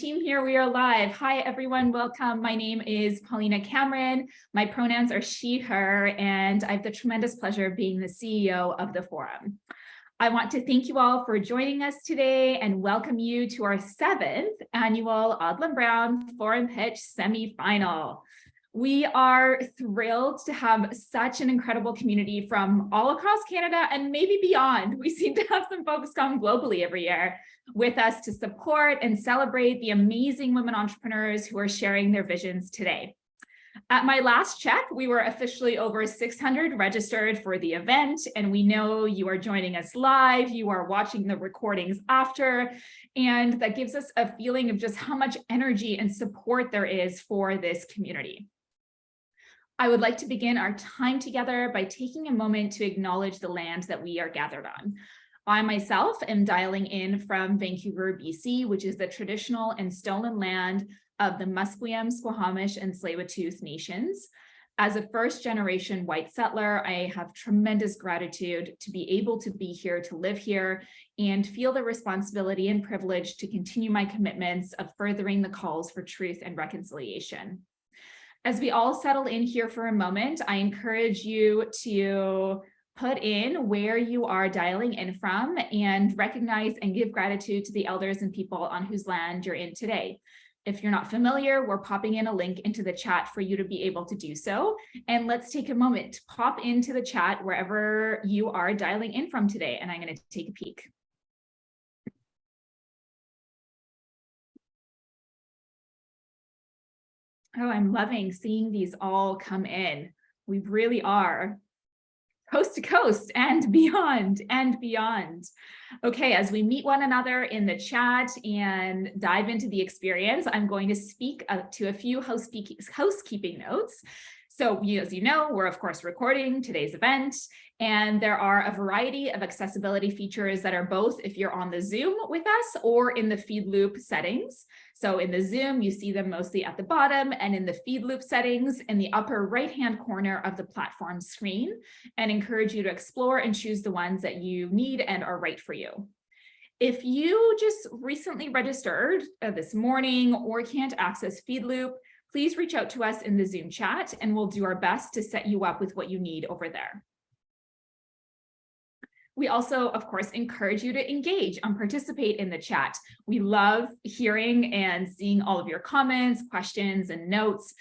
Team here, we are live. Hi, everyone. Welcome. My name is Paulina Cameron. My pronouns are she, her, and I have the tremendous pleasure of being the CEO of the forum. I want to thank you all for joining us today and welcome you to our 7th annual Odlum Brown Forum Pitch semifinal. We are thrilled to have such an incredible community from all across Canada and maybe beyond. We seem to have some folks come globally every year with us to support and celebrate the amazing women entrepreneurs who are sharing their visions today. At my last check, we were officially over 600 registered for the event, and we know you are joining us live, you are watching the recordings after, and that gives us a feeling of just how much energy and support there is for this community. I would like to begin our time together by taking a moment to acknowledge the land that we are gathered on. I myself am dialing in from Vancouver, BC, which is the traditional and stolen land of the Musqueam, Squamish, and Tsleil-Waututh nations. As a first-generation white settler, I have tremendous gratitude to be able to be here, to live here, and feel the responsibility and privilege to continue my commitments of furthering the calls for truth and reconciliation. As we all settle in here for a moment, I encourage you to put in where you are dialing in from and recognize and give gratitude to the elders and people on whose land you're in today. If you're not familiar, we're popping in a link into the chat for you to be able to do so. And let's take a moment to pop into the chat wherever you are dialing in from today. And I'm going to take a peek. Oh, I'm loving seeing these all come in. We really are coast to coast and beyond and beyond. Okay, as we meet one another in the chat and dive into the experience, I'm going to speak to a few housekeeping notes. So as you know, we're of course recording today's event, and there are a variety of accessibility features that are both if you're on the Zoom with us or in the feed loop settings. So in the Zoom, you see them mostly at the bottom, and in the feed loop settings in the upper right-hand corner of the platform screen, and encourage you to explore and choose the ones that you need and are right for you. If you just recently registered this morning or can't access feed loop, please reach out to us in the Zoom chat and we'll do our best to set you up with what you need over there. We also, of course, encourage you to engage and participate in the chat. We love hearing and seeing all of your comments, questions, and notes.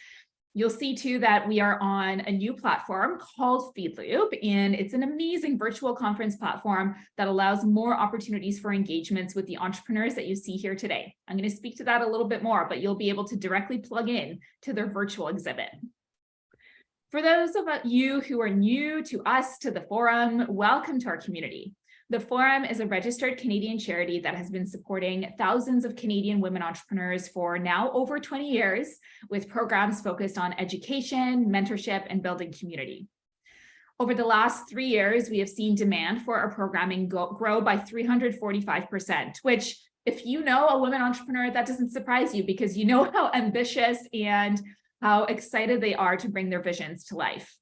You'll see too that we are on a new platform called FeedLoop, and it's an amazing virtual conference platform that allows more opportunities for engagements with the entrepreneurs that you see here today. I'm going to speak to that a little bit more, but you'll be able to directly plug in to their virtual exhibit. For those of you who are new to us, to the forum, welcome to our community. The Forum is a registered Canadian charity that has been supporting thousands of Canadian women entrepreneurs for now over 20 years, with programs focused on education, mentorship, and building community. Over the last 3 years, we have seen demand for our programming grow by 345%, which if you know a women entrepreneur, that doesn't surprise you because you know how ambitious and how excited they are to bring their visions to life.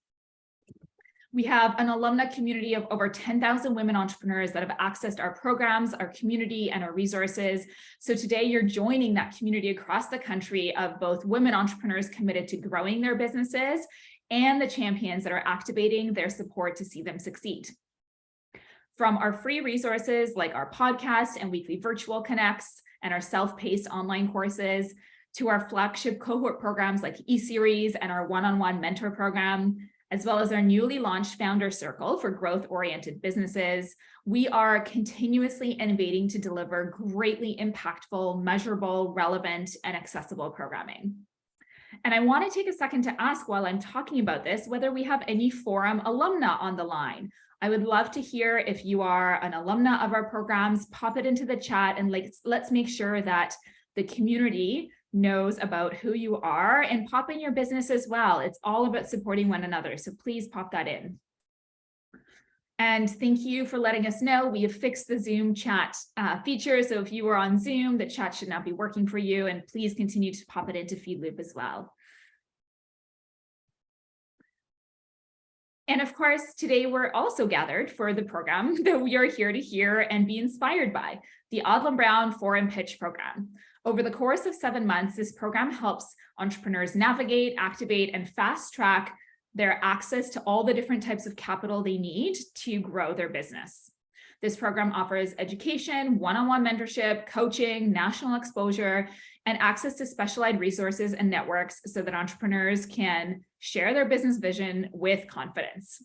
We have an alumna community of over 10,000 women entrepreneurs that have accessed our programs, our community, and our resources. So today you're joining that community across the country of both women entrepreneurs committed to growing their businesses and the champions that are activating their support to see them succeed. From our free resources like our podcast and weekly virtual connects and our self-paced online courses, to our flagship cohort programs like eSeries and our one-on-one mentor program, as well as our newly launched Founder Circle for growth-oriented businesses, we are continuously innovating to deliver greatly impactful, measurable, relevant, and accessible programming. And I want to take a second to ask while I'm talking about this, whether we have any forum alumna on the line. I would love to hear if you are an alumna of our programs, pop it into the chat and let's make sure that the community knows about who you are, and pop in your business as well. It's all about supporting one another. So please pop that in. And thank you for letting us know. We have fixed the Zoom chat feature. So if you were on Zoom, the chat should now be working for you, and please continue to pop it into FeedLoop as well. And of course, today we're also gathered for the program that we are here to hear and be inspired by, the Odlum Brown Forum Pitch program. Over the course of 7 months, this program helps entrepreneurs navigate, activate, and fast track their access to all the different types of capital they need to grow their business. This program offers education, one-on-one mentorship, coaching, national exposure, and access to specialized resources and networks so that entrepreneurs can share their business vision with confidence.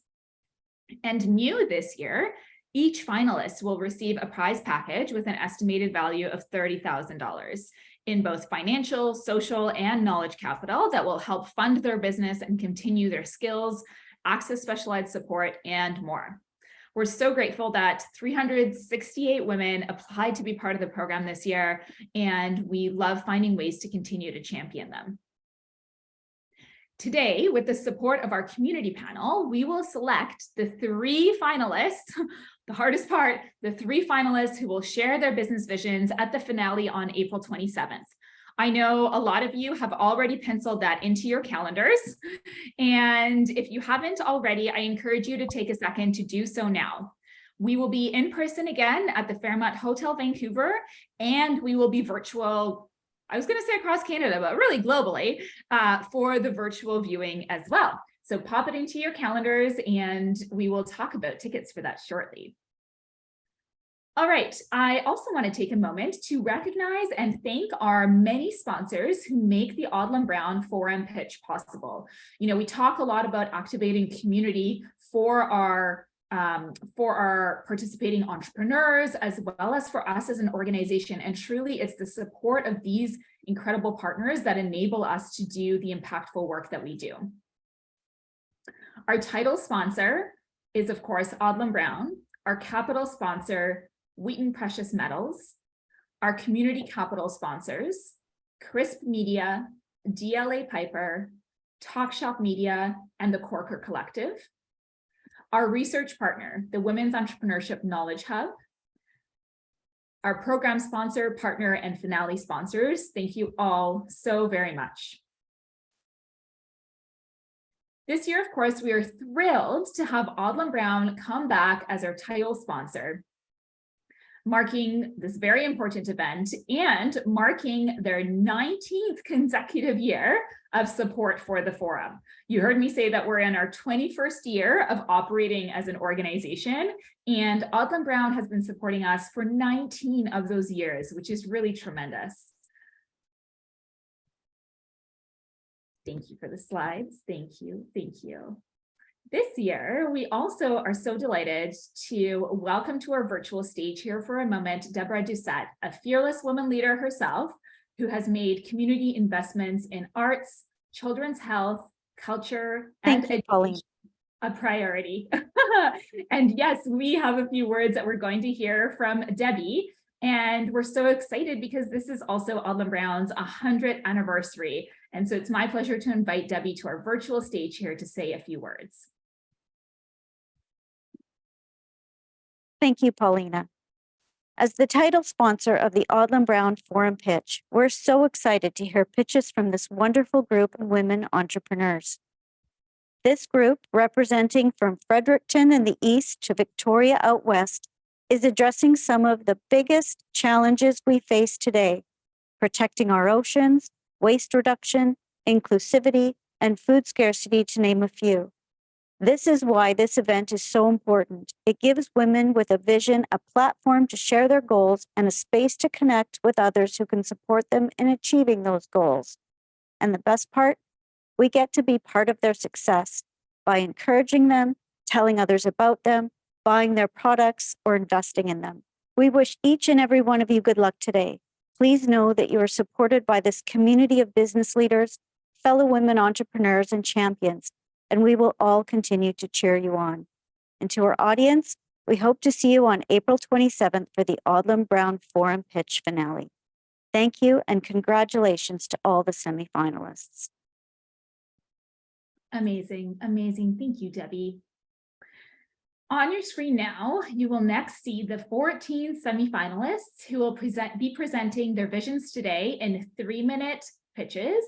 And new this year, each finalist will receive a prize package with an estimated value of $30,000 in both financial, social, and knowledge capital that will help fund their business and continue their skills, access specialized support, and more. We're so grateful that 368 women applied to be part of the program this year, and we love finding ways to continue to champion them. Today, with the support of our community panel, we will select the 3 finalists, the hardest part, the 3 finalists who will share their business visions at the finale on April 27th. I know a lot of you have already penciled that into your calendars. And if you haven't already, I encourage you to take a second to do so now. We will be in person again at the Fairmont Hotel, Vancouver, and we will be virtual, I was going to say across Canada, but really globally, for the virtual viewing as well. So pop it into your calendars and we will talk about tickets for that shortly. All right, I also want to take a moment to recognize and thank our many sponsors who make the Odlum Brown Forum pitch possible. You know, we talk a lot about activating community for our participating entrepreneurs, as well as for us as an organization. And truly, it's the support of these incredible partners that enable us to do the impactful work that we do. Our title sponsor is, of course, Odlum Brown. Our capital sponsor, Wheaton Precious Metals. Our community capital sponsors, Crisp Media, DLA Piper, Talk Shop Media, and the Corker Collective. Our research partner, the Women's Entrepreneurship Knowledge Hub. Our program sponsor, partner, and finale sponsors. Thank you all so very much. This year, of course, we are thrilled to have Odlum Brown come back as our title sponsor, marking this very important event and marking their 19th consecutive year of support for the forum. You heard me say that we're in our 21st year of operating as an organization, and Odlum Brown has been supporting us for 19 of those years, which is really tremendous. Thank you for the slides. Thank you. Thank you. This year, we also are so delighted to welcome to our virtual stage here for a moment, Deborah Doucette, a fearless woman leader herself, who has made community investments in arts, children's health, culture, and education a priority. And yes, we have a few words that we're going to hear from Debbie. And we're so excited because this is also Odlum Brown's 100th anniversary. And so it's my pleasure to invite Debbie to our virtual stage here to say a few words. Thank you, Paulina. As the title sponsor of the Odlum Brown Forum Pitch, we're so excited to hear pitches from this wonderful group of women entrepreneurs. This group, representing from Fredericton in the east to Victoria out west, is addressing some of the biggest challenges we face today, protecting our oceans, waste reduction, inclusivity, and food scarcity, to name a few. This is why this event is so important. It gives women with a vision a platform to share their goals and a space to connect with others who can support them in achieving those goals. And the best part, we get to be part of their success by encouraging them, telling others about them, buying their products, or investing in them. We wish each and every one of you good luck today. Please know that you are supported by this community of business leaders, fellow women entrepreneurs, and champions, and we will all continue to cheer you on. And to our audience, we hope to see you on April 27th for the Odlum Brown Forum Pitch finale. Thank you, and congratulations to all the semifinalists. Amazing, amazing. Thank you, Debbie. On your screen now, you will next see the 14 semifinalists who will be presenting their visions today in 3-minute pitches,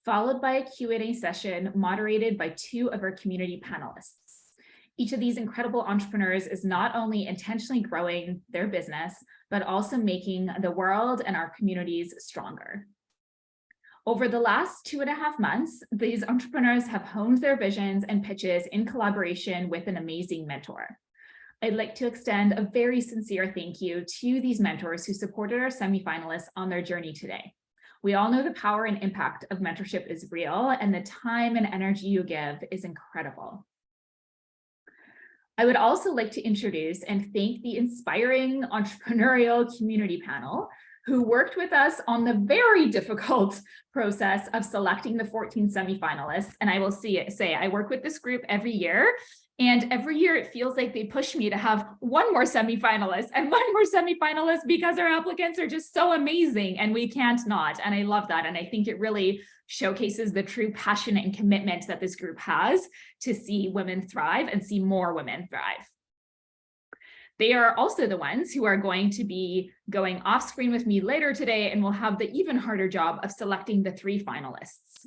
followed by a Q&A session moderated by 2 of our community panelists. Each of these incredible entrepreneurs is not only intentionally growing their business, but also making the world and our communities stronger. Over the last 2.5 months, these entrepreneurs have honed their visions and pitches in collaboration with an amazing mentor. I'd like to extend a very sincere thank you to these mentors who supported our semifinalists on their journey today. We all know the power and impact of mentorship is real, and the time and energy you give is incredible. I would also like to introduce and thank the inspiring entrepreneurial community panel who worked with us on the very difficult process of selecting the 14 semifinalists. And I will say I work with this group every year, and every year it feels like they push me to have one more semifinalist and one more semifinalist because our applicants are just so amazing and we can't not. And I love that. And I think it really showcases the true passion and commitment that this group has to see women thrive and see more women thrive. They are also the ones who are going to be going off screen with me later today and will have the even harder job of selecting the 3 finalists.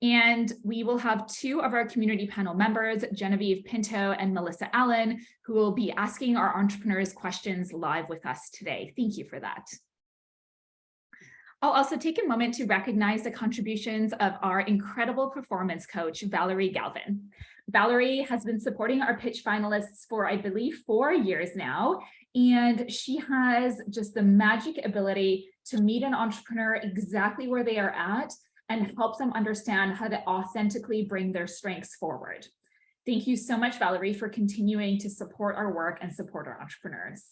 And we will have 2 of our community panel members, Genevieve Pinto and Melissa Allen, who will be asking our entrepreneurs questions live with us today. Thank you for that. I'll also take a moment to recognize the contributions of our incredible performance coach, Valerie Galvin. Valerie has been supporting our pitch finalists for, I believe, 4 years now, and she has just the magic ability to meet an entrepreneur exactly where they are at and help them understand how to authentically bring their strengths forward. Thank you so much, Valerie, for continuing to support our work and support our entrepreneurs.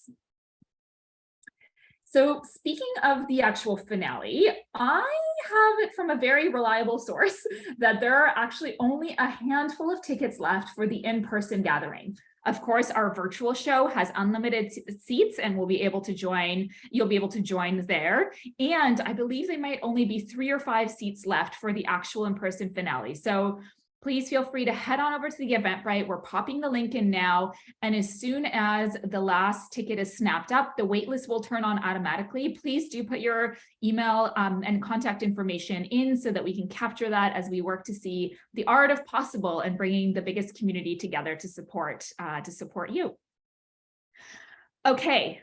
So speaking of the actual finale, I have it from a very reliable source that there are actually only a handful of tickets left for the in-person gathering. Of course, our virtual show has unlimited seats and we'll be able to join, you'll be able to join there. And I believe they might only be 3 or 5 seats left for the actual in-person finale. So please feel free to head on over to the Eventbrite. We're popping the link in now. And as soon as the last ticket is snapped up, the waitlist will turn on automatically. Please do put your email and contact information in so that we can capture that as we work to see the art of possible and bringing the biggest community together to support you. Okay.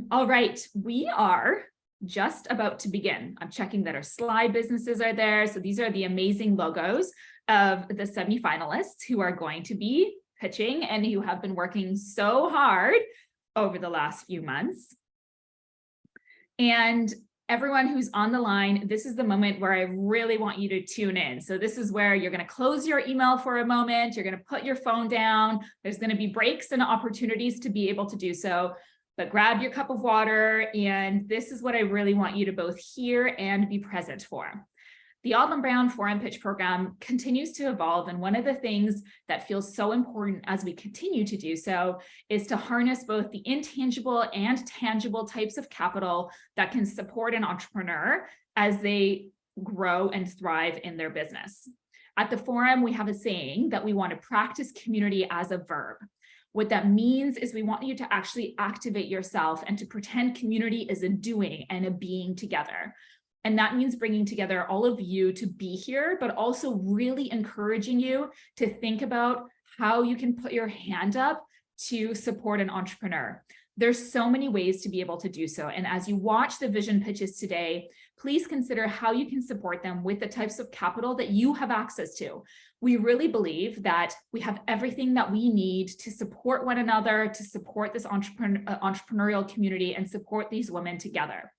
All right. We are just about to begin. I'm checking that our slide businesses are there. So these are the amazing logos of the semifinalists who are going to be pitching and who have been working so hard over the last few months. And everyone who's on the line, this is the moment where I really want you to tune in. So this is where you're going to close your email for a moment. You're going to put your phone down. There's going to be breaks and opportunities to be able to do so. But grab your cup of water, and this is what I really want you to both hear and be present for. The Odlum Brown Forum Pitch Program continues to evolve, and one of the things that feels so important as we continue to do so is to harness both the intangible and tangible types of capital that can support an entrepreneur as they grow and thrive in their business. At the forum, we have a saying that we want to practice community as a verb. What that means is we want you to actually activate yourself and to pretend community is a doing and a being together. And that means bringing together all of you to be here, but also really encouraging you to think about how you can put your hand up to support an entrepreneur. There's so many ways to be able to do so. And as you watch the vision pitches today, please consider how you can support them with the types of capital that you have access to. We really believe that we have everything that we need to support one another, to support this entrepreneurial community and support these women together.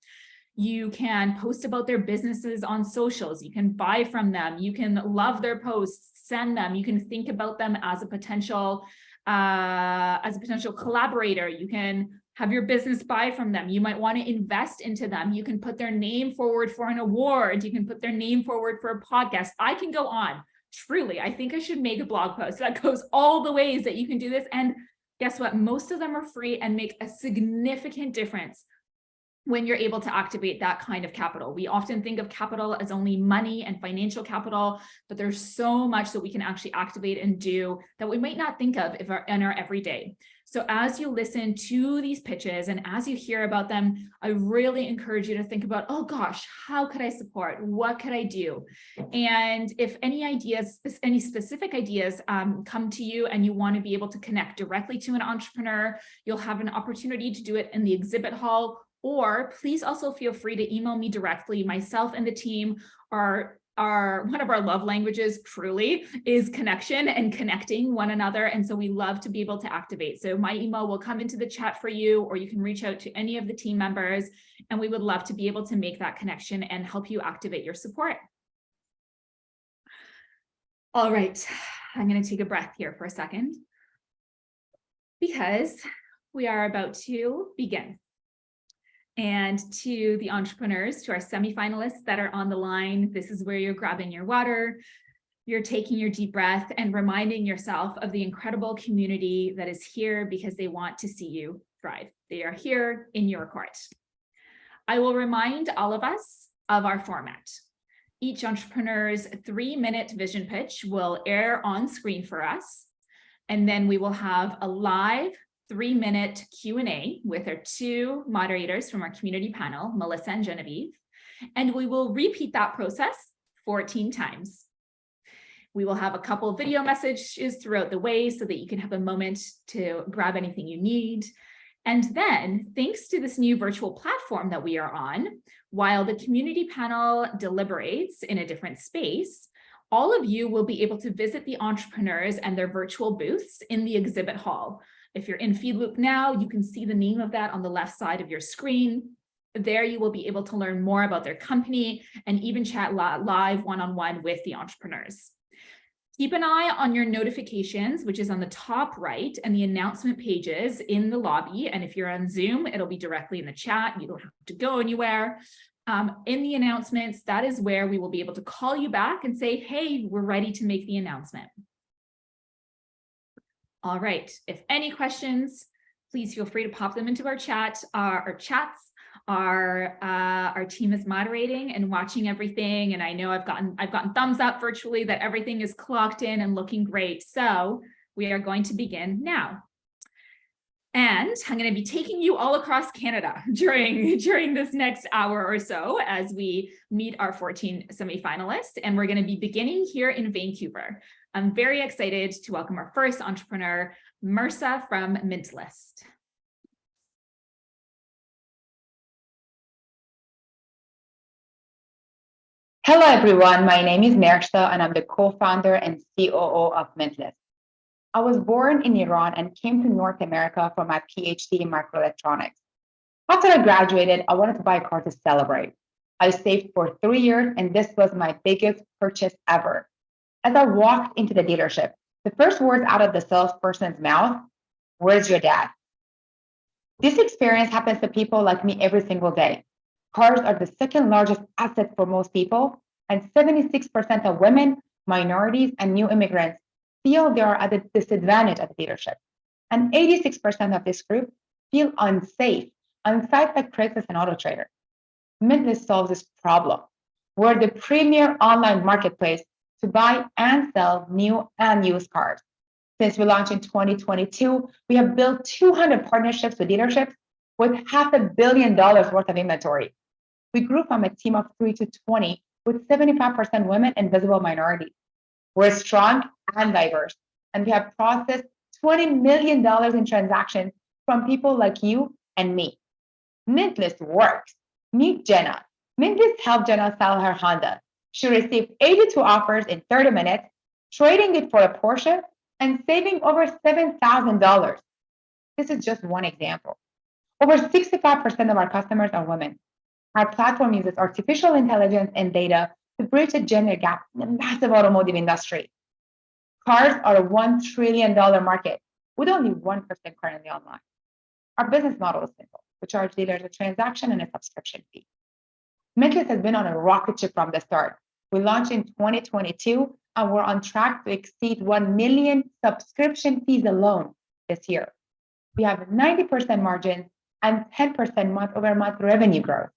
You can post about their businesses on socials. You can buy from them. You can love their posts, send them. You can think about them as a potential collaborator. You can have your business buy from them. You might want to invest into them. You can put their name forward for an award. You can put their name forward for a podcast. I can go on. Truly, I think I should make a blog post that goes all the ways that you can do this. And guess what? Most of them are free and make a significant difference when you're able to activate that kind of capital. We often think of capital as only money and financial capital, but there's so much that we can actually activate and do that we might not think of in our everyday. So as you listen to these pitches and as you hear about them, I really encourage you to think about, oh gosh, how could I support? What could I do? And if any ideas, any specific ideas come to you and you want to be able to connect directly to an entrepreneur, you'll have an opportunity to do it in the exhibit hall, or please also feel free to email me directly. Myself and the team are one of our love languages truly is connection and connecting one another. And so we love to be able to activate. So my email will come into the chat for you, or you can reach out to any of the team members, and we would love to be able to make that connection and help you activate your support. All right, I'm going to take a breath here for a second because we are about to begin. And to the entrepreneurs, to our semifinalists that are on the line, this is where you're grabbing your water, you're taking your deep breath and reminding yourself of the incredible community that is here because they want to see you thrive. They are here in your court. I will remind all of us of our format. Each entrepreneur's 3-minute vision pitch will air on screen for us, and then we will have a live 3-minute Q&A with our 2 moderators from our community panel, Melissa and Genevieve, and we will repeat that process 14 times. We will have a couple of video messages throughout the way so that you can have a moment to grab anything you need. And then, thanks to this new virtual platform that we are on, while the community panel deliberates in a different space, all of you will be able to visit the entrepreneurs and their virtual booths in the exhibit hall. If you're in FeedLoop now, you can see the name of that on the left side of your screen. There you will be able to learn more about their company and even chat live one-on-one with the entrepreneurs. Keep an eye on your notifications, which is on the top right, and the announcement pages in the lobby. And if you're on Zoom, it'll be directly in the chat. You don't have to go anywhere. In the announcements, that is where we will be able to call you back and say, hey, we're ready to make the announcement. All right, if any questions, please feel free to pop them into our chat, our chats. Our team is moderating and watching everything, and I know I've gotten thumbs up virtually that everything is clocked in and looking great. So we are going to begin now. And I'm going to be taking you all across Canada during this next hour or so as we meet our 14 semifinalists, and we're going to be beginning here in Vancouver. I'm very excited to welcome our first entrepreneur, Mirsa from Finalists. Hello, everyone. My name is Mirsa, and I'm the co-founder and COO of Finalists. I was born in Iran and came to North America for my PhD in microelectronics. After I graduated, I wanted to buy a car to celebrate. I saved for 3 years, and this was my biggest purchase ever. As I walked into the dealership, the first words out of the salesperson's mouth, "Where's your dad?" This experience happens to people like me every single day. Cars are the second largest asset for most people, and 76% of women, minorities, and new immigrants feel they are at a disadvantage at the dealership. And 86% of this group feel unsafe on sites like Craigslist and AutoTrader. Finalists solves this problem. We're the premier online marketplace to buy and sell new and used cars. Since we launched in 2022, we have built 200 partnerships with dealerships with $500 million worth of inventory. We grew from a team of 3 to 20 with 75% women and visible minorities. We're strong and diverse, and we have processed $20 million in transactions from people like you and me. Finalists works. Meet Jenna. Finalists helped Jenna sell her Honda. She received 82 offers in 30 minutes, trading it for a Porsche and saving over $7,000. This is just one example. Over 65% of our customers are women. Our platform uses artificial intelligence and data to bridge the gender gap in the massive automotive industry. Cars are a $1 trillion market with only 1% currently online. Our business model is simple. We charge dealers a transaction and a subscription fee. Finalists has been on a rocket ship from the start. We launched in 2022, and we're on track to exceed 1 million subscription fees alone this year. We have 90% margins, and 10% month-over-month revenue growth.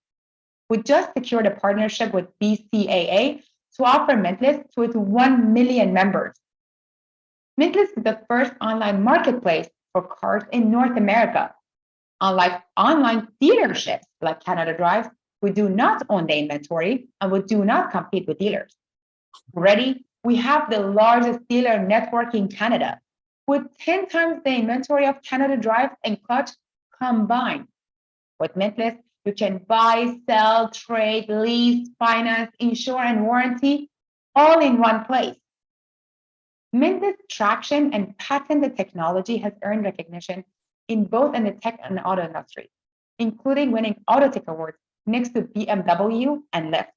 We just secured a partnership with BCAA to offer Mintlist to its 1 million members. Mintlist is the first online marketplace for cars in North America. Unlike online dealerships like Canada Drives, we do not own the inventory and we do not compete with dealers. Already, we have the largest dealer network in Canada, with 10 times the inventory of Canada Drive and Clutch combined. With Mintlist, you can buy, sell, trade, lease, finance, insure, and warranty all in one place. Mintlist traction and patented technology has earned recognition in both in the tech and auto industry, including winning AutoTech awards next to BMW and Lyft.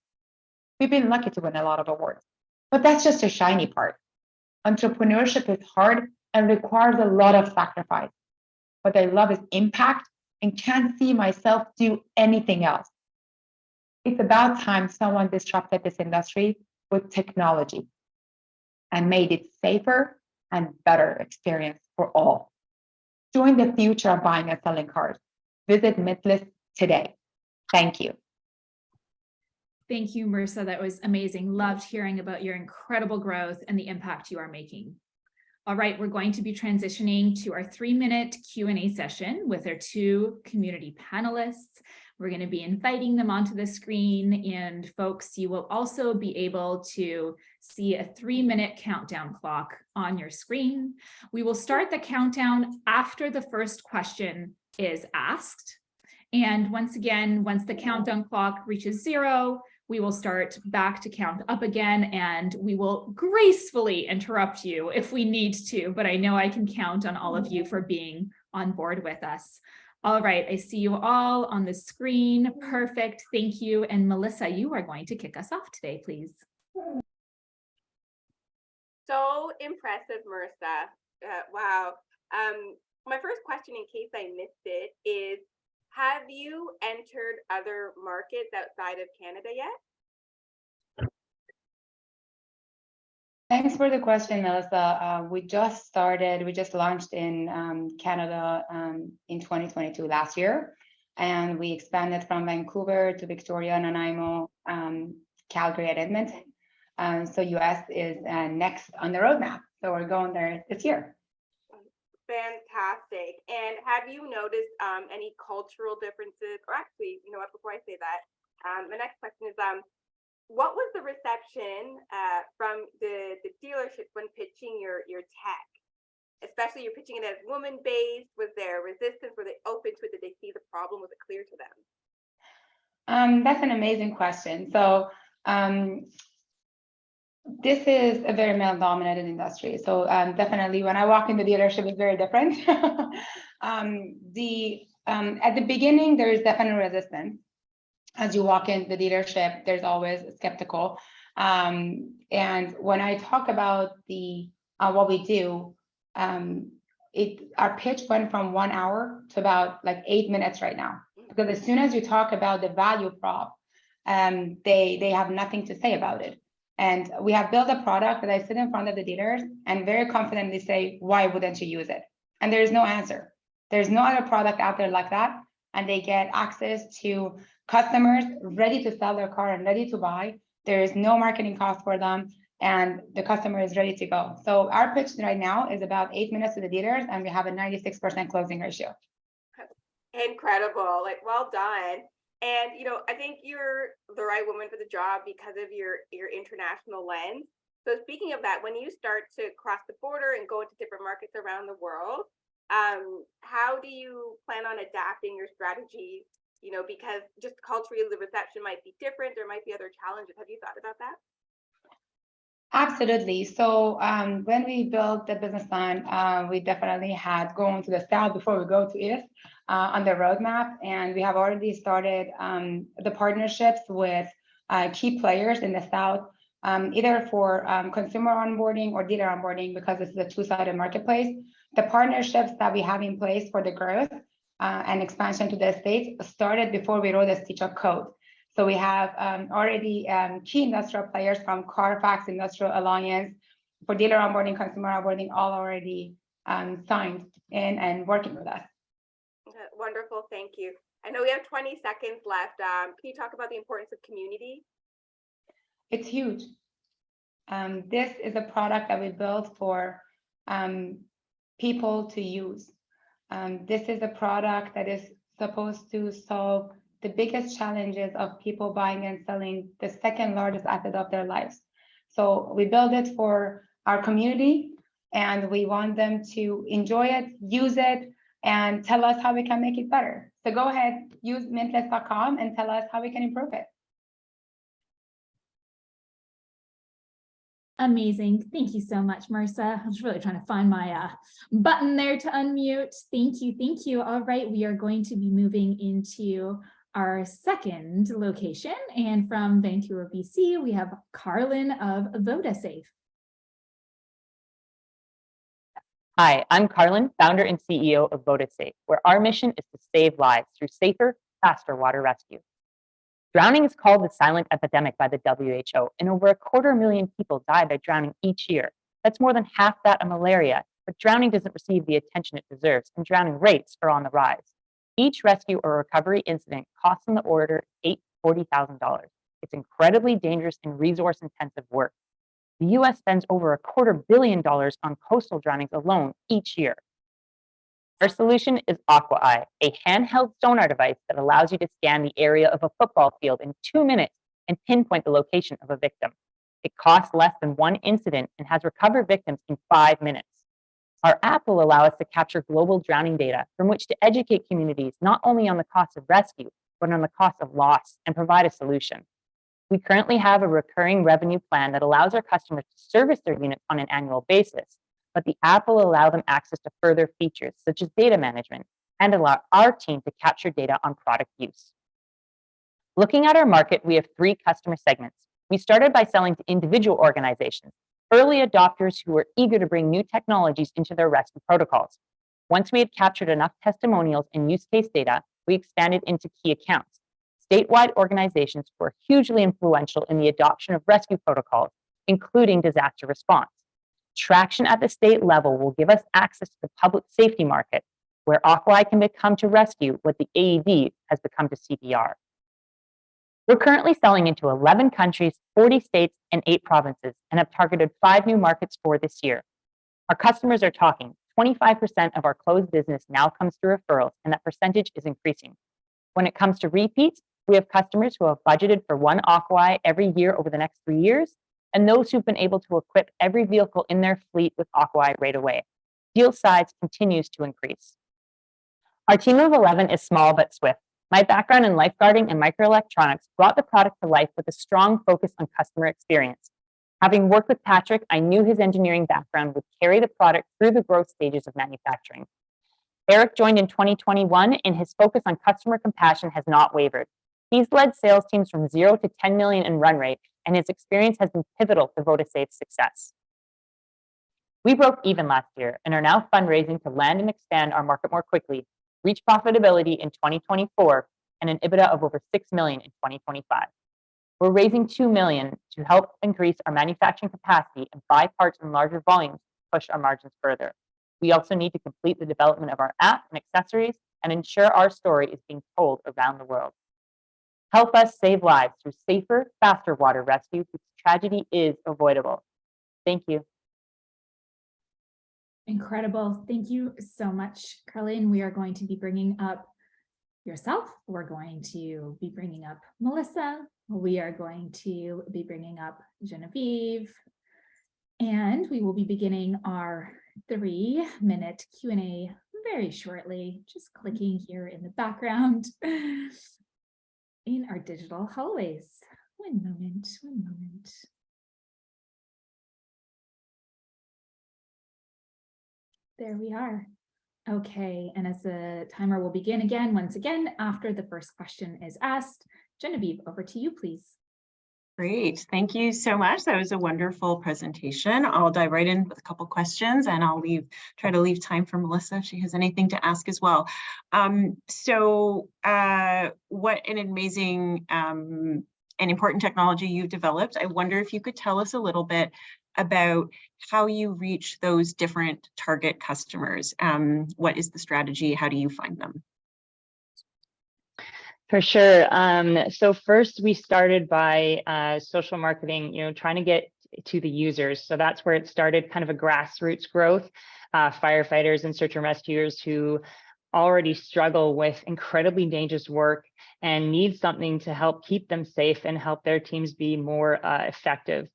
We've been lucky to win a lot of awards, but that's just a shiny part. Entrepreneurship is hard and requires a lot of sacrifice. What I love is impact and can't see myself do anything else. It's about time someone disrupted this industry with technology and made it safer and better experience for all. Join the future of buying and selling cars. Visit Mintlist today. Thank you. Thank you, Marissa. That was amazing. Loved hearing about your incredible growth and the impact you are making. All right, we're going to be transitioning to our 3-minute Q&A session with our 2 community panelists. We're going to be inviting them onto the screen, and folks, you will also be able to see a 3-minute countdown clock on your screen. We will start the countdown after the first question is asked. And once again, once the countdown clock reaches 0, we will start back to count up again, and we will gracefully interrupt you if we need to, but I know I can count on all of you for being on board with us. All right, I see you all on the screen. Perfect, thank you. And Melissa, you are going to kick us off today, please. So impressive, Marissa. Wow. My first question, in case I missed it, is have you entered other markets outside of Canada yet? Thanks for the question, Melissa. We just launched in Canada in 2022 last year, and we expanded from Vancouver to Victoria, Nanaimo, Calgary, and Edmonton. So US is next on the roadmap. So we're going there this year. Fantastic. And have you noticed any cultural differences? Or actually, you know what, before I say that, my next question is, what was the reception from the dealerships when pitching your tech? Especially you're pitching it as woman-based. Was there resistance? Were they open to it? Did they see the problem? Was it clear to them? That's an amazing question. So this is a very male-dominated industry. So definitely when I walk in the dealership, it's very different. At the beginning, there is definitely resistance. As you walk in the dealership, there's always skeptical. And when I talk about what we do, our pitch went from 1 hour to about like 8 minutes right now. Because as soon as you talk about the value prop, they have nothing to say about it. And we have built a product that I sit in front of the dealers and very confidently say, why wouldn't you use it? And there is no answer. There's no other product out there like that. And they get access to customers ready to sell their car and ready to buy. There is no marketing cost for them, and the customer is ready to go. So our pitch right now is about 8 minutes to the dealers, and we have a 96% closing ratio. Incredible, like well done. And you know, I think you're the right woman for the job because of your international lens. So speaking of that, when you start to cross the border and go into different markets around the world, how do you plan on adapting your strategy? You know, because just culturally, the reception might be different. There might be other challenges. Have you thought about that? Absolutely. So when we built the business plan, we definitely had going to the south before we go to east on the roadmap. And we have already started the partnerships with key players in the south, either for consumer onboarding or dealer onboarding, because this is a two-sided marketplace. The partnerships that we have in place for the growth and expansion to the states started before we wrote the Stitch-Up code. So we have already key industrial players from Carfax, Industrial Alliance, for dealer onboarding, consumer onboarding, all already signed in and working with us. wonderful. Thank you. I know we have 20 seconds left. Can you talk about the importance of community? It's huge. This is a product that we built for people to use. This is a product that is supposed to solve the biggest challenges of people buying and selling the second largest asset of their lives. So we build it for our community, and we want them to enjoy it, use it, and tell us how we can make it better. So go ahead, use mintless.com and tell us how we can improve it. Amazing. Thank you so much, Marissa. I was really trying to find my button there to unmute. Thank you. Thank you. All right, we are going to be moving into our second location. And from Vancouver, BC, we have Carlin of VodaSafe. Hi, I'm Carlin, founder and CEO of VodaSafe, where our mission is to save lives through safer, faster water rescue. Drowning is called the silent epidemic by the WHO, and over 250,000 people die by drowning each year. That's more than half that of malaria, but drowning doesn't receive the attention it deserves, and drowning rates are on the rise. Each rescue or recovery incident costs in the order of $40,000. It's incredibly dangerous and resource-intensive work. The US spends over $250 million on coastal drownings alone each year. Our solution is AquaEye, a handheld sonar device that allows you to scan the area of a football field in 2 minutes and pinpoint the location of a victim. It costs less than 1 incident and has recovered victims in 5 minutes. Our app will allow us to capture global drowning data from which to educate communities not only on the cost of rescue, but on the cost of loss and provide a solution. We currently have a recurring revenue plan that allows our customers to service their units on an annual basis, but the app will allow them access to further features such as data management and allow our team to capture data on product use. Looking at our market, we have 3 customer segments. We started by selling to individual organizations, early adopters who were eager to bring new technologies into their rescue protocols. Once we had captured enough testimonials and use case data, we expanded into key accounts. Statewide organizations were hugely influential in the adoption of rescue protocols, including disaster response. Traction at the state level will give us access to the public safety market, where AquaEye can become to rescue what the AED has become to CPR. We're currently selling into 11 countries, 40 states, and 8 provinces, and have targeted 5 new markets for this year. Our customers are talking. 25% of our closed business now comes through referrals, and that percentage is increasing. When it comes to repeats, we have customers who have budgeted for 1 AquaEye every year over the next 3 years, and those who've been able to equip every vehicle in their fleet with AquaEye right away. Deal size continues to increase. Our team of 11 is small but swift. My background in lifeguarding and microelectronics brought the product to life with a strong focus on customer experience. Having worked with Patrick, I knew his engineering background would carry the product through the growth stages of manufacturing. Eric joined in 2021, and his focus on customer compassion has not wavered. He's led sales teams from 0 to 10 million in run rate, and his experience has been pivotal to VodaSafe's success. We broke even last year and are now fundraising to land and expand our market more quickly, reach profitability in 2024, and an EBITDA of over 6 million in 2025. We're raising 2 million to help increase our manufacturing capacity and buy parts in larger volumes to push our margins further. We also need to complete the development of our app and accessories and ensure our story is being told around the world. Help us save lives through safer, faster water rescue because tragedy is avoidable. Thank you. Incredible. Thank you so much, Carlin. We are going to be bringing up yourself. We're going to be bringing up Melissa. We are going to be bringing up Genevieve. And we will be beginning our 3-minute Q&A very shortly. Just clicking here in the background in our digital hallways. One moment, one moment. There we are. Okay, and as the timer will begin again, once again, after the first question is asked. Genevieve, over to you, please. Great, thank you so much. That was a wonderful presentation. I'll dive right in with a couple questions, and I'll try to leave time for Melissa if she has anything to ask as well. What an amazing and important technology you've developed. I wonder if you could tell us a little bit about how you reach those different target customers. What is the strategy? How do you find them? For sure. So first we started by social marketing, trying to get to the users. So that's where it started, kind of a grassroots growth. Firefighters and search and rescuers who already struggle with incredibly dangerous work and need something to help keep them safe and help their teams be more effective.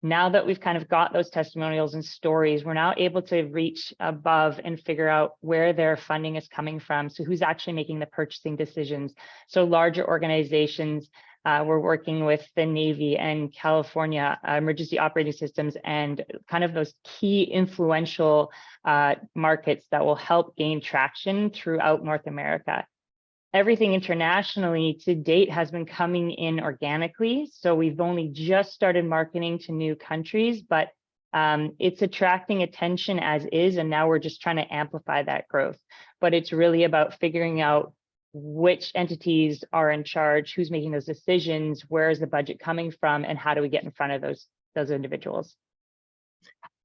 Now that we've kind of got those testimonials and stories, we're now able to reach above and figure out where their funding is coming from. So who's actually making the purchasing decisions? So larger organizations, we're working with the Navy and California emergency operating systems and kind of those key influential markets that will help gain traction throughout North America. Everything internationally to date has been coming in organically. So we've only just started marketing to new countries, but it's attracting attention as is. And now we're just trying to amplify that growth. But it's really about figuring out which entities are in charge, who's making those decisions, where is the budget coming from, and how do we get in front of those individuals.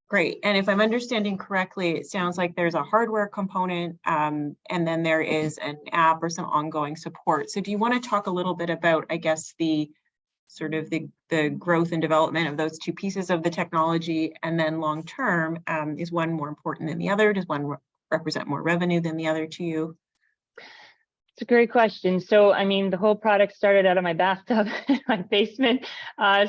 Great. And if I'm understanding correctly, it sounds like there's a hardware component and then there is an app or some ongoing support. So do you want to talk a little bit about, I guess, the sort of the growth and development of those two pieces of the technology, and then long term, is one more important than the other? Does one represent more revenue than the other to you? It's a great question. So, I mean, the whole product started out of my bathtub in my basement.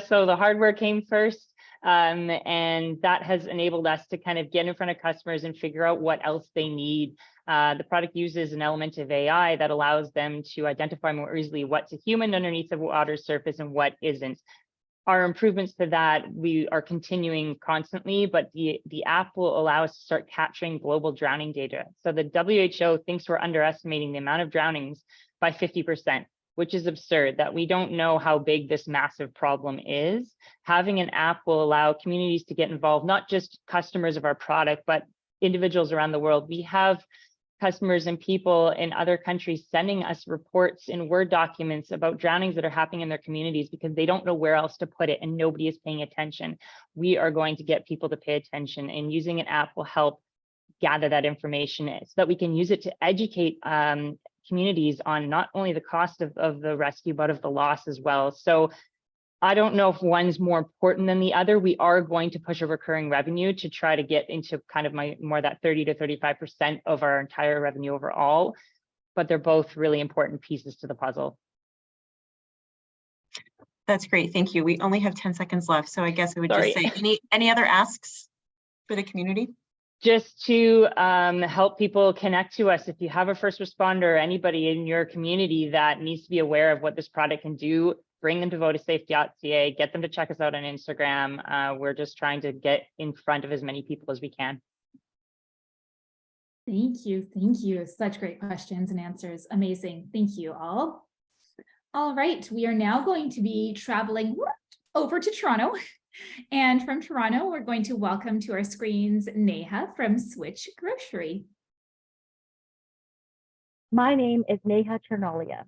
So the hardware came first. And that has enabled us to kind of get in front of customers and figure out what else they need. The product uses an element of AI that allows them to identify more easily what's a human underneath the water surface and what isn't. Our improvements to that, we are continuing constantly, but the app will allow us to start capturing global drowning data. So the WHO thinks we're underestimating the amount of drownings by 50%. Which is absurd, that we don't know how big this massive problem is. Having an app will allow communities to get involved, not just customers of our product, but individuals around the world. We have customers and people in other countries sending us reports in Word documents about drownings that are happening in their communities because they don't know where else to put it and nobody is paying attention. We are going to get people to pay attention, and using an app will help gather that information so that we can use it to educate communities on not only the cost of the rescue, but of the loss as well. So I don't know if one's more important than the other. We are going to push a recurring revenue to try to get into kind of more that 30 to 35% of our entire revenue overall, but they're both really important pieces to the puzzle. That's great. Thank you. We only have 10 seconds left. So I guess I would just say any other asks for the community? Just to help people connect to us. If you have a first responder or anybody in your community that needs to be aware of what this product can do, bring them to votasafe.ca, get them to check us out on Instagram. We're just trying to get in front of as many people as we can. Thank you. Thank you. Such great questions and answers. Amazing. Thank you all. All right. We are now going to be traveling over to Toronto. And from Toronto, we're going to welcome to our screens Neha from Switch Grocery. My name is Neha Chernolia.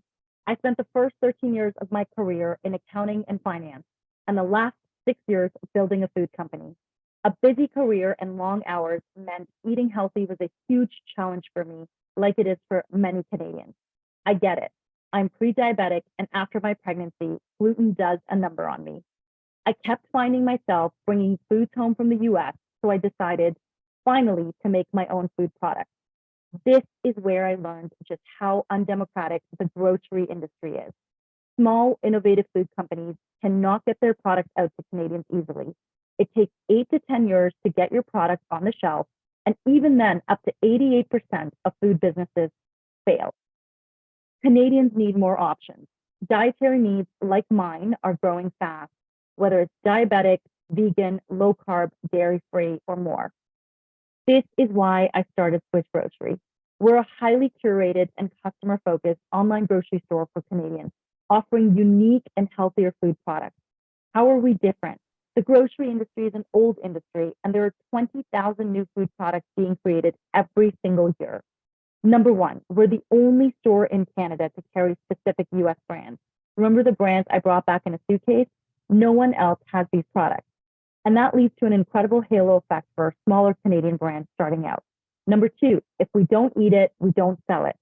I spent the first 13 years of my career in accounting and finance, and the last 6 years building a food company. A busy career and long hours meant eating healthy was a huge challenge for me, like it is for many Canadians. I get it. I'm pre-diabetic, and after my pregnancy, gluten does a number on me. I kept finding myself bringing foods home from the US, so I decided finally to make my own food products. This is where I learned just how undemocratic the grocery industry is. Small, innovative food companies cannot get their products out to Canadians easily. It takes 8 to 10 years to get your product on the shelf, and even then, up to 88% of food businesses fail. Canadians need more options. Dietary needs like mine are growing fast, whether it's diabetic, vegan, low carb, dairy-free, or more. This is why I started Switch Grocery. We're a highly curated and customer-focused online grocery store for Canadians, offering unique and healthier food products. How are we different? The grocery industry is an old industry, and there are 20,000 new food products being created every single year. Number one, we're the only store in Canada to carry specific US brands. Remember the brands I brought back in a suitcase? No one else has these products. And that leads to an incredible halo effect for smaller Canadian brands starting out. Number two, if we don't eat it, we don't sell it.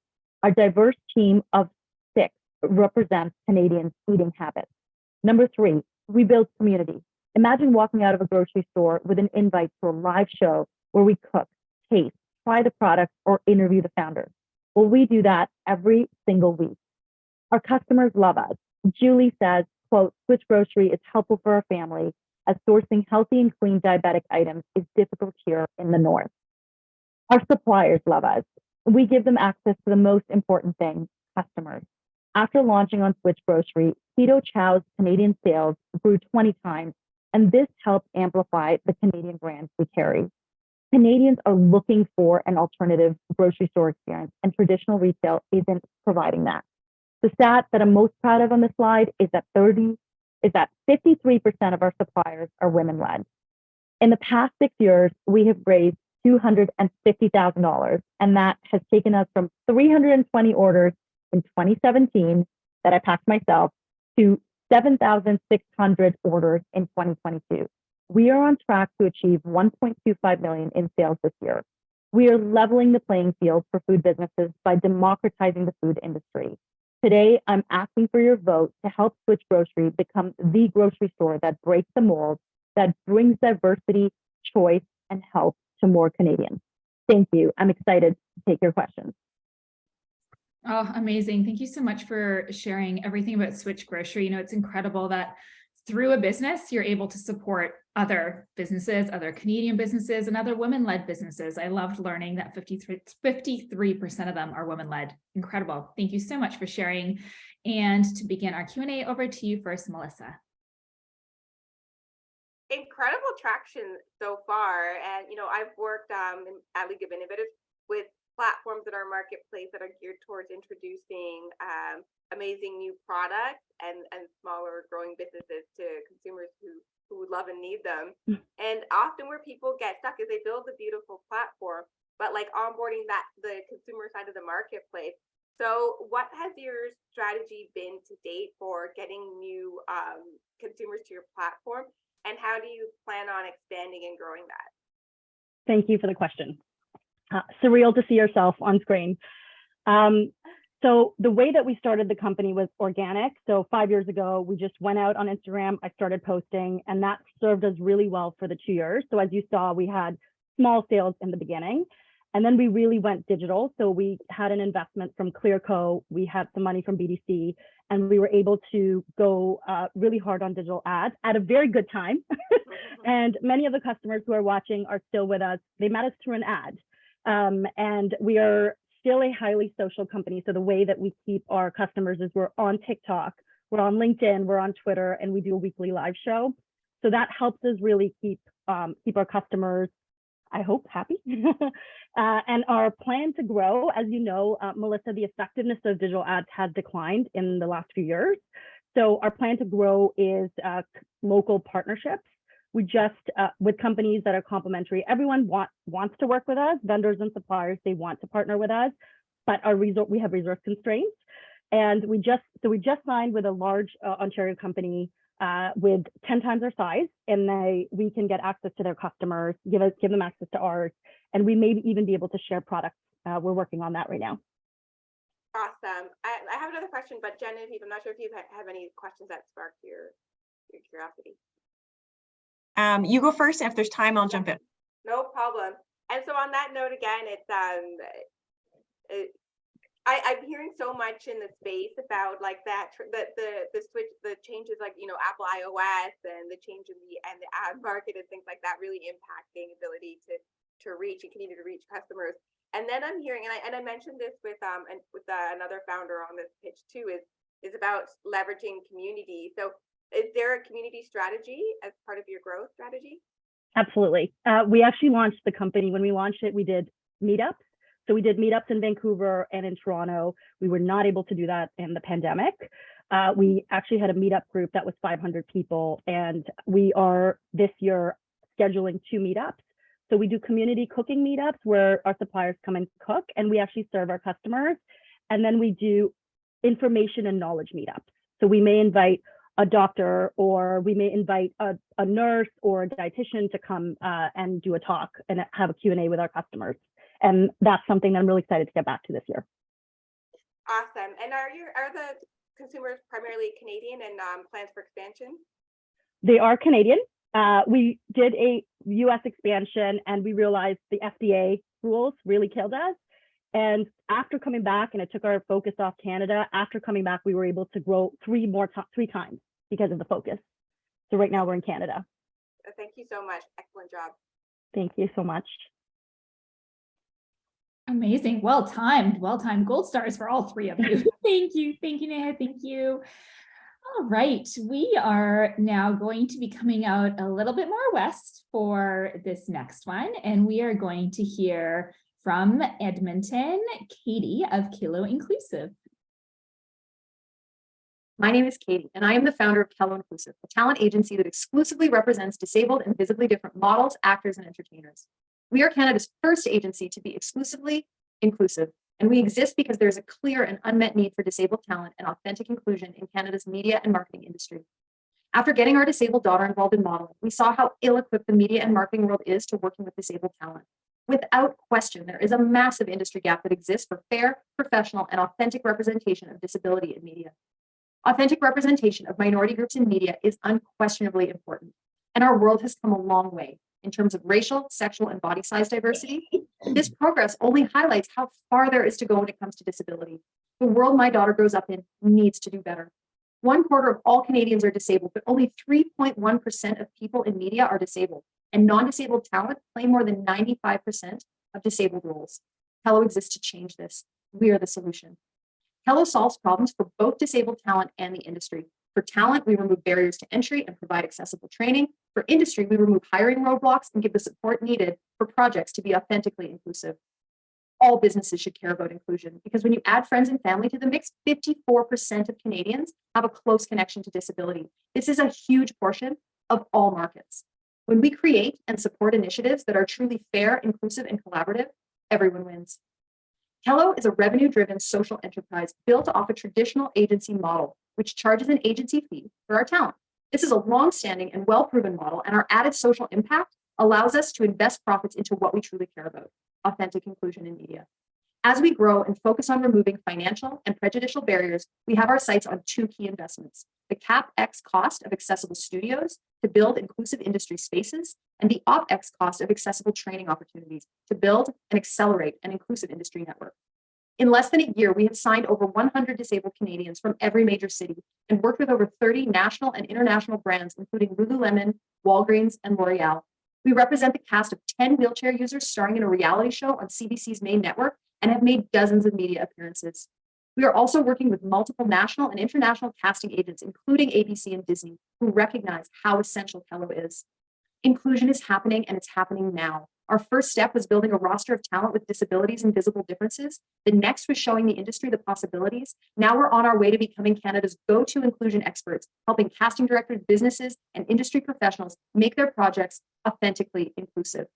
Our diverse team of 6 represents Canadians' eating habits. Number 3, we build community. Imagine walking out of a grocery store with an invite to a live show where we cook, taste, try the product, or interview the founders. Well, we do that every single week. Our customers love us. Julie says, quote, Switch Grocery is helpful for our family as sourcing healthy and clean diabetic items is difficult here in the North. Our suppliers love us. We give them access to the most important thing, customers. After launching on Switch Grocery, Keto Chow's Canadian sales grew 20 times, and this helped amplify the Canadian brands we carry. Canadians are looking for an alternative grocery store experience, and traditional retail isn't providing that. The stat that I'm most proud of on this slide is that 53% of our suppliers are women-led. In the past 6 years, we have raised $250,000, and that has taken us from 320 orders in 2017 that I packed myself to 7,600 orders in 2022. We are on track to achieve 1.25 million in sales this year. We are leveling the playing field for food businesses by democratizing the food industry. Today, I'm asking for your vote to help Switch Grocery become the grocery store that breaks the mold, that brings diversity, choice, and health to more Canadians. Thank you. I'm excited to take your questions. Oh, amazing. Thank you so much for sharing everything about Switch Grocery. You know, it's incredible that through a business, you're able to support other businesses, other Canadian businesses, and other women-led businesses. I loved learning that 53% of them are women-led. Incredible. Thank you so much for sharing. And to begin our Q&A, over to you first, Melissa. Incredible traction so far. And, you know, I've worked at League of Innovators with platforms in our marketplace that are geared towards introducing amazing new products and smaller growing businesses to consumers who would love and need them. And often where people get stuck is they build a beautiful platform, but like onboarding the consumer side of the marketplace. So what has your strategy been to date for getting new consumers to your platform? And how do you plan on expanding and growing that? Thank you for the question. Surreal to see yourself on screen. So the way that we started the company was organic. So 5 years ago, we just went out on Instagram. I started posting, and that served us really well for the 2 years. So as you saw, we had small sales in the beginning, and then we really went digital. So we had an investment from Clearco. We had some money from BDC, and we were able to go really hard on digital ads at a very good time. And many of the customers who are watching are still with us. They met us through an ad. And we are still a highly social company. So the way that we keep our customers is we're on TikTok, we're on LinkedIn, we're on Twitter, and we do a weekly live show. So that helps us really keep our customers, I hope, happy. And our plan to grow, as you know, Melissa, the effectiveness of digital ads has declined in the last few years. So our plan to grow is local partnerships. We just, with companies that are complementary, everyone wants to work with us, vendors and suppliers, they want to partner with us, but we have resource constraints. And we just signed with a large Ontario company with 10 times our size, and we can get access to their customers, give them access to ours, and we may even be able to share products. We're working on that right now. Awesome. I have another question, but Genevieve, I'm not sure if you have any questions that sparked your curiosity. You go first. If there's time, I'll jump in. No problem. And so on that note, again, I'm hearing so much in the space about like that, the switch, the changes, like, you know, Apple iOS and the change in the ad market and things like that really impacting ability to reach and continue to reach customers. And then I'm hearing, and I mentioned this with another founder on this pitch too, is about leveraging community. So is there a community strategy as part of your growth strategy? Absolutely. We actually launched the company. When we launched it, we did meetups. So we did meetups in Vancouver and in Toronto. We were not able to do that in the pandemic. We actually had a meetup group that was 500 people, and we are this year scheduling 2 meetups. So we do community cooking meetups where our suppliers come and cook, and we actually serve our customers. And then we do information and knowledge meetups. So we may invite a doctor, or we may invite a nurse or a dietitian to come and do a talk and have a Q&A with our customers. And that's something that I'm really excited to get back to this year. Awesome. And are the consumers primarily Canadian and plans for expansion? They are Canadian. We did a US expansion and we realized the FDA rules really killed us. And after coming back, and it took our focus off Canada, after coming back, we were able to grow three times because of the focus. So right now we're in Canada. Thank you so much. Excellent job. Thank you so much. Amazing. Well timed. Well timed. Gold stars for all three of you. Thank you. Thank you, Neha. Thank you. All right. We are now going to be coming out a little bit more west for this next one. And we are going to hear from Edmonton, Katie of Kilo Inclusive. My name is Katie, and I am the founder of Kilo Inclusive, a talent agency that exclusively represents disabled and visibly different models, actors, and entertainers. We are Canada's first agency to be exclusively inclusive, and we exist because there is a clear and unmet need for disabled talent and authentic inclusion in Canada's media and marketing industry. After getting our disabled daughter involved in modeling, we saw how ill-equipped the media and marketing world is to working with disabled talent. Without question, there is a massive industry gap that exists for fair, professional, and authentic representation of disability in media. Authentic representation of minority groups in media is unquestionably important, and our world has come a long way in terms of racial, sexual, and body size diversity. This progress only highlights how far there is to go when it comes to disability. The world my daughter grows up in needs to do better. 1/4 of all Canadians are disabled, but only 3.1% of people in media are disabled, and non-disabled talent play more than 95% of disabled roles. Hello exists to change this. We are the solution. Hello solves problems for both disabled talent and the industry. For talent, we remove barriers to entry and provide accessible training. For industry, we remove hiring roadblocks and give the support needed for projects to be authentically inclusive. All businesses should care about inclusion because when you add friends and family to the mix, 54% of Canadians have a close connection to disability. This is a huge portion of all markets. When we create and support initiatives that are truly fair, inclusive, and collaborative, everyone wins. Hello is a revenue-driven social enterprise built off a traditional agency model, which charges an agency fee for our talent. This is a long-standing and well-proven model, and our added social impact allows us to invest profits into what we truly care about, authentic inclusion in media. As we grow and focus on removing financial and prejudicial barriers, we have our sights on two key investments: the CapEx cost of accessible studios to build inclusive industry spaces, and the OpEx cost of accessible training opportunities to build and accelerate an inclusive industry network. In less than a year, we have signed over 100 disabled Canadians from every major city and worked with over 30 national and international brands, including Lululemon, Walgreens, and L'Oreal. We represent the cast of 10 wheelchair users starring in a reality show on CBC's main network and have made dozens of media appearances. We are also working with multiple national and international casting agents, including ABC and Disney, who recognize how essential Hello is. Inclusion is happening, and it's happening now. Our first step was building a roster of talent with disabilities and visible differences. The next was showing the industry the possibilities. Now we're on our way to becoming Canada's go-to inclusion experts, helping casting directors, businesses, and industry professionals make their projects authentically inclusive.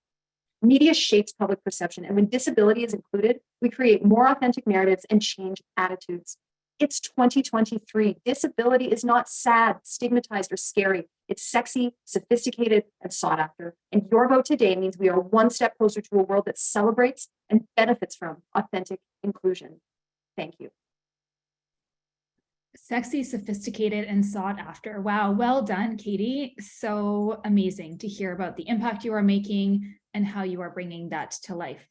Media shapes public perception, and when disability is included, we create more authentic narratives and change attitudes. It's 2023. Disability is not sad, stigmatized, or scary. It's sexy, sophisticated, and sought after. And your vote today means we are one step closer to a world that celebrates and benefits from authentic inclusion. Thank you. Sexy, sophisticated, and sought after. Wow, well done, Katie. So amazing to hear about the impact you are making and how you are bringing that to life.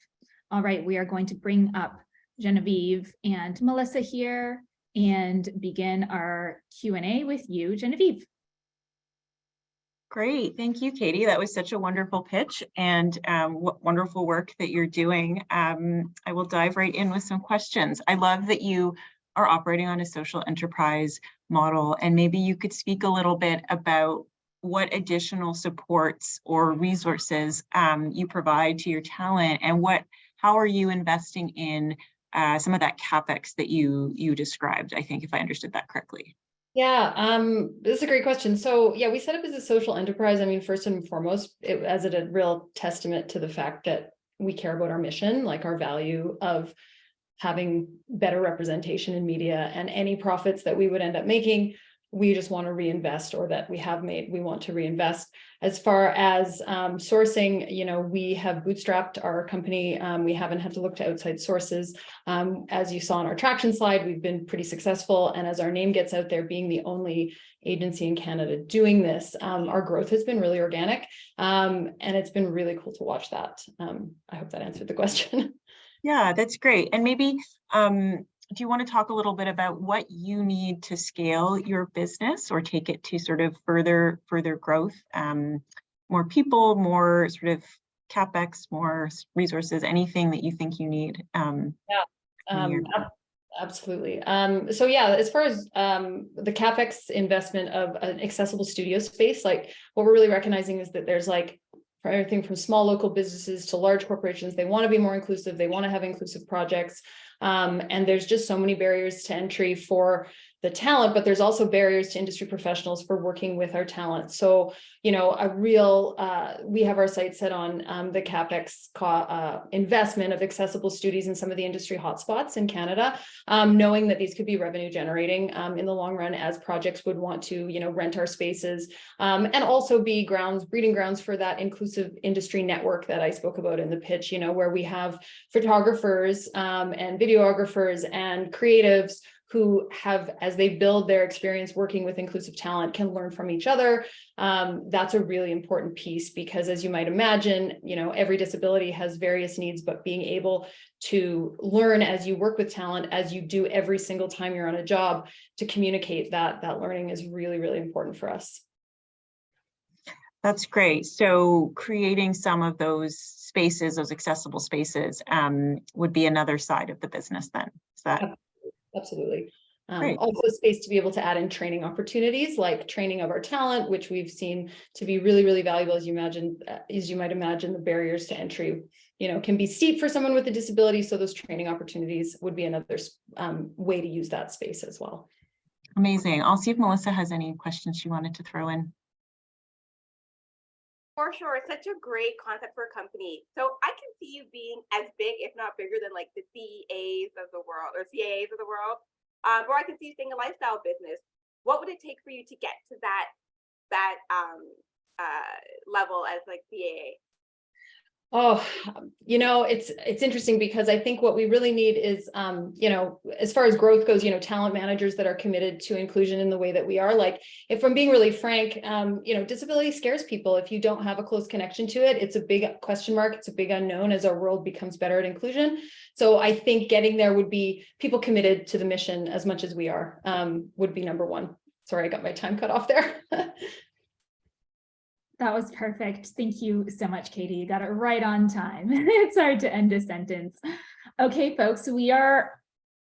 All right, we are going to bring up Genevieve and Melissa here and begin our Q&A with you, Genevieve. Great. Thank you, Katie. That was such a wonderful pitch and what wonderful work that you're doing. I will dive right in with some questions. I love that you are operating on a social enterprise model, and maybe you could speak a little bit about what additional supports or resources you provide to your talent, and how are you investing in some of that CapEx that you described, I think, if I understood that correctly. Yeah, this is a great question. So yeah, we set up as a social enterprise. I mean, first and foremost, as a real testament to the fact that we care about our mission, like our value of having better representation in media, and any profits that we would end up making we just want to reinvest, or that we have made, we want to reinvest. As far as sourcing, you know, we have bootstrapped our company. We haven't had to look to outside sources. As you saw on our traction slide, we've been pretty successful. And as our name gets out there, being the only agency in Canada doing this, our growth has been really organic. And it's been really cool to watch that. I hope that answered the question. Yeah, that's great. And maybe, do you want to talk a little bit about what you need to scale your business or take it to sort of further growth? More people, more sort of CapEx, more resources, anything that you think you need? Absolutely. So yeah, as far as the CapEx investment of an accessible studio space, like what we're really recognizing is that there's like, for everything from small local businesses to large corporations, they want to be more inclusive. They want to have inclusive projects. And there's just so many barriers to entry for the talent, but there's also barriers to industry professionals for working with our talent. So, you know, we have our sights set on the CapEx investment of accessible studios in some of the industry hotspots in Canada, knowing that these could be revenue generating in the long run as projects would want to, you know, rent our spaces, and also be breeding grounds for that inclusive industry network that I spoke about in the pitch, you know, where we have photographers and videographers and creatives who have, as they build their experience working with inclusive talent, can learn from each other. That's a really important piece because, as you might imagine, you know, every disability has various needs, but being able to learn as you work with talent, as you do every single time you're on a job, to communicate that learning is really, really important for us. That's great. So creating some of those spaces, those accessible spaces, would be another side of the business then. Is that? Absolutely. Also space to be able to add in training opportunities, like training of our talent, which we've seen to be really, really valuable. As you might imagine, the barriers to entry, you know, can be steep for someone with a disability. So those training opportunities would be another way to use that space as well. Amazing. I'll see if Melissa has any questions she wanted to throw in. For sure, it's such a great concept for a company. So I can see you being as big, if not bigger, than like the CEAs of the world or CAAs of the world. Or I can see you staying a lifestyle business. What would it take for you to get to that level as like CAA? Oh, you know, it's interesting because I think what we really need is, you know, as far as growth goes, you know, talent managers that are committed to inclusion in the way that we are. Like, if I'm being really frank, you know, disability scares people. If you don't have a close connection to it, it's a big question mark. It's a big unknown as our world becomes better at inclusion. So I think getting there would be people committed to the mission as much as we are, would be number one. Sorry, I got my time cut off there. That was perfect. Thank you so much, Katie. You got it right on time. It's hard to end a sentence. Okay, folks, we are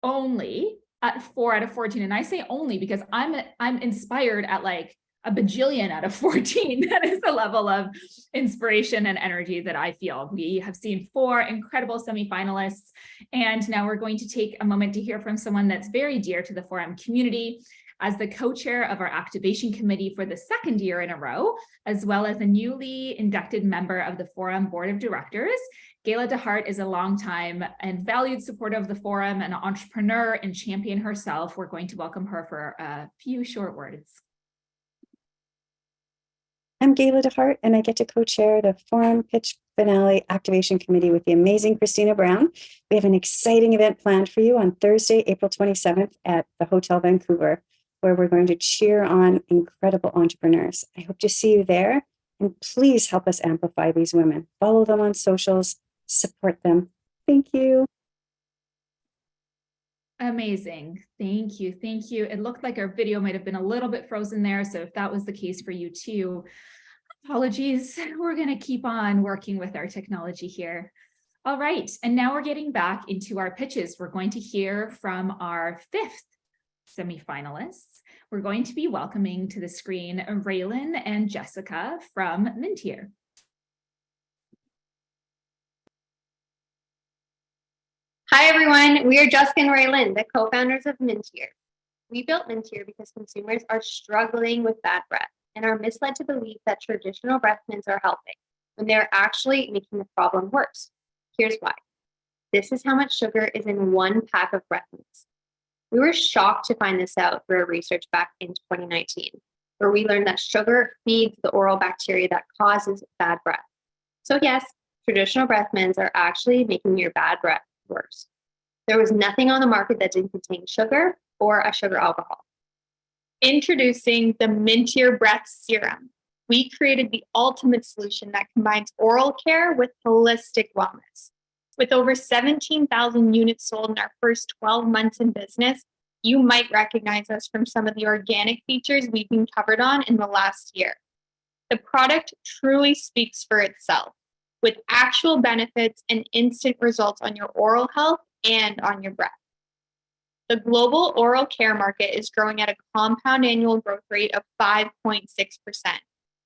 only at 4 out of 14. And I say only because I'm inspired at like a bajillion out of 14. That is the level of inspiration and energy that I feel. We have seen 4 incredible semifinalists. And now we're going to take a moment to hear from someone that's very dear to the Forum community. As the co-chair of our activation committee for the 2nd year in a row, as well as a newly inducted member of the Forum Board of Directors, Gayla DeHart is a longtime and valued supporter of the Forum, an entrepreneur and champion herself. We're going to welcome her for a few short words. I'm Gayla DeHart, and I get to co-chair the Forum Pitch Finale Activation Committee with the amazing Christina Brown. We have an exciting event planned for you on Thursday, April 27th at the Hotel Vancouver, where we're going to cheer on incredible entrepreneurs. I hope to see you there, and please help us amplify these women. Follow them on socials, support them. Thank you. Amazing. Thank you. Thank you. It looked like our video might have been a little bit frozen there. So if that was the case for you too, apologies. We're going to keep on working with our technology here. All right. And now we're getting back into our pitches. We're going to hear from our 5th semifinalists. We're going to be welcoming to the screen Raylan and Jessica from Mintier. Hi, everyone. We are Jessica and Raylan, the co-founders of Mintier. We built Mintier because consumers are struggling with bad breath and are misled to believe that traditional breath mints are helping when they're actually making the problem worse. Here's why. This is how much sugar is in 1 pack of breath mints. We were shocked to find this out through our research back in 2019, where we learned that sugar feeds the oral bacteria that causes bad breath. So yes, traditional breath mints are actually making your bad breath worse. There was nothing on the market that didn't contain sugar or a sugar alcohol. Introducing the Mintier Breath Serum. We created the ultimate solution that combines oral care with holistic wellness. With over 17,000 units sold in our first 12 months in business, you might recognize us from some of the organic features we've been covered on in the last year. The product truly speaks for itself, with actual benefits and instant results on your oral health and on your breath. The global oral care market is growing at a compound annual growth rate of 5.6%,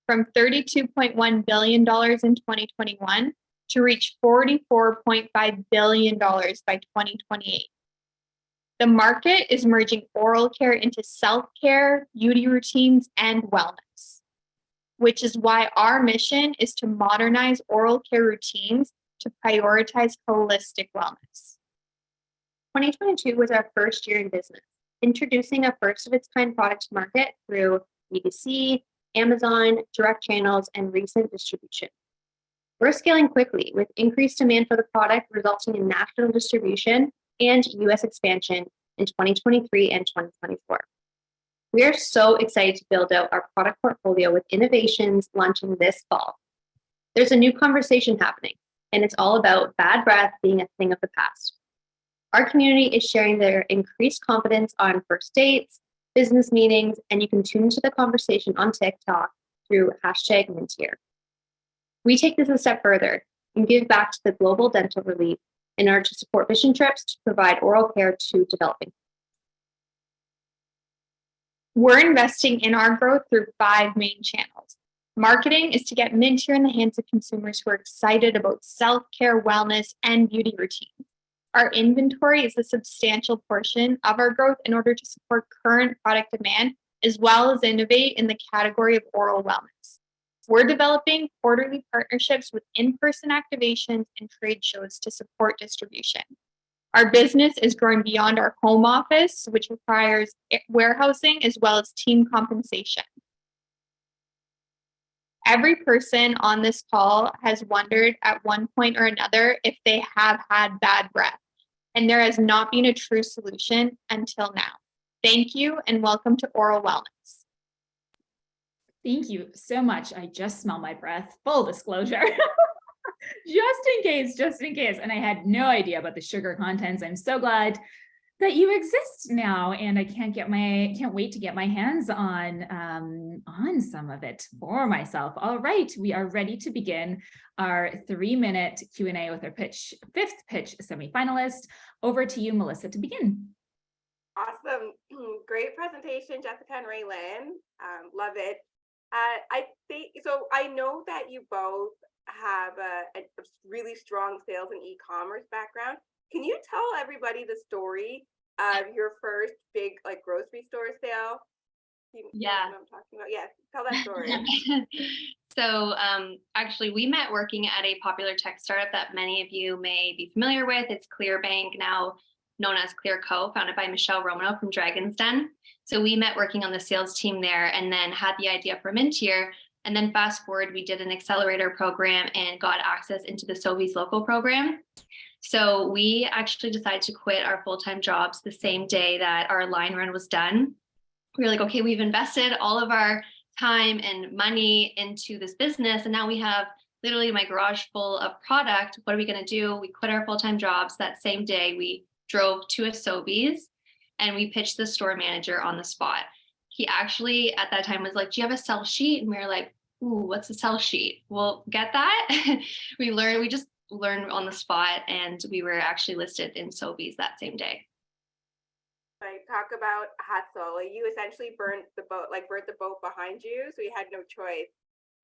from $32.1 billion in 2021 to reach $44.5 billion by 2028. The market is merging oral care into self-care, beauty routines, and wellness, which is why our mission is to modernize oral care routines to prioritize holistic wellness. 2022 was our first year in business, introducing a first-of-its-kind product to market through B2C, Amazon, direct channels, and recent distribution. We're scaling quickly with increased demand for the product, resulting in national distribution and US expansion in 2023 and 2024. We are so excited to build out our product portfolio with innovations launching this fall. There's a new conversation happening, and it's all about bad breath being a thing of the past. Our community is sharing their increased confidence on first dates, business meetings, and you can tune into the conversation on TikTok through #Mintier. We take this a step further and give back to the global dental relief in order to support mission trips to provide oral care to developing. We're investing in our growth through 5 main channels. Marketing is to get Mintier in the hands of consumers who are excited about self-care, wellness, and beauty routines. Our inventory is a substantial portion of our growth in order to support current product demand, as well as innovate in the category of oral wellness. We're developing quarterly partnerships with in-person activations and trade shows to support distribution. Our business is growing beyond our home office, which requires warehousing as well as team compensation. Every person on this call has wondered at one point or another if they have had bad breath, and there has not been a true solution until now. Thank you and welcome to Oral Wellness. Thank you so much. I just smell my breath, full disclosure. just in case. And I had no idea about the sugar contents. I'm so glad that you exist now, and I can't wait to get my hands on some of it for myself. All right, we are ready to begin our 3-minute Q&A with our fifth pitch semifinalist. Over to you, Melissa, to begin. Awesome. Great presentation, Jessica and Raylyn. Love it. I think so. I know that you both have a really strong sales and e-commerce background. Can you tell everybody the story of your first big grocery store sale? Yeah. You know what I'm talking about? Yes, tell that story. So actually, we met working at a popular tech startup that many of you may be familiar with. It's ClearBank, now known as ClearCo, founded by Michelle Romano from Dragon's Den. So we met working on the sales team there and then had the idea for Mintier. And then fast forward, we did an accelerator program and got access into the Sobeys local program. So we actually decided to quit our full-time jobs the same day that our line run was done. We were like, okay, we've invested all of our time and money into this business, and now we have literally my garage full of product. What are we going to do? We quit our full-time jobs that same day. We drove to a Sobeys and we pitched the store manager on the spot. He actually at that time was like, do you have a sell sheet? And we were like, ooh, what's a sell sheet? Well, get that. We just learned on the spot, and we were actually listed in Sobeys that same day. Talk about hustle. You essentially burnt the boat behind you, so you had no choice,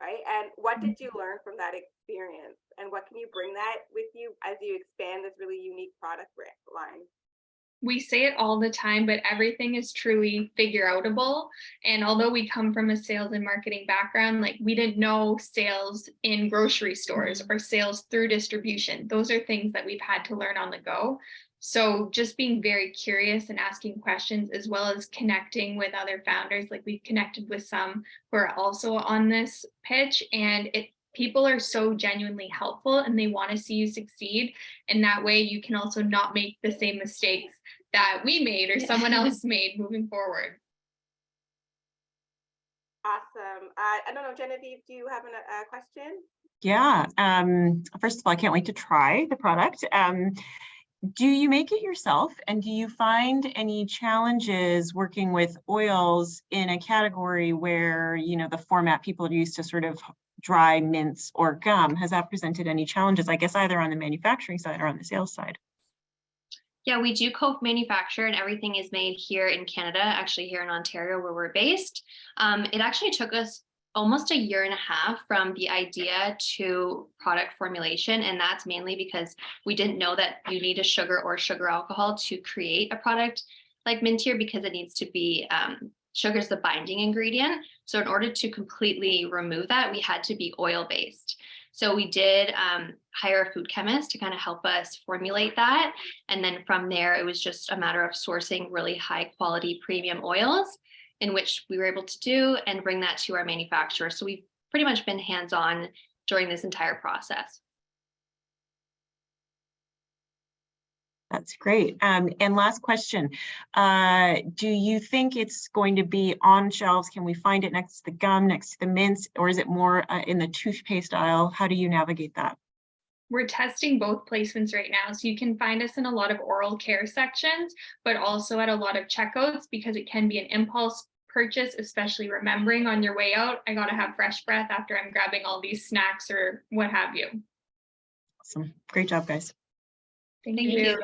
right? And what did you learn from that experience? And what can you bring that with you as you expand this really unique product line? We say it all the time, but everything is truly figure outable. And although we come from a sales and marketing background, we didn't know sales in grocery stores or sales through distribution. Those are things that we've had to learn on the go. So just being very curious and asking questions, as well as connecting with other founders. Like we've connected with some who are also on this pitch, and people are so genuinely helpful and they want to see you succeed. And that way you can also not make the same mistakes that we made or someone else made moving forward. Awesome. I don't know, Genevieve, do you have a question? Yeah. First of all, I can't wait to try the product. Do you make it yourself, and do you find any challenges working with oils in a category where, you know, the format people are used to sort of dry mints or gum? Has that presented any challenges, I guess, either on the manufacturing side or on the sales side? Yeah, we do co-manufacture, and everything is made here in Canada, actually here in Ontario where we're based. It actually took us almost a year and a half from the idea to product formulation. And that's mainly because we didn't know that you need a sugar or sugar alcohol to create a product like Mintier, because it needs to be, sugar is the binding ingredient. So in order to completely remove that, we had to be oil-based. So we did hire a food chemist to kind of help us formulate that. And then from there, it was just a matter of sourcing really high quality premium oils, in which we were able to do and bring that to our manufacturer. So we've pretty much been hands-on during this entire process. That's great. And last question, do you think it's going to be on shelves? Can we find it next to the gum, next to the mints, or is it more in the toothpaste aisle? How do you navigate that? We're testing both placements right now. So you can find us in a lot of oral care sections, but also at a lot of checkouts, because it can be an impulse purchase, especially remembering on your way out, I got to have fresh breath after I'm grabbing all these snacks or what have you. Awesome. Great job, guys. Thank you.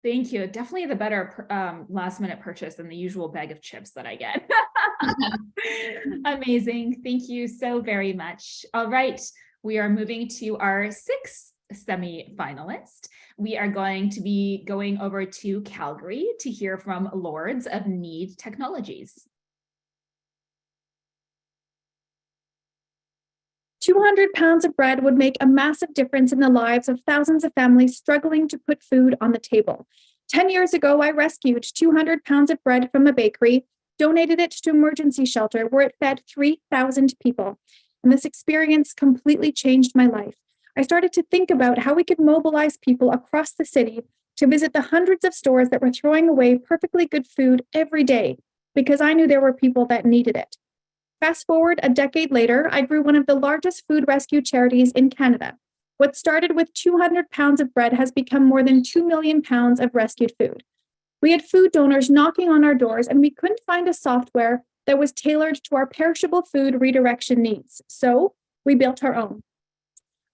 Thank you. Definitely the better last minute purchase than the usual bag of chips that I get. Amazing. Thank you so very much. All right. We are moving to our sixth semi-finalist. We are going to be going over to Calgary to hear from Lords of Need Technologies. 200 pounds of bread would make a massive difference in the lives of thousands of families struggling to put food on the table. 10 years ago, I rescued 200 pounds of bread from a bakery, donated it to an emergency shelter where it fed 3,000 people. And this experience completely changed my life. I started to think about how we could mobilize people across the city to visit the hundreds of stores that were throwing away perfectly good food every day, because I knew there were people that needed it. Fast forward a decade later, I grew one of the largest food rescue charities in Canada. What started with 200 pounds of bread has become more than 2 million pounds of rescued food. We had food donors knocking on our doors, and we couldn't find a software that was tailored to our perishable food redirection needs. So we built our own.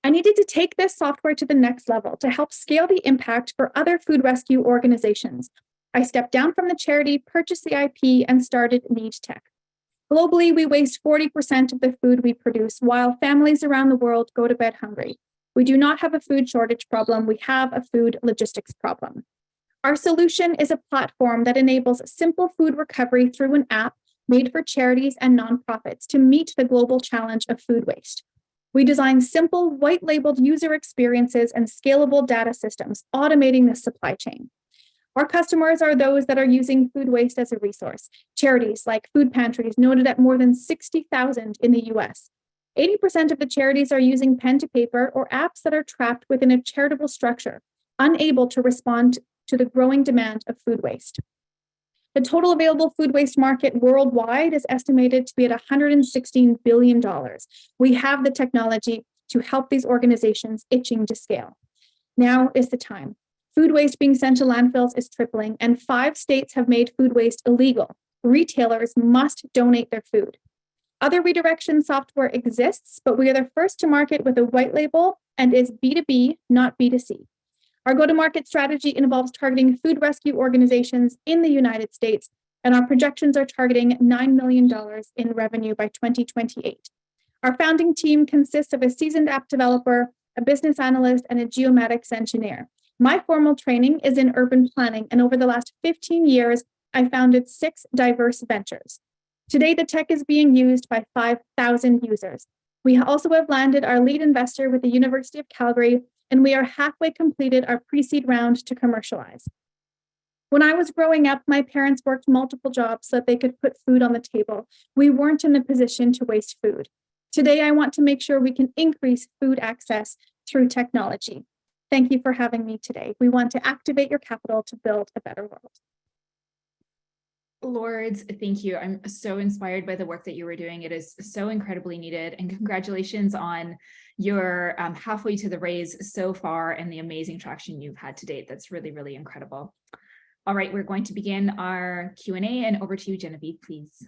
I needed to take this software to the next level to help scale the impact for other food rescue organizations. I stepped down from the charity, purchased the IP, and started Need Tech. Globally, we waste 40% of the food we produce, while families around the world go to bed hungry. We do not have a food shortage problem, we have a food logistics problem. Our solution is a platform that enables simple food recovery through an app made for charities and nonprofits to meet the global challenge of food waste. We design simple, white-labeled user experiences and scalable data systems, automating the supply chain. Our customers are those that are using food waste as a resource. Charities like food pantries, noted at more than 60,000 in the US. 80% of the charities are using pen to paper or apps that are trapped within a charitable structure, unable to respond to the growing demand of food waste. The total available food waste market worldwide is estimated to be at $116 billion. We have the technology to help these organizations itching to scale. Now is the time. Food waste being sent to landfills is tripling, and 5 states have made food waste illegal. Retailers must donate their food. Other redirection software exists, but we are the first to market with a white label and is B2B, not B2C. Our go-to-market strategy involves targeting food rescue organizations in the United States, and our projections are targeting $9 million in revenue by 2028. Our founding team consists of a seasoned app developer, a business analyst, and a geomatics engineer. My formal training is in urban planning, and over the last 15 years, I founded 6 diverse ventures. Today, the tech is being used by 5,000 users. We also have landed our lead investor with the University of Calgary, and we are halfway completed our pre-seed round to commercialize. When I was growing up, my parents worked multiple jobs so that they could put food on the table. We weren't in a position to waste food. Today, I want to make sure we can increase food access through technology. Thank you for having me today. We want to activate your capital to build a better world. Lords, thank you. I'm so inspired by the work that you were doing. It is so incredibly needed. And congratulations on your halfway to the raise so far and the amazing traction you've had to date. That's really, really incredible. All right, we're going to begin our Q&A, and over to you, Genevieve, please.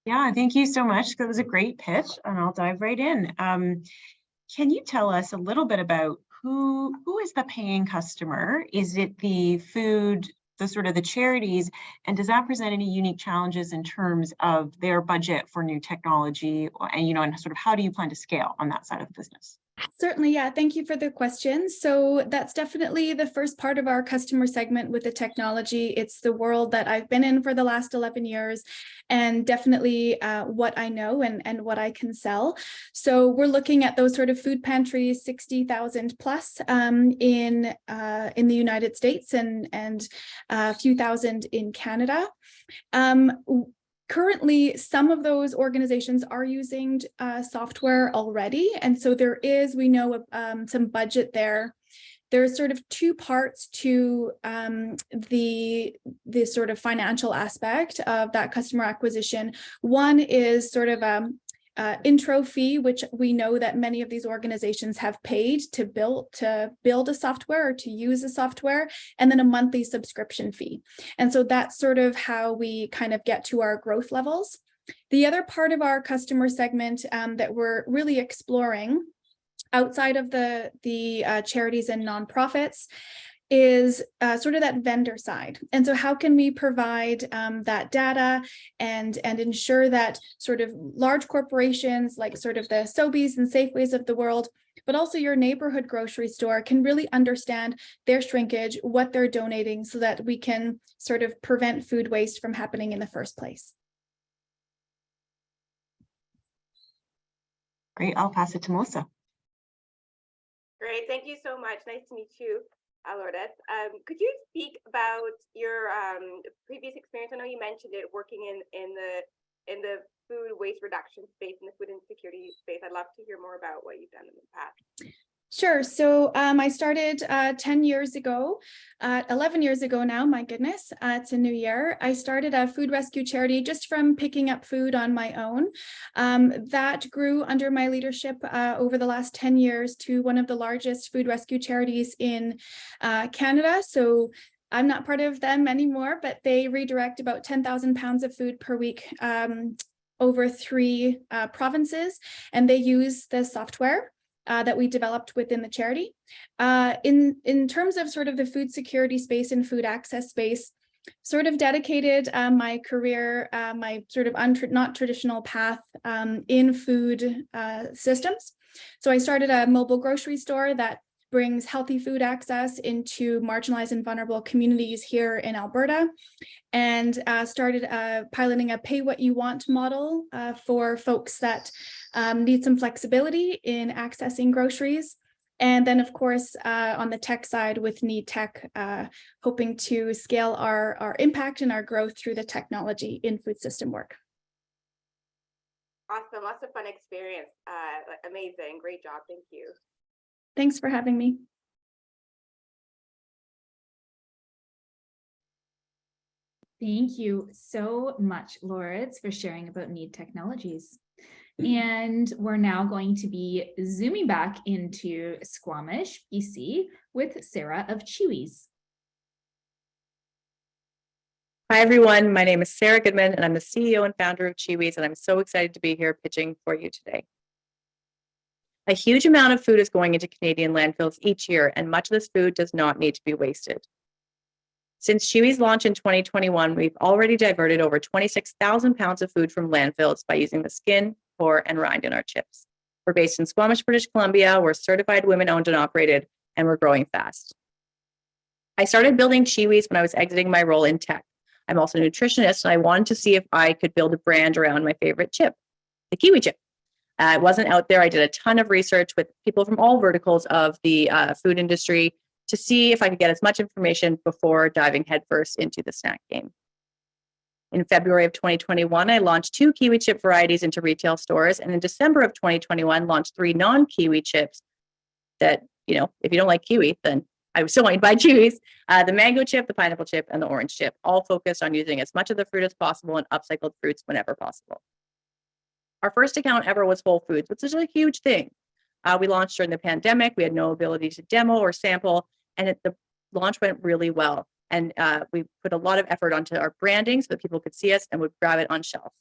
Yeah, thank you so much. That was a great pitch, and I'll dive right in. Can you tell us a little bit about who is the paying customer? Is it the food, the sort of the charities, and does that present any unique challenges in terms of their budget for new technology, and and sort of how do you plan to scale on that side of the business? Certainly, yeah. Thank you for the question. So that's definitely the first part of our customer segment with the technology. It's the world that I've been in for the last 11 years and definitely what I know and what I can sell. So we're looking at those sort of food pantries, 60,000 plus in the United States and a few thousand in Canada. Currently, some of those organizations are using software already. And so there is, we know, some budget there. There's sort of two parts to the sort of financial aspect of that customer acquisition. One is sort of intro fee, which we know that many of these organizations have paid to build a software or to use a software, and then a monthly subscription fee. And so that's sort of how we kind of get to our growth levels. The other part of our customer segment that we're really exploring outside of the charities and nonprofits is sort of that vendor side. And so how can we provide that data and ensure that sort of large corporations like sort of the Sobeys and Safeways of the world, but also your neighborhood grocery store can really understand their shrinkage, what they're donating, so that we can sort of prevent food waste from happening in the first place. Great, I'll pass it to Melissa. Great, thank you so much. Nice to meet you, Lourdes. Could you speak about your previous experience? I know you mentioned it, working in the food waste reduction space, in the food insecurity space. I'd love to hear more about what you've done in the past. Sure. So I started 10 years ago, 11 years ago now, my goodness, it's a new year. I started a food rescue charity just from picking up food on my own. That grew under my leadership over the last 10 years to one of the largest food rescue charities in Canada. So I'm not part of them anymore, but they redirect about 10,000 pounds of food per week over 3 provinces, and they use the software that we developed within the charity. In terms of sort of the food security space and food access space, sort of dedicated my career, my sort of not traditional path in food systems. So I started a mobile grocery store that brings healthy food access into marginalized and vulnerable communities here in Alberta, and started piloting a pay what you want model for folks that need some flexibility in accessing groceries. And then, of course, on the tech side with Need Tech, hoping to scale our impact and our growth through the technology in food system work. Awesome, lots of fun experience. Amazing, great job, thank you. Thanks for having me. Thank you so much, Lourdes, for sharing about Need Technologies. And we're now going to be zooming back into Squamish, BC, with Sarah of Chewies. Hi, everyone. My name is Sarah Goodman, and I'm the CEO and founder of Chewies, and I'm so excited to be here pitching for you today. A huge amount of food is going into Canadian landfills each year, and much of this food does not need to be wasted. Since Chewies' launch in 2021, we've already diverted over 26,000 pounds of food from landfills by using the skin, core, and rind in our chips. We're based in Squamish, British Columbia. We're certified women-owned and operated, and we're growing fast. I started building Chewies when I was exiting my role in tech. I'm also a nutritionist, and I wanted to see if I could build a brand around my favorite chip, the kiwi chip. It wasn't out there. I did a ton of research with people from all verticals of the food industry to see if I could get as much information before diving headfirst into the snack game. In February of 2021, I launched 2 kiwi chip varieties into retail stores. And in December of 2021, launched 3 non-kiwi chips that, you know, if you don't like kiwi, then I would still want you to buy Chewies. The mango chip, the pineapple chip, and the orange chip, all focused on using as much of the fruit as possible and upcycled fruits whenever possible. Our first account ever was Whole Foods, which is a huge thing. We launched during the pandemic. We had no ability to demo or sample, and the launch went really well. And we put a lot of effort onto our branding so that people could see us and would grab it on shelf.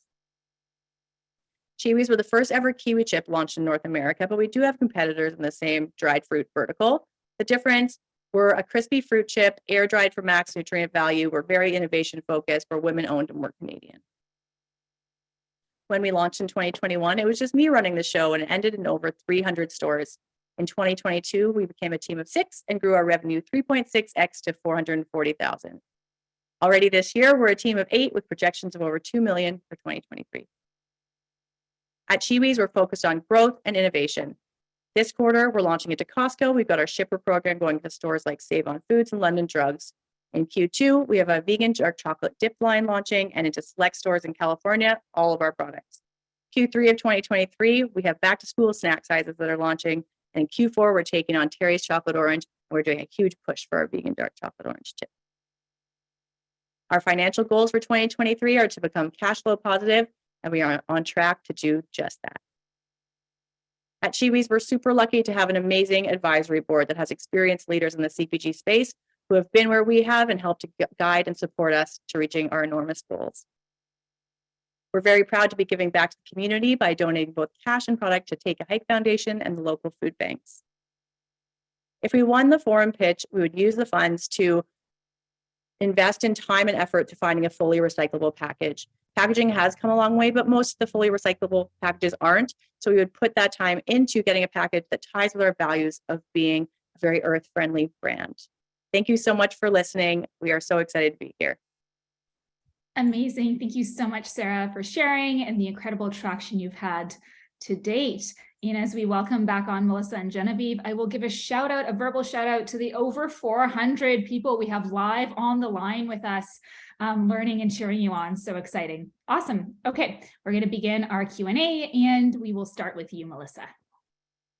Chewies were the first ever kiwi chip launched in North America, but we do have competitors in the same dried fruit vertical. The difference, we're a crispy fruit chip, air dried for max nutrient value. We're very innovation focused, we're women owned, and we're Canadian. When we launched in 2021, it was just me running the show, and it ended in over 300 stores. In 2022, we became a team of 6 and grew our revenue 3.6x to $440,000. Already this year, we're a team of 8 with projections of over $2 million for 2023. At Chewies, we're focused on growth and innovation. This quarter, we're launching into Costco. We've got our shipper program going to stores like Save on Foods and London Drugs. In Q2, we have a vegan dark chocolate dip line launching, and into select stores in California, all of our products. Q3 of 2023, we have back to school snack sizes that are launching. And in Q4, we're taking on Terry's chocolate orange, and we're doing a huge push for our vegan dark chocolate orange chip. Our financial goals for 2023 are to become cash flow positive, and we are on track to do just that. At Chewies, we're super lucky to have an amazing advisory board that has experienced leaders in the CPG space who have been where we have and helped to guide and support us to reaching our enormous goals. We're very proud to be giving back to the community by donating both cash and product to Take a Hike Foundation and the local food banks. If we won the forum pitch, we would use the funds to invest in time and effort to finding a fully recyclable package. Packaging has come a long way, but most of the fully recyclable packages aren't. So we would put that time into getting a package that ties with our values of being a very earth-friendly brand. Thank you so much for listening. We are so excited to be here. Amazing. Thank you so much, Sarah, for sharing and the incredible traction you've had to date. And as we welcome back on Melissa and Genevieve, I will give a shout out, a verbal shout out to the over 400 people we have live on the line with us, learning and cheering you on. So exciting. Awesome. Okay, we're going to begin our Q&A, and we will start with you, Melissa.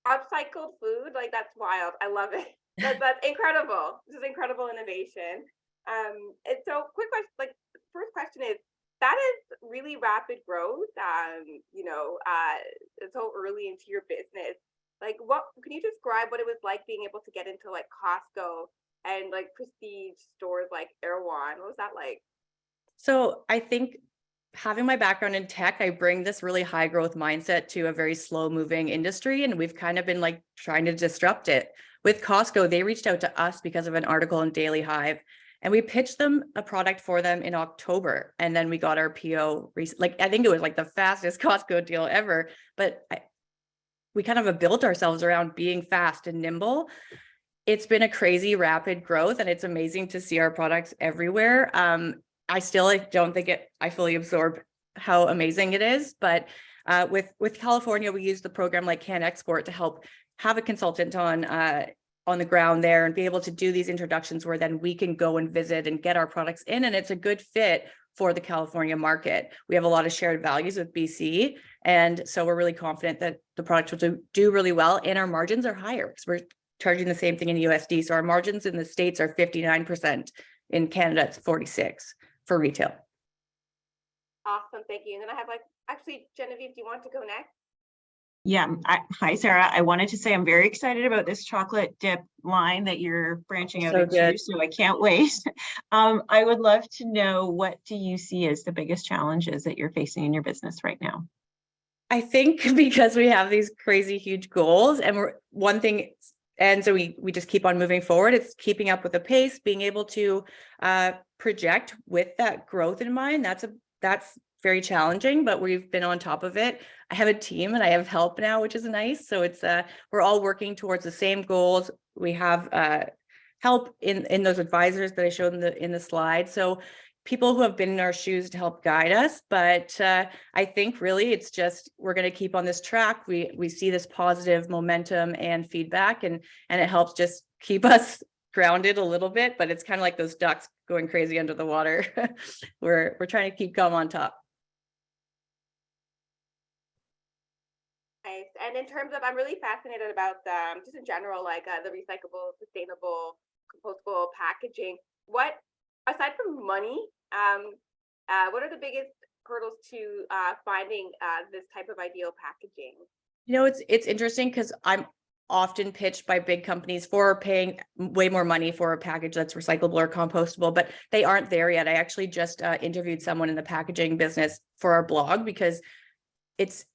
Upcycled food, like that's wild. I love it. That's incredible. This is incredible innovation. And so quick question, like first question is, that is really rapid growth, so early into your business. Like what, can you describe what it was like being able to get into like Costco and like prestige stores like Erewhon? What was that like? So I think having my background in tech, I bring this really high growth mindset to a very slow moving industry. And we've kind of been like trying to disrupt it. With Costco, they reached out to us because of an article in Daily Hive. And we pitched them a product for them in October. And then we got our PO, I think it was like the fastest Costco deal ever. But we kind of have built ourselves around being fast and nimble. It's been a crazy rapid growth, and it's amazing to see our products everywhere. I still don't think I fully absorb how amazing it is. But with California, we use the program like Can Export to help have a consultant on the ground there and be able to do these introductions where then we can go and visit and get our products in. And it's a good fit for the California market. We have a lot of shared values with BC. And so we're really confident that the product will do really well, and our margins are higher because we're charging the same thing in USD. So our margins in the States are 59%. In Canada, it's 46% for retail. Awesome, thank you. And then I have actually, Genevieve, do you want to go next? Yeah, hi Sarah. I wanted to say I'm very excited about this chocolate dip line that you're branching out into, so I can't wait. I would love to know, what do you see as the biggest challenges that you're facing in your business right now? I think because we have these crazy huge goals, and so we just keep on moving forward. It's keeping up with the pace, being able to project with that growth in mind. That's very challenging, but we've been on top of it. I have a team and I have help now, which is nice. So it's we're all working towards the same goals. We have help in those advisors that I showed in the slide. So people who have been in our shoes to help guide us. But I think really it's just, we're going to keep on this track. We see this positive momentum and feedback, and it helps just keep us grounded a little bit, but it's kind of like those ducks going crazy under the water. We're trying to keep calm on top. Nice. And in terms of, I'm really fascinated about just in general, like the recyclable, sustainable, compostable packaging. What, aside from money, what are the biggest hurdles to finding this type of ideal packaging? You know, it's interesting because I'm often pitched by big companies for paying way more money for a package that's recyclable or compostable, but they aren't there yet. I actually just interviewed someone in the packaging business for our blog, because it's,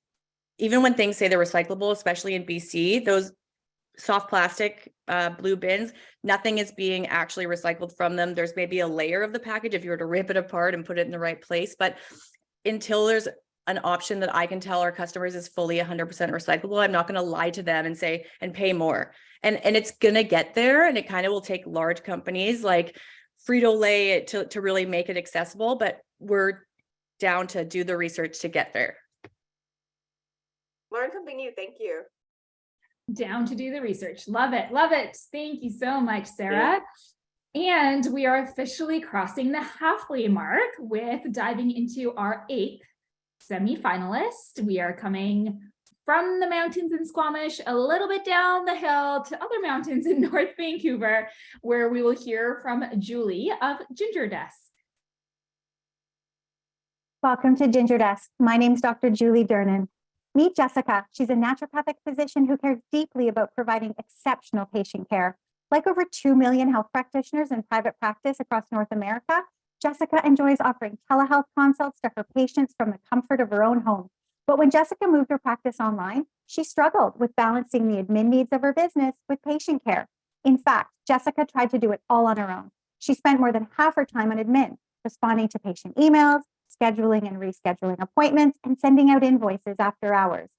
even when things say they're recyclable, especially in BC, those soft plastic blue bins, nothing is being actually recycled from them. There's maybe a layer of the package if you were to rip it apart and put it in the right place. But until there's an option that I can tell our customers is fully 100% recyclable, I'm not going to lie to them and say, and pay more. And it's going to get there. And it kind of will take large companies like Frito-Lay to really make it accessible, but we're down to do the research to get there. Learn something new. Thank you. Down to do the research. Love it. Love it. Thank you so much, Sarah. And we are officially crossing the halfway mark with diving into our 8th semi-finalist. We are coming from the mountains in Squamish, a little bit down the hill to other mountains in North Vancouver, where we will hear from Julie of Ginger Desk. Welcome to Ginger Desk. My name is Dr. Julie Dernan. Meet Jessica. She's a naturopathic physician who cares deeply about providing exceptional patient care. Like over 2 million health practitioners in private practice across North America, Jessica enjoys offering telehealth consults to her patients from the comfort of her own home. But when Jessica moved her practice online, she struggled with balancing the admin needs of her business with patient care. In fact, Jessica tried to do it all on her own. She spent more than half her time on admin, responding to patient emails, scheduling and rescheduling appointments, and sending out invoices after hours.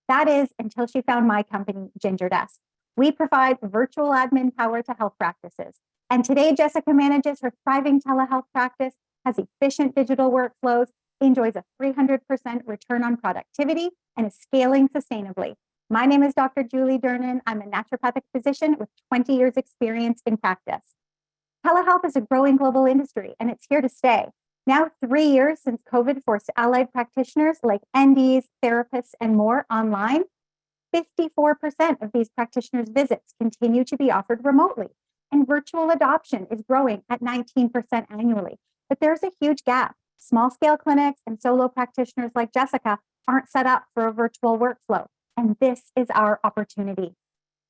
That is until she found my company, Ginger Desk. We provide virtual admin power to health practices. And today, Jessica manages her thriving telehealth practice, has efficient digital workflows, enjoys a 300% return on productivity, and is scaling sustainably. My name is Dr. Julie Dernan. I'm a naturopathic physician with 20 years experience in practice. Telehealth is a growing global industry, and it's here to stay. Now, 3 years since COVID forced allied practitioners like NDs, therapists, and more online, 54% of these practitioners' visits continue to be offered remotely, and virtual adoption is growing at 19% annually. But there's a huge gap. Small-scale clinics and solo practitioners like Jessica aren't set up for a virtual workflow, and this is our opportunity.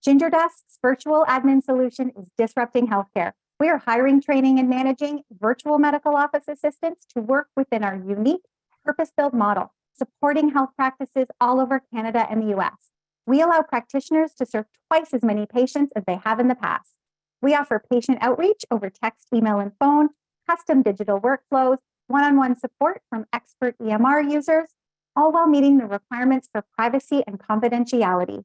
Ginger Desk's virtual admin solution is disrupting healthcare. We are hiring, training, and managing virtual medical office assistants to work within our unique purpose-built model, supporting health practices all over Canada and the US. We allow practitioners to serve twice as many patients as they have in the past. We offer patient outreach over text, email, and phone, custom digital workflows, one-on-one support from expert EMR users, all while meeting the requirements for privacy and confidentiality.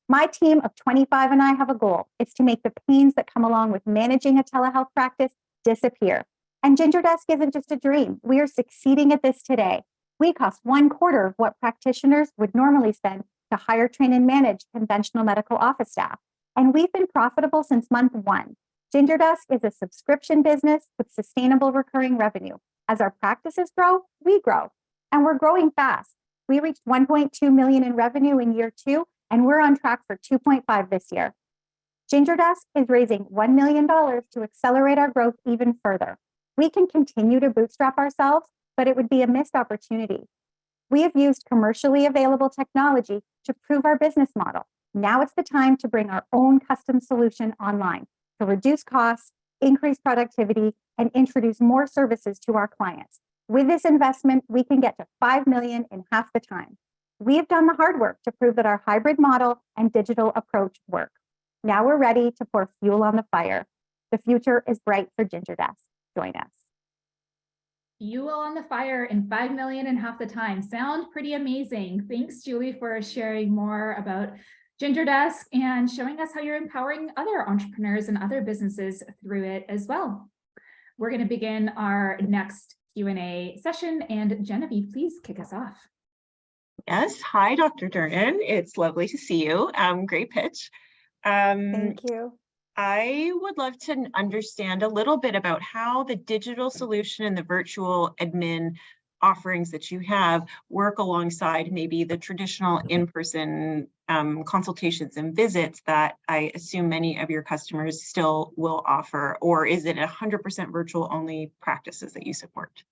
My team of 25 and I have a goal. It's to make the pains that come along with managing a telehealth practice disappear. And Ginger Desk isn't just a dream. We are succeeding at this today. We cost 1/4 of what practitioners would normally spend to hire, train, and manage conventional medical office staff. And we've been profitable since month 1. Ginger Desk is a subscription business with sustainable recurring revenue. As our practices grow, we grow. And we're growing fast. We reached 1.2 million in revenue in year 2, and we're on track for 2.5 this year. Ginger Desk is raising $1 million to accelerate our growth even further. We can continue to bootstrap ourselves, but it would be a missed opportunity. We have used commercially available technology to prove our business model. Now it's the time to bring our own custom solution online to reduce costs, increase productivity, and introduce more services to our clients. With this investment, we can get to 5 million in half the time. We have done the hard work to prove that our hybrid model and digital approach work. Now we're ready to pour fuel on the fire. The future is bright for Ginger Desk. Join us. Fuel on the fire and 5 million in half the time. Sound pretty amazing. Thanks, Julie, for sharing more about Ginger Desk and showing us how you're empowering other entrepreneurs and other businesses through it as well. we're going to begin our next Q&A session, and Genevieve, please kick us off. Yes. Hi, Dr. Durnan. It's lovely to see you. Great pitch. Thank you. I would love to understand a little bit about how the digital solution and the virtual admin offerings that you have work alongside maybe the traditional in-person consultations and visits that I assume many of your customers still will offer, or is it 100% virtual only practices that you support?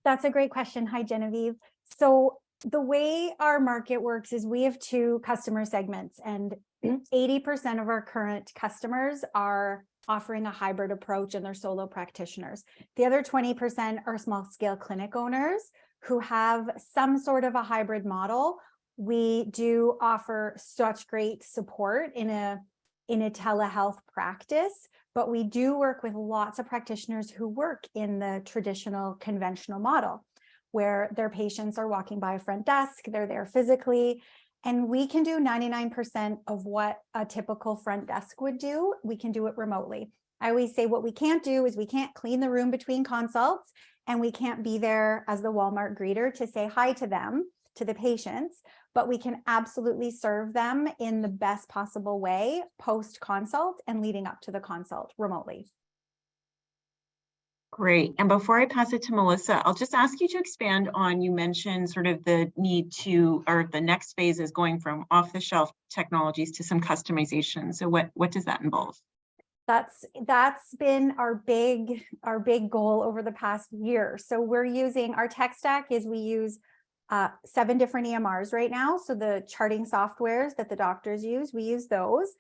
That's a great question. Hi, Genevieve. So the way our market works is we have two customer segments, and 80% of our current customers are offering a hybrid approach and they're solo practitioners. The other 20% are small scale clinic owners who have some sort of a hybrid model. We do offer such great support in a telehealth practice, but we do work with lots of practitioners who work in the traditional conventional model, where their patients are walking by a front desk, they're there physically, and we can do 99% of what a typical front desk would do. We can do it remotely. I always say what we can't do is we can't clean the room between consults, and we can't be there as the Walmart greeter to say hi to them, to the patients, but we can absolutely serve them in the best possible way post-consult and leading up to the consult remotely. Great. And before I pass it to Melissa, I'll just ask you to expand on, you mentioned sort of the need to, or the next phase is going from off-the-shelf technologies to some customization. So what does that involve? That's been our big goal over the past year. So we're using our tech stack we use 7 different EMRs right now. So the charting softwares that the doctors use, we use those.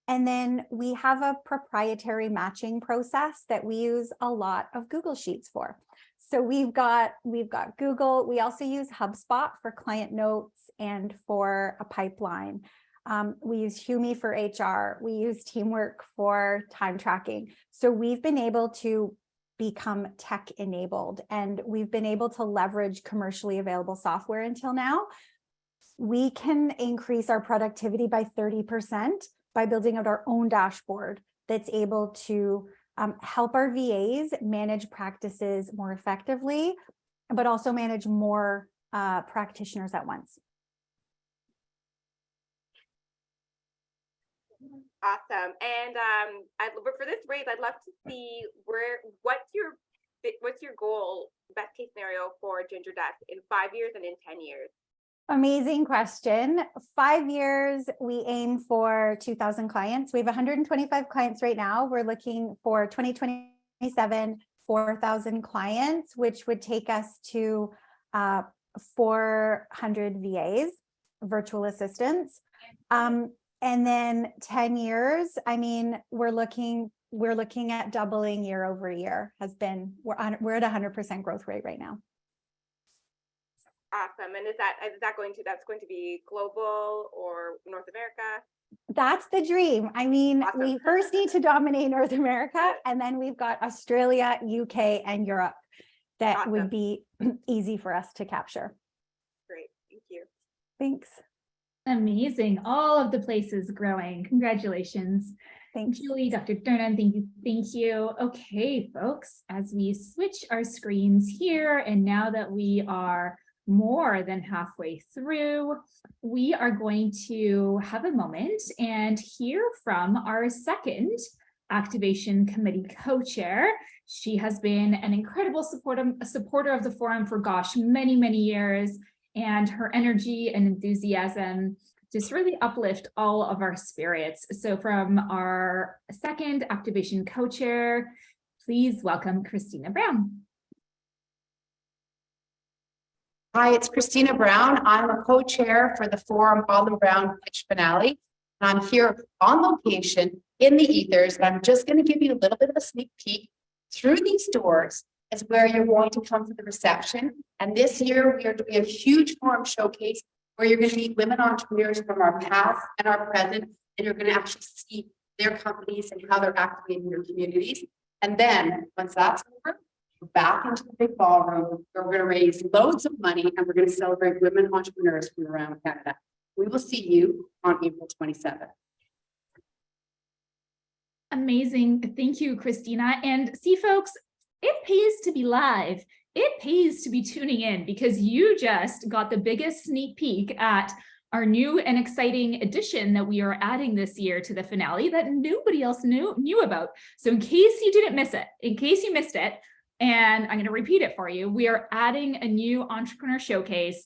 And then we have a proprietary matching process that we use a lot of Google Sheets for. So we've got Google. We also use HubSpot for client notes and for a pipeline. We use Humi for HR. We use Teamwork for time tracking. So we've been able to become tech enabled, and we've been able to leverage commercially available software until now. We can increase our productivity by 30% by building out our own dashboard that's able to help our VAs manage practices more effectively, but also manage more practitioners at once. Awesome. And for this raise, I'd love to see what's your goal, best case scenario for Ginger Desk in 5 years and in 10 years? Amazing question. 5 years, we aim for 2,000 clients. We have 125 clients right now. We're looking for 2027, 4,000 clients, which would take us to 400 VAs, virtual assistants. And then 10 years, I mean, we're looking at doubling year over year. We're at 100% growth rate right now. Awesome. And that's going to be global or North America? That's the dream. I mean, Awesome. We first need to dominate North America, and then we've got Australia, UK, and Europe that Awesome. would be easy for us to capture. Great. Thank you. Thanks. Amazing. All of the places growing. Congratulations. Thanks. Julie, Dr. Durnan, thank you. Thank you. Okay, folks, as we switch our screens here, and now that we are more than halfway through, we are going to have a moment and hear from our second Activation Committee co-chair. She has been an incredible supporter of the forum for, gosh, many, many years, and her energy and enthusiasm just really uplift all of our spirits. So from our second Activation co-chair, please welcome Christina Brown. Hi, it's Christina Brown. I'm a co-chair for the Forum Odlum Brown Pitch Finale. And I'm here on location in the ethers, and I'm just going to give you a little bit of a sneak peek. Through these doors is where you're going to come for the reception. And this year we have a huge forum showcase where you're going to meet women entrepreneurs from our past and our present, and you're going to actually see their companies and how they're activating their communities. And then once that's over, we're back into the big ballroom where we're going to raise loads of money, and we're going to celebrate women entrepreneurs from around Canada. We will see you on April 27th. Amazing. Thank you, Christina. And see, folks, it pays to be live. It pays to be tuning in because you just got the biggest sneak peek at our new and exciting addition that we are adding this year to the finale that nobody else knew about. So in case you didn't miss it, in case you missed it, and I'm going to repeat it for you, we are adding a new entrepreneur showcase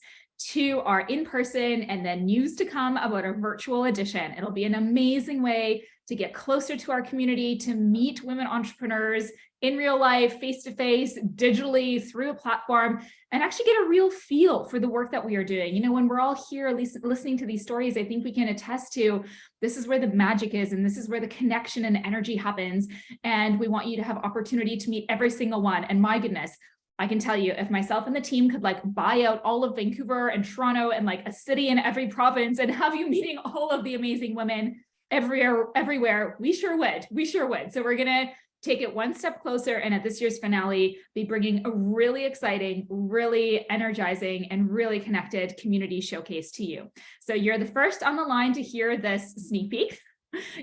to our in-person and then news to come about our virtual edition. It'll be an amazing way to get closer to our community, to meet women entrepreneurs in real life, face-to-face, digitally, through a platform, and actually get a real feel for the work that we are doing. You know, when we're all here listening to these stories, I think we can attest to this is where the magic is, and this is where the connection and energy happens. And we want you to have opportunity to meet every single one. And my goodness, I can tell you, if myself and the team could like buy out all of Vancouver and Toronto and like a city in every province and have you meeting all of the amazing women everywhere, we sure would. We sure would. So we're going to take it one step closer, and at this year's finale, be bringing a really exciting, really energizing, and really connected community showcase to you. So you're the first on the line to hear this sneak peek.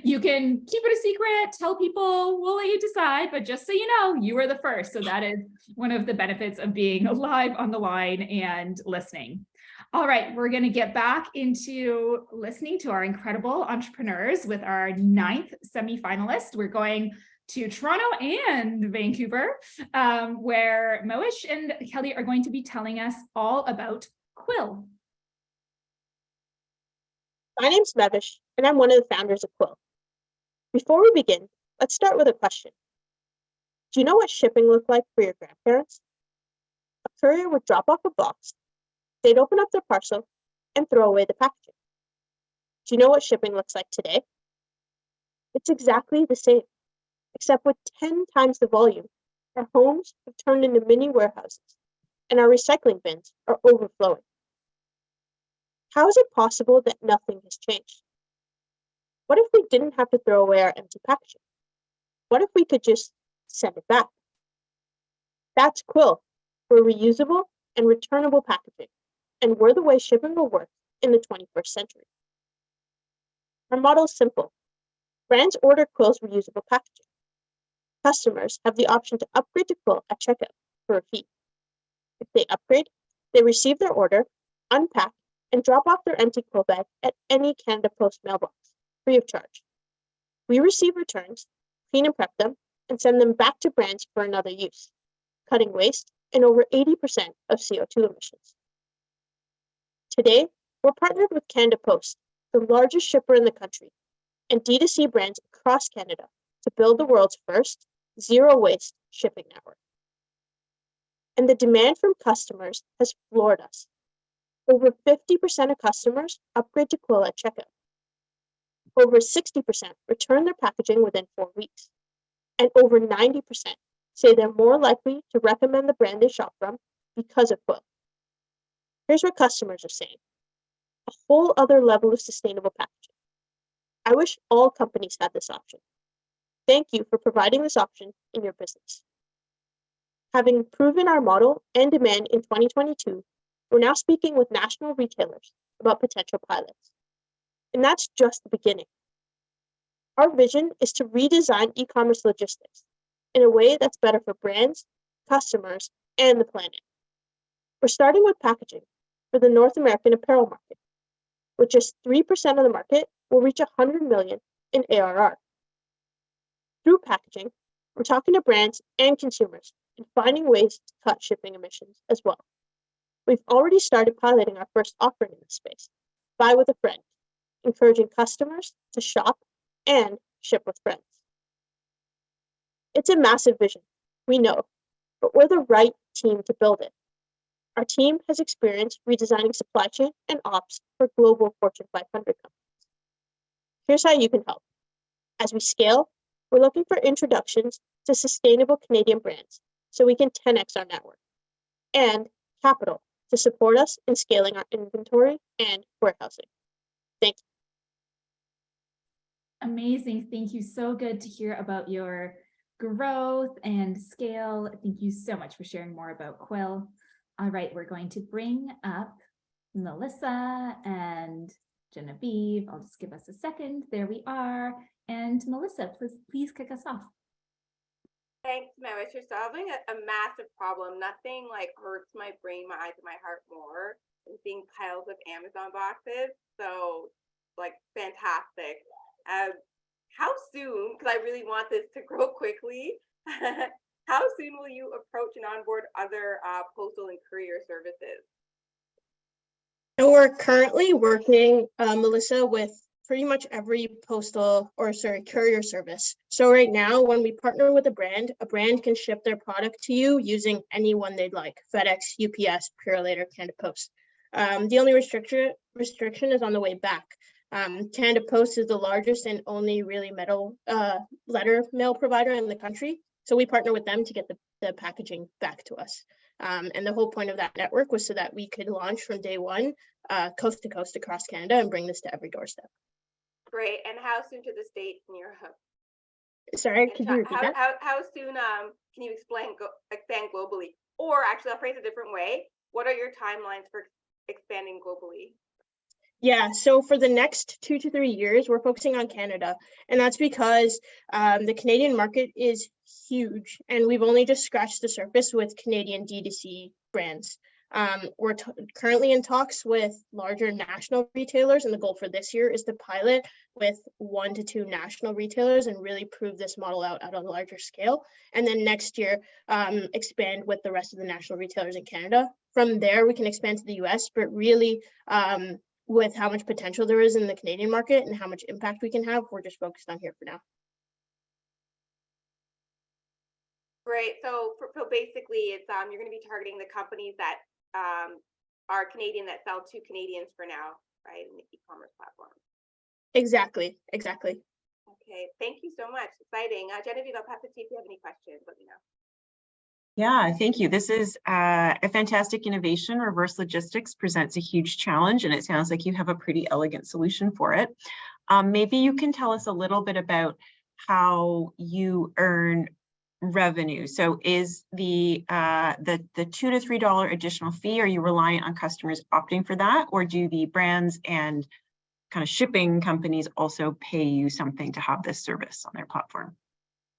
You can keep it a secret, tell people, we'll let you decide, but just so you know, you are the first. So that is one of the benefits of being live on the line and listening. All right, we're going to get back into listening to our incredible entrepreneurs with our 9th semi-finalist. We're going to Toronto and Vancouver, where Moish and Kelly are going to be telling us all about Quill. My name's Mevish, and I'm one of the founders of Quill. Before we begin, let's start with a question. Do you know what shipping looked like for your grandparents? A courier would drop off a box, they'd open up their parcel, and throw away the packaging. Do you know what shipping looks like today? It's exactly the same, except with 10 times the volume. Our homes have turned into mini warehouses, and our recycling bins are overflowing. How is it possible that nothing has changed? What if we didn't have to throw away our empty packaging? What if we could just send it back? That's Quill. We're reusable and returnable packaging, and we're the way shipping will work in the 21st century. Our model is simple. Brands order Quill's reusable packaging. Customers have the option to upgrade to Quill at checkout for a fee. If they upgrade, they receive their order, unpack, and drop off their empty Quill bag at any Canada Post mailbox, free of charge. We receive returns, clean and prep them, and send them back to brands for another use, cutting waste and over 80% of CO2 emissions. Today, we're partnered with Canada Post, the largest shipper in the country, and D2C brands across Canada to build the world's first zero-waste shipping network. And the demand from customers has floored us. Over 50% of customers upgrade to Quill at checkout. Over 60% return their packaging within 4 weeks. And over 90% say they're more likely to recommend the brand they shop from because of Quill. Here's what customers are saying. A whole other level of sustainable packaging. I wish all companies had this option. Thank you for providing this option in your business. Having proven our model and demand in 2022, we're now speaking with national retailers about potential pilots. And that's just the beginning. Our vision is to redesign e-commerce logistics in a way that's better for brands, customers, and the planet. We're starting with packaging for the North American apparel market. With just 3% of the market, we'll reach 100 million in ARR. Through packaging, we're talking to brands and consumers and finding ways to cut shipping emissions as well. We've already started piloting our first offering in this space, Buy with a Friend, encouraging customers to shop and ship with friends. It's a massive vision, we know, but we're the right team to build it. Our team has experience redesigning supply chain and ops for global Fortune 500 companies. Here's how you can help. As we scale, we're looking for introductions to sustainable Canadian brands so we can 10x our network, and capital to support us in scaling our inventory and warehousing. Thank you. Amazing. Thank you. So good to hear about your growth and scale. Thank you so much for sharing more about Quill. All right, we're going to bring up Melissa and Genevieve. I'll just give us a second. There we are. And Melissa, please kick us off. Thanks, Mewish. You're solving a massive problem. Nothing like hurts my brain, my eyes, and my heart more than seeing piles of Amazon boxes. So, like, fantastic. How soon, because I really want this to grow quickly, how soon will you approach and onboard other postal and courier services? So we're currently working, Melissa, with pretty much every courier service. So right now, when we partner with a brand can ship their product to you using any one they'd like: FedEx, UPS, Purolator, Canada Post. The only restriction is on the way back. Canada Post is the largest and only really letter mail provider in the country. So we partner with them to get the packaging back to us. And the whole point of that network was so that we could launch from day one, coast to coast across Canada, and bring this to every doorstep. Great. And how soon to the States and Europe? Sorry, could you repeat that? How soon can you expand globally? Or actually, I'll phrase it a different way. What are your timelines for expanding globally? Yeah, so for the next 2 to 3 years, we're focusing on Canada. And that's because the Canadian market is huge, and we've only just scratched the surface with Canadian D2C brands. We're currently in talks with larger national retailers, and the goal for this year is to pilot with 1 to 2 national retailers and really prove this model out at a larger scale. And then next year, expand with the rest of the national retailers in Canada. From there, we can expand to the US, but really, with how much potential there is in the Canadian market and how much impact we can have, we're just focused on here for now. Great. So basically, it's you're going to be targeting the companies that are Canadian that sell to Canadians for now, right, in the e-commerce platform. Exactly. Okay. Thank you so much. Exciting. Genevieve, I'll have to see if you have any questions. Let me know. Yeah, thank you. This is a fantastic innovation. Reverse logistics presents a huge challenge, and it sounds like you have a pretty elegant solution for it. Maybe you can tell us a little bit about how you earn revenue. So is the $2 to $3 additional fee, are you reliant on customers opting for that, or do the brands and kind of shipping companies also pay you something to have this service on their platform?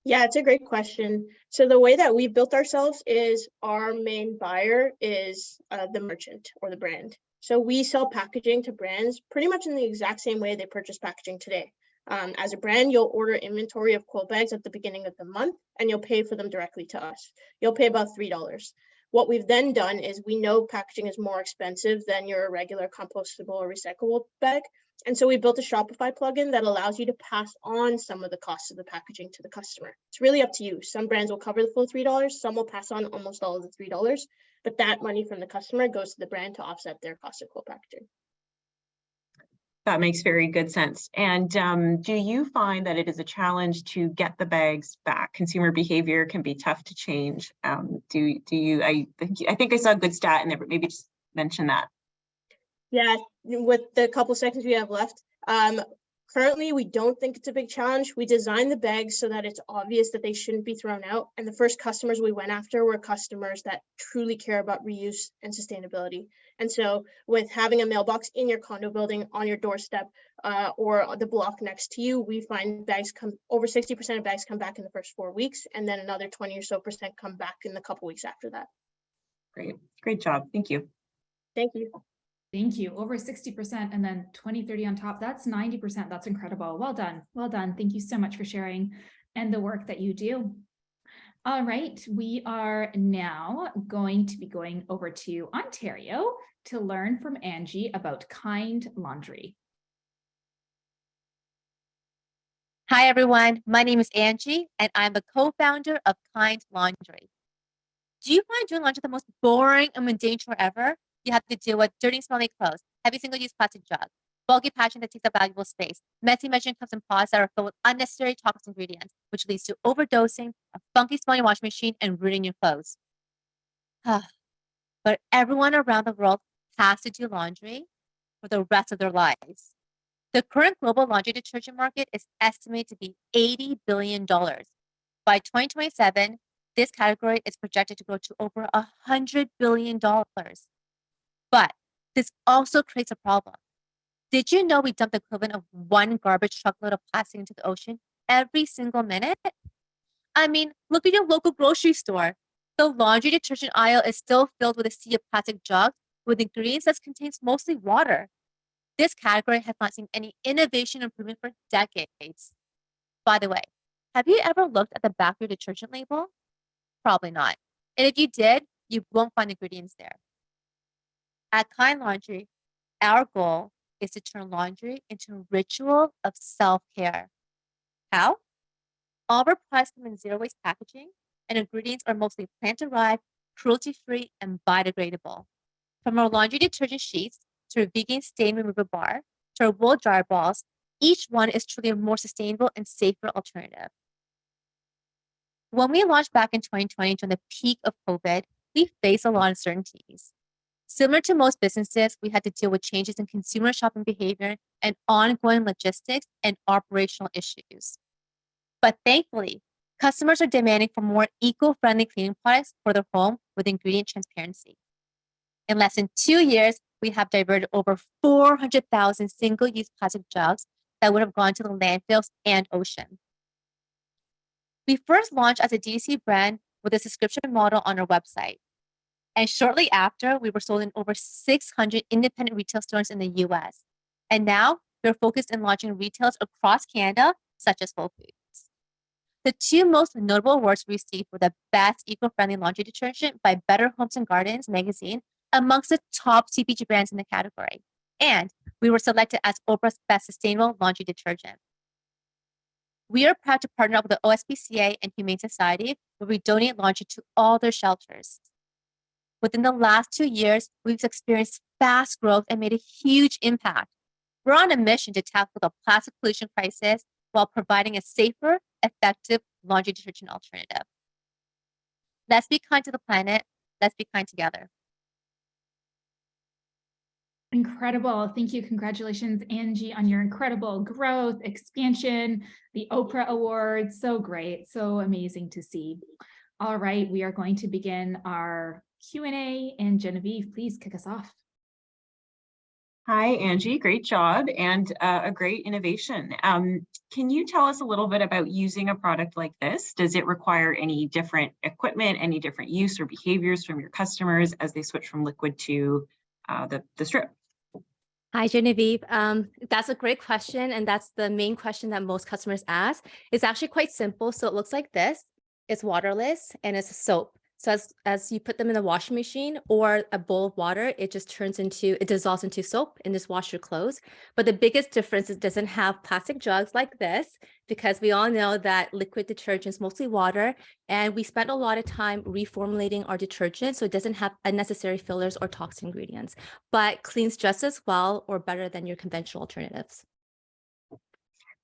Yeah, it's a great question. So the way that we built ourselves is our main buyer is the merchant or the brand. So we sell packaging to brands pretty much in the exact same way they purchase packaging today. As a brand, you'll order inventory of quill bags at the beginning of the month, and you'll pay for them directly to us. You'll pay about $3. What we've then done is we know packaging is more expensive than your regular compostable or recyclable bag. And so we built a Shopify plugin that allows you to pass on some of the costs of the packaging to the customer. It's really up to you. Some brands will cover the full $3. Some will pass on almost all of the $3, but that money from the customer goes to the brand to offset their cost of quill packaging. That makes very good sense. And do you find that it is a challenge to get the bags back? Consumer behavior can be tough to change. Do you? I think I saw a good stat in there, but maybe just mention that. Yeah, with the couple seconds we have left, currently we don't think it's a big challenge. We designed the bags so that it's obvious that they shouldn't be thrown out. And the first customers we went after were customers that truly care about reuse and sustainability. And so with having a mailbox in your condo building, on your doorstep, or the block next to you, we find over 60% of bags come back in the first 4 weeks, and then another 20 or so percent come back in the couple weeks after that. Great job. Thank you. Thank you. Thank you. Over 60% and then 20-30 on top. That's 90%. That's incredible. Well done. Well done. Thank you so much for sharing and the work that you do. All right. We are now going to be going over to Ontario to learn from Angie about Kind Laundry. Hi, everyone. My name is Angie, and I'm the co-founder of Kind Laundry. Do you find doing laundry the most boring and mundane chore ever? You have to deal with dirty, smelly clothes, heavy single-use plastic jugs, bulky packaging that takes up valuable space, messy measuring cups and pots that are filled with unnecessary toxic ingredients, which leads to overdosing, a funky smelling washing machine, and ruining your clothes. But everyone around the world has to do laundry for the rest of their lives. The current global laundry detergent market is estimated to be $80 billion. By 2027, this category is projected to grow to over $100 billion. But this also creates a problem. Did you know we dump the equivalent of one garbage truckload of plastic into the ocean every single minute? I mean, look at your local grocery store. The laundry detergent aisle is still filled with a sea of plastic jugs with ingredients that contains mostly water. This category has not seen any innovation improvement for decades. By the way, have you ever looked at the back of your detergent label? Probably not. And if you did, you won't find ingredients there. At Kind Laundry, our goal is to turn laundry into a ritual of self-care. How? All of our products come in zero-waste packaging, and ingredients are mostly plant-derived, cruelty-free, and biodegradable. From our laundry detergent sheets to our vegan stain remover bar to our wool dryer balls, each one is truly a more sustainable and safer alternative. When we launched back in 2020 during the peak of COVID, we faced a lot of uncertainties. Similar to most businesses, we had to deal with changes in consumer shopping behavior and ongoing logistics and operational issues. But thankfully, customers are demanding for more eco-friendly cleaning products for their home with ingredient transparency. In less than 2 years, we have diverted over 400,000 single-use plastic jugs that would have gone to the landfills and ocean. We first launched as a DTC brand with a subscription model on our website. And shortly after, we were sold in over 600 independent retail stores in the US. And now we're focused on launching retailers across Canada, such as Whole Foods. The two most notable awards we received were the Best Eco-Friendly Laundry Detergent by Better Homes and Gardens magazine, amongst the top CPG brands in the category. And we were selected as Oprah's Best Sustainable Laundry Detergent. We are proud to partner up with the OSPCA and Humane Society, where we donate laundry to all their shelters. Within the last 2 years, we've experienced fast growth and made a huge impact. We're on a mission to tackle the plastic pollution crisis while providing a safer, effective laundry detergent alternative. Let's be kind to the planet. Let's be kind together. Incredible. Thank you. Congratulations, Angie, on your incredible growth, expansion, the Oprah Award. So great. So amazing to see. All right, we are going to begin our Q&A, and Genevieve, please kick us off. Hi, Angie. Great job and a great innovation. Can you tell us a little bit about using a product like this? Does it require any different equipment, any different use or behaviors from your customers as they switch from liquid to the strip? Hi, Genevieve. That's a great question. And that's the main question that most customers ask. It's actually quite simple. So it looks like this. It's waterless and it's a soap. So as you put them in the washing machine or a bowl of water, it dissolves into soap and just wash your clothes. But the biggest difference is it doesn't have plastic jugs like this, because we all know that liquid detergent is mostly water. And we spent a lot of time reformulating our detergent, so it doesn't have unnecessary fillers or toxic ingredients, but cleans just as well or better than your conventional alternatives.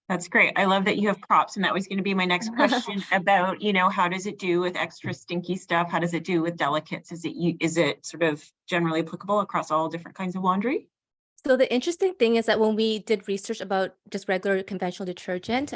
That's great. I love that you have props, and that was going to be my next question about, how does it do with extra stinky stuff? How does it do with delicates? Is it sort of generally applicable across all different kinds of laundry? So the interesting thing is that when we did research about just regular conventional detergent,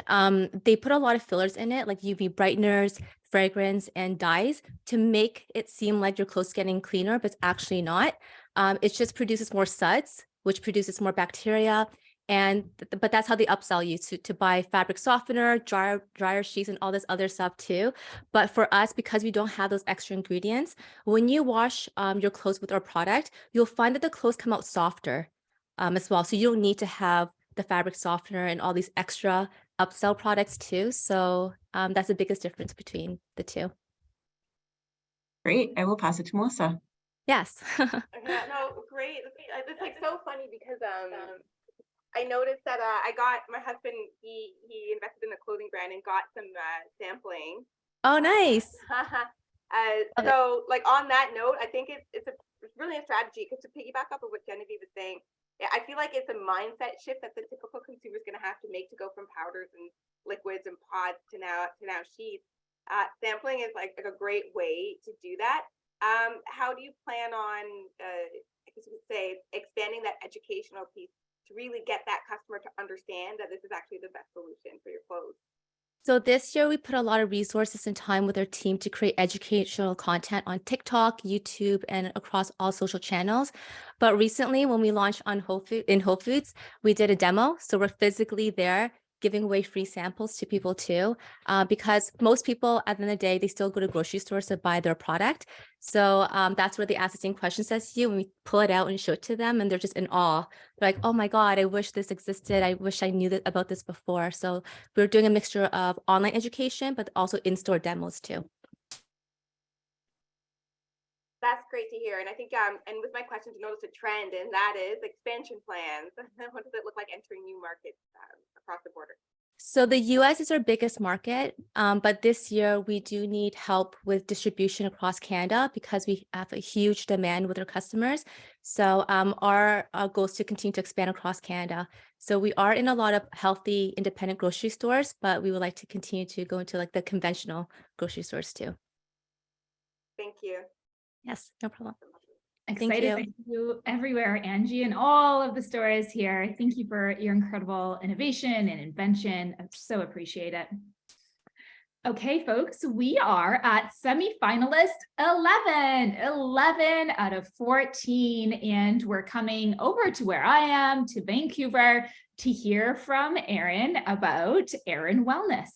they put a lot of fillers in it, like UV brighteners, fragrance, and dyes to make it seem like your clothes getting cleaner, but it's actually not. It just produces more suds, which produces more bacteria. But that's how they upsell you to buy fabric softener, dryer sheets, and all this other stuff too. But for us, because we don't have those extra ingredients, when you wash your clothes with our product, you'll find that the clothes come out softer as well. So you don't need to have the fabric softener and all these extra upsell products too. So that's the biggest difference between the two. Great. I will pass it to Melissa. Yes. Yeah, no, great. It's like so funny because I noticed that my husband, he invested in a clothing brand and got some sampling. Oh, nice. So like on that note, I think it's really a strategy, because to piggyback up of what Genevieve was saying, I feel like it's a mindset shift that the typical consumer is going to have to make to go from powders and liquids and pods to now sheets. Sampling is like a great way to do that. How do you plan on, I guess you could say, expanding that educational piece to really get that customer to understand that this is actually the best solution for your clothes? So this year we put a lot of resources and time with our team to create educational content on TikTok, YouTube, and across all social channels. But recently when we launched on Whole Foods, we did a demo. So we're physically there giving away free samples to people too, because most people at the end of the day, they still go to grocery stores to buy their product. So that's where they ask the same questions as you, and we pull it out and show it to them, and they're just in awe. They're like, oh my God, I wish this existed. I wish I knew about this before. So we're doing a mixture of online education, but also in-store demos too. That's great to hear. And I think, and with my question to notice a trend, and that is expansion plans. What does it look like entering new markets across the border? So the US is our biggest market, but this year we do need help with distribution across Canada because we have a huge demand with our customers. So our goal is to continue to expand across Canada. So we are in a lot of healthy independent grocery stores, but we would like to continue to go into like the conventional grocery stores too. Thank you. Yes, no problem. Excited to see you everywhere, Angie, and all of the stores here. Thank you for your incredible innovation and invention. I so appreciate it. Okay, folks, we are at semi-finalist 11 out of 14, and we're coming over to where I am, to Vancouver, to hear from Erin about Erin Wellness.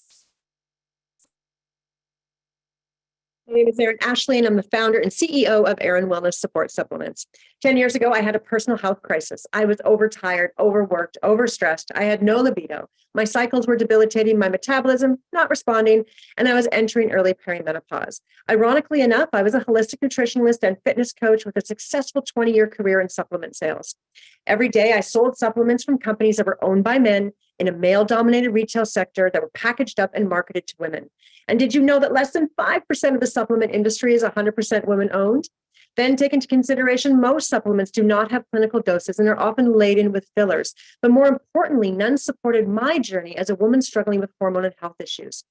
My name is Erin Ashley, and I'm the founder and CEO of Erin Wellness Support Supplements. 10 years ago, I had a personal health crisis. I was overtired, overworked, overstressed. I had no libido. My cycles were debilitating, my metabolism not responding, and I was entering early perimenopause. Ironically enough, I was a holistic nutritionist and fitness coach with a successful 20-year career in supplement sales. Every day, I sold supplements from companies that were owned by men in a male-dominated retail sector that were packaged up and marketed to women. And did you know that less than 5% of the supplement industry is 100% women-owned? Then take into consideration most supplements do not have clinical doses and are often laden with fillers. But more importantly, none supported my journey as a woman struggling with hormone and health issues.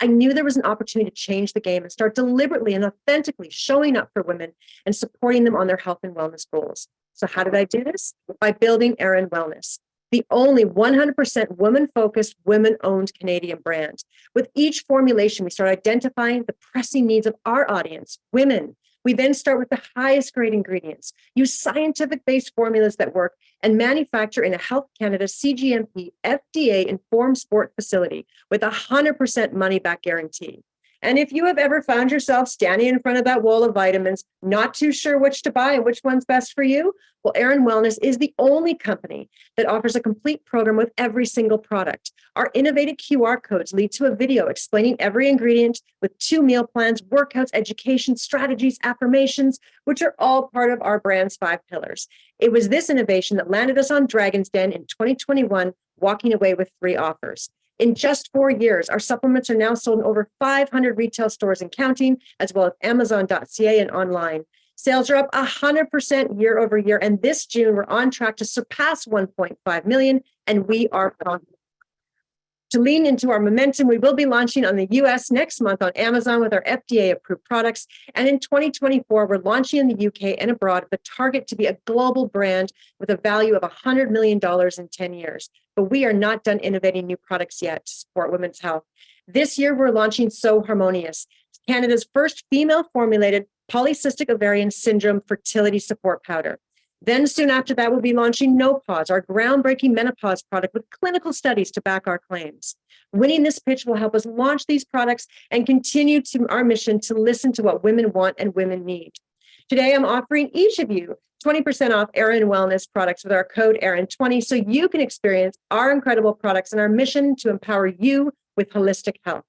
I knew there was an opportunity to change the game and start deliberately and authentically showing up for women and supporting them on their health and wellness goals. So how did I do this? By building Erin Wellness, the only 100% women-focused, women-owned Canadian brand. With each formulation, we start identifying the pressing needs of our audience, women. We then start with the highest grade ingredients, use scientific-based formulas that work, and manufacture in a Health Canada CGMP FDA-informed sport facility with 100% money-back guarantee. And if you have ever found yourself standing in front of that wall of vitamins, not too sure which to buy and which one's best for you, well, Erin Wellness is the only company that offers a complete program with every single product. Our innovative QR codes lead to a video explaining every ingredient with 2 meal plans, workouts, education, strategies, affirmations, which are all part of our brand's 5 pillars. It was this innovation that landed us on Dragon's Den in 2021, walking away with 3 offers. In just 4 years, our supplements are now sold in over 500 retail stores and counting, as well as Amazon.ca and online. Sales are up 100% year over year, and this June, we're on track to surpass 1.5 million, and we are confident. To lean into our momentum, we will be launching on the US next month on Amazon with our FDA-approved products, and in 2024, we're launching in the UK and abroad with a target to be a global brand with a value of $100 million in 10 years. But we are not done innovating new products yet to support women's health. This year, we're launching So Harmonious, Canada's first female-formulated polycystic ovarian syndrome fertility support powder. Then soon after that, we'll be launching No Pause, our groundbreaking menopause product with clinical studies to back our claims. Winning this pitch will help us launch these products and continue to our mission to listen to what women want and women need. Today, I'm offering each of you 20% off Erin Wellness products with our code Erin20 so you can experience our incredible products and our mission to empower you with holistic health.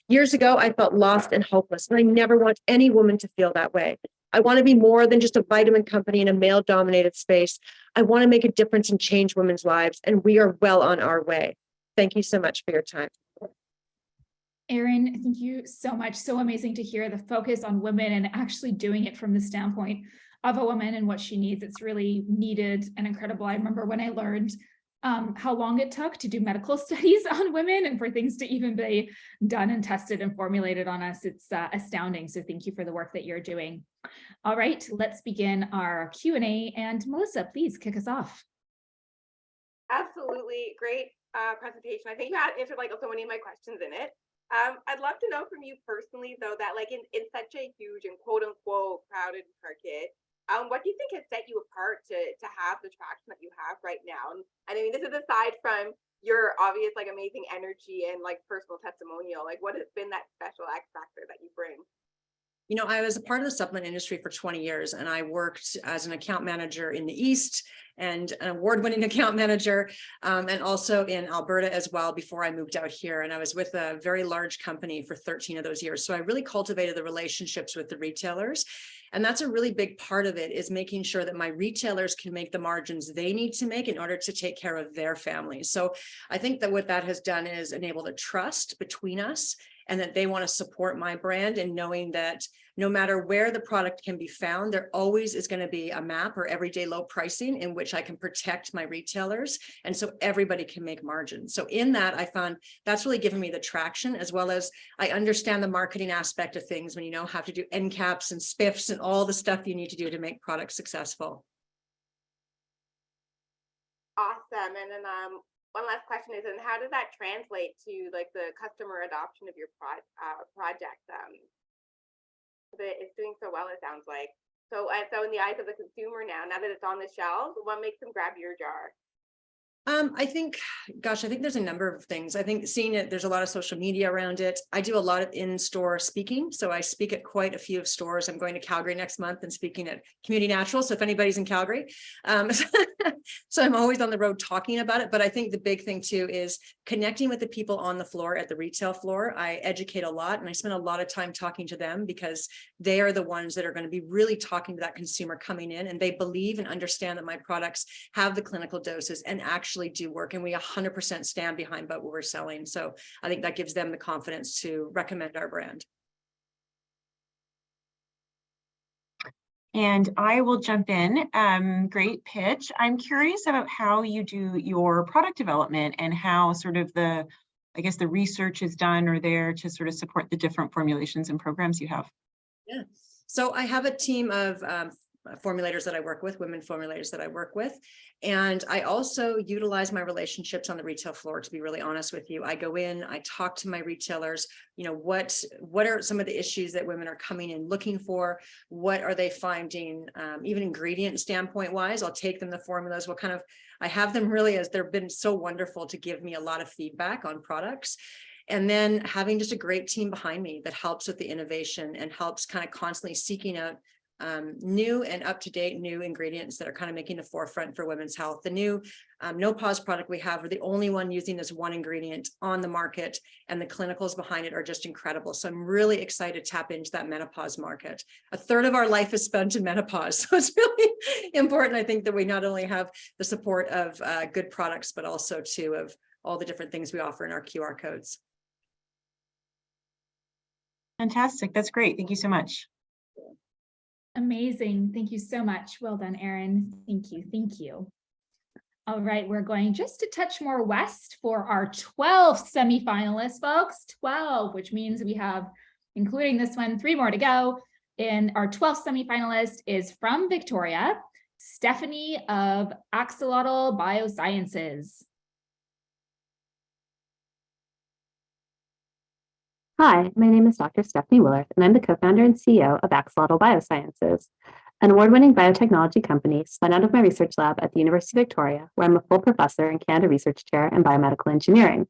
Years ago, I felt lost and hopeless, and I never want any woman to feel that way. I want to be more than just a vitamin company in a male-dominated space. I want to make a difference and change women's lives, and we are well on our way. Thank you so much for your time. Erin, thank you so much. So amazing to hear the focus on women and actually doing it from the standpoint of a woman and what she needs. It's really needed and incredible. I remember when I learned how long it took to do medical studies on women and for things to even be done and tested and formulated on us. It's astounding. So thank you for the work that you're doing. All right, let's begin our Q&A. And Melissa, please kick us off. Absolutely. Great presentation. I think you answered like so many of my questions in it. I'd love to know from you personally, though, that like in such a huge and quote unquote crowded market, what do you think has set you apart to have the traction that you have right now? And I mean, this is aside from your obvious like amazing energy and like personal testimonial? Like what has been that special X factor that you bring? You know, I was a part of the supplement industry for 20 years, and I worked as an account manager in the East and an award-winning account manager, and also in Alberta as well before I moved out here. And I was with a very large company for 13 of those years. So I really cultivated the relationships with the retailers. And that's a really big part of it, is making sure that my retailers can make the margins they need to make in order to take care of their families. So I think that what that has done is enabled a trust between us, and that they want to support my brand, and knowing that no matter where the product can be found, there always is going to be a MAP or everyday low pricing in which I can protect my retailers. And so everybody can make margins. So in that, I found that's really given me the traction, as well as I understand the marketing aspect of things when you know how to do end caps and spiffs and all the stuff you need to do to make products successful. Awesome. And then one last question is, and how does that translate to like the customer adoption of your project? It's doing so well, it sounds like. So in the eyes of the consumer now that it's on the shelves, what makes them grab your jar? I think there's a number of things. I think seeing it, there's a lot of social media around it. I do a lot of in-store speaking. So I speak at quite a few stores. I'm going to Calgary next month and speaking at Community Natural. So if anybody's in Calgary, so I'm always on the road talking about it. But I think the big thing too is connecting with the people on the floor at the retail floor. I educate a lot, and I spend a lot of time talking to them because they are the ones that are going to be really talking to that consumer coming in, and they believe and understand that my products have the clinical doses and actually do work, and we 100% stand behind what we're selling. So I think that gives them the confidence to recommend our brand. And I will jump in. Great pitch. I'm curious about how you do your product development and how sort of the research is done or there to sort of support the different formulations and programs you have. Yeah. So I have a team of formulators that I work with, women formulators that I work with. And I also utilize my relationships on the retail floor, to be really honest with you. I go in, I talk to my retailers, you know, what are some of the issues that women are coming in looking for? What are they finding, even ingredient standpoint wise? I'll take them the formulas, I have them really, as they've been so wonderful to give me a lot of feedback on products. And then having just a great team behind me that helps with the innovation and helps kind of constantly seeking out new and up-to-date new ingredients that are kind of making the forefront for women's health. The new no pause product we have, are the only one using this one ingredient on the market, and the clinicals behind it are just incredible. So I'm really excited to tap into that menopause market. A third of our life is spent in menopause. So it's really important, I think, that we not only have the support of good products, but also too of all the different things we offer in our QR codes. Fantastic. That's great. Thank you so much. Amazing. Thank you so much. Well done, Erin. Thank you. Thank you. All right, we're going just a touch more west for our 12th semifinalists, folks. 12, which means we have, including this one, 3 more to go. And our 12th semifinalist is from Victoria, Stephanie of Axolotl Biosciences. Hi, my name is Dr. Stephanie Willarth, and I'm the co-founder and CEO of Axolotl Biosciences, an award-winning biotechnology company spun out of my research lab at the University of Victoria, where I'm a full professor and Canada Research Chair in biomedical engineering.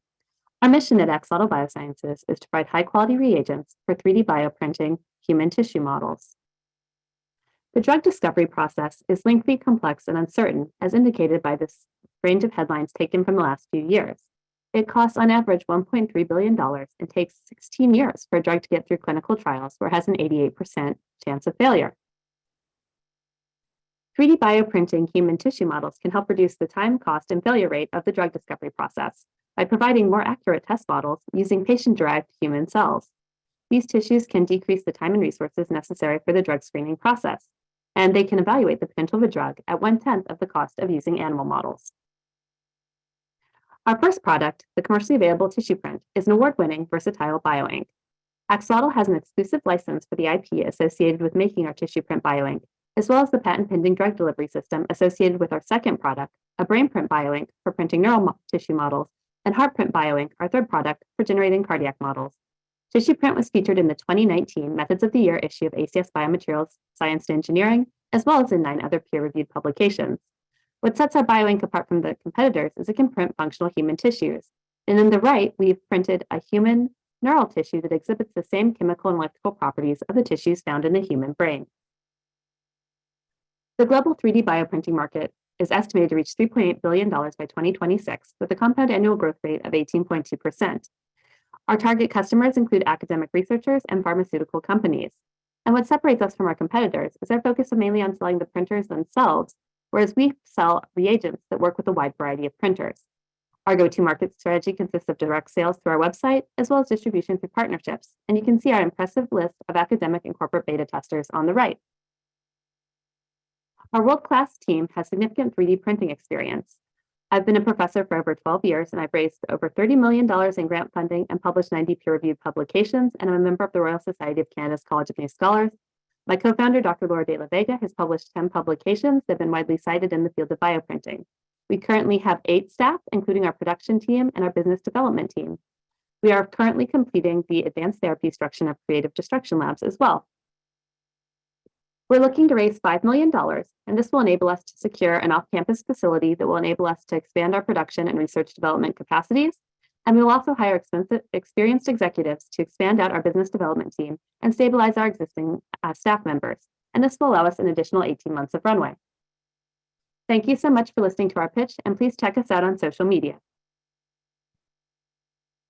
Our mission at Axolotl Biosciences is to provide high-quality reagents for 3D bioprinting human tissue models. The drug discovery process is lengthy, complex, and uncertain, as indicated by this range of headlines taken from the last few years. It costs on average $1.3 billion and takes 16 years for a drug to get through clinical trials, where it has an 88% chance of failure. 3D bioprinting human tissue models can help reduce the time, cost, and failure rate of the drug discovery process by providing more accurate test models using patient-derived human cells. These tissues can decrease the time and resources necessary for the drug screening process, and they can evaluate the potential of a drug at 1/10 of the cost of using animal models. Our first product, the commercially available tissue print, is an award-winning versatile bioink. Axolotl has an exclusive license for the IP associated with making our tissue print bioink, as well as the patent-pending drug delivery system associated with our second product, a brain print bioink for printing neural tissue models, and heart print bioink, our third product, for generating cardiac models. Tissue print was featured in the 2019 Methods of the Year issue of ACS Biomaterials Science and Engineering, as well as in 9 other peer-reviewed publications. What sets our bioink apart from the competitors is it can print functional human tissues. And in the right, we've printed a human neural tissue that exhibits the same chemical and electrical properties of the tissues found in the human brain. The global 3D bioprinting market is estimated to reach $3.8 billion by 2026, with a compound annual growth rate of 18.2%. Our target customers include academic researchers and pharmaceutical companies. And what separates us from our competitors is our focus mainly on selling the printers themselves, whereas we sell reagents that work with a wide variety of printers. Our go-to-market strategy consists of direct sales through our website, as well as distribution through partnerships. And you can see our impressive list of academic and corporate beta testers on the right. Our world-class team has significant 3D printing experience. I've been a professor for over 12 years, and I've raised over $30 million in grant funding and published 90 peer-reviewed publications, and I'm a member of the Royal Society of Canada's College of New Scholars. My co-founder, Dr. Laura de la Vega, has published 10 publications that have been widely cited in the field of bioprinting. We currently have 8 staff, including our production team and our business development team. We are currently completing the advanced therapy instruction of creative destruction labs as well. We're looking to raise $5 million, and this will enable us to secure an off-campus facility that will enable us to expand our production and research development capacities. And we will also hire experienced executives to expand out our business development team and stabilize our existing staff members. And this will allow us an additional 18 months of runway. Thank you so much for listening to our pitch, and please check us out on social media.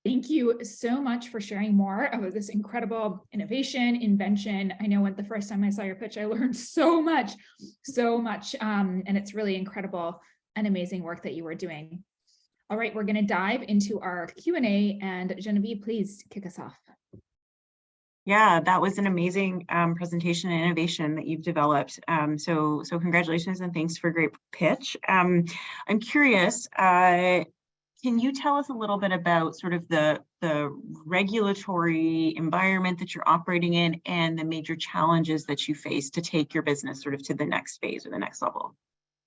Thank you so much for sharing more about this incredible innovation, invention. I know when the first time I saw your pitch, I learned so much, and it's really incredible and amazing work that you were doing. All right, we're going to dive into our Q&A, and Genevieve, please kick us off. Yeah, that was an amazing presentation and innovation that you've developed. So congratulations and thanks for a great pitch. I'm curious, can you tell us a little bit about sort of the regulatory environment that you're operating in and the major challenges that you face to take your business sort of to the next phase or the next level?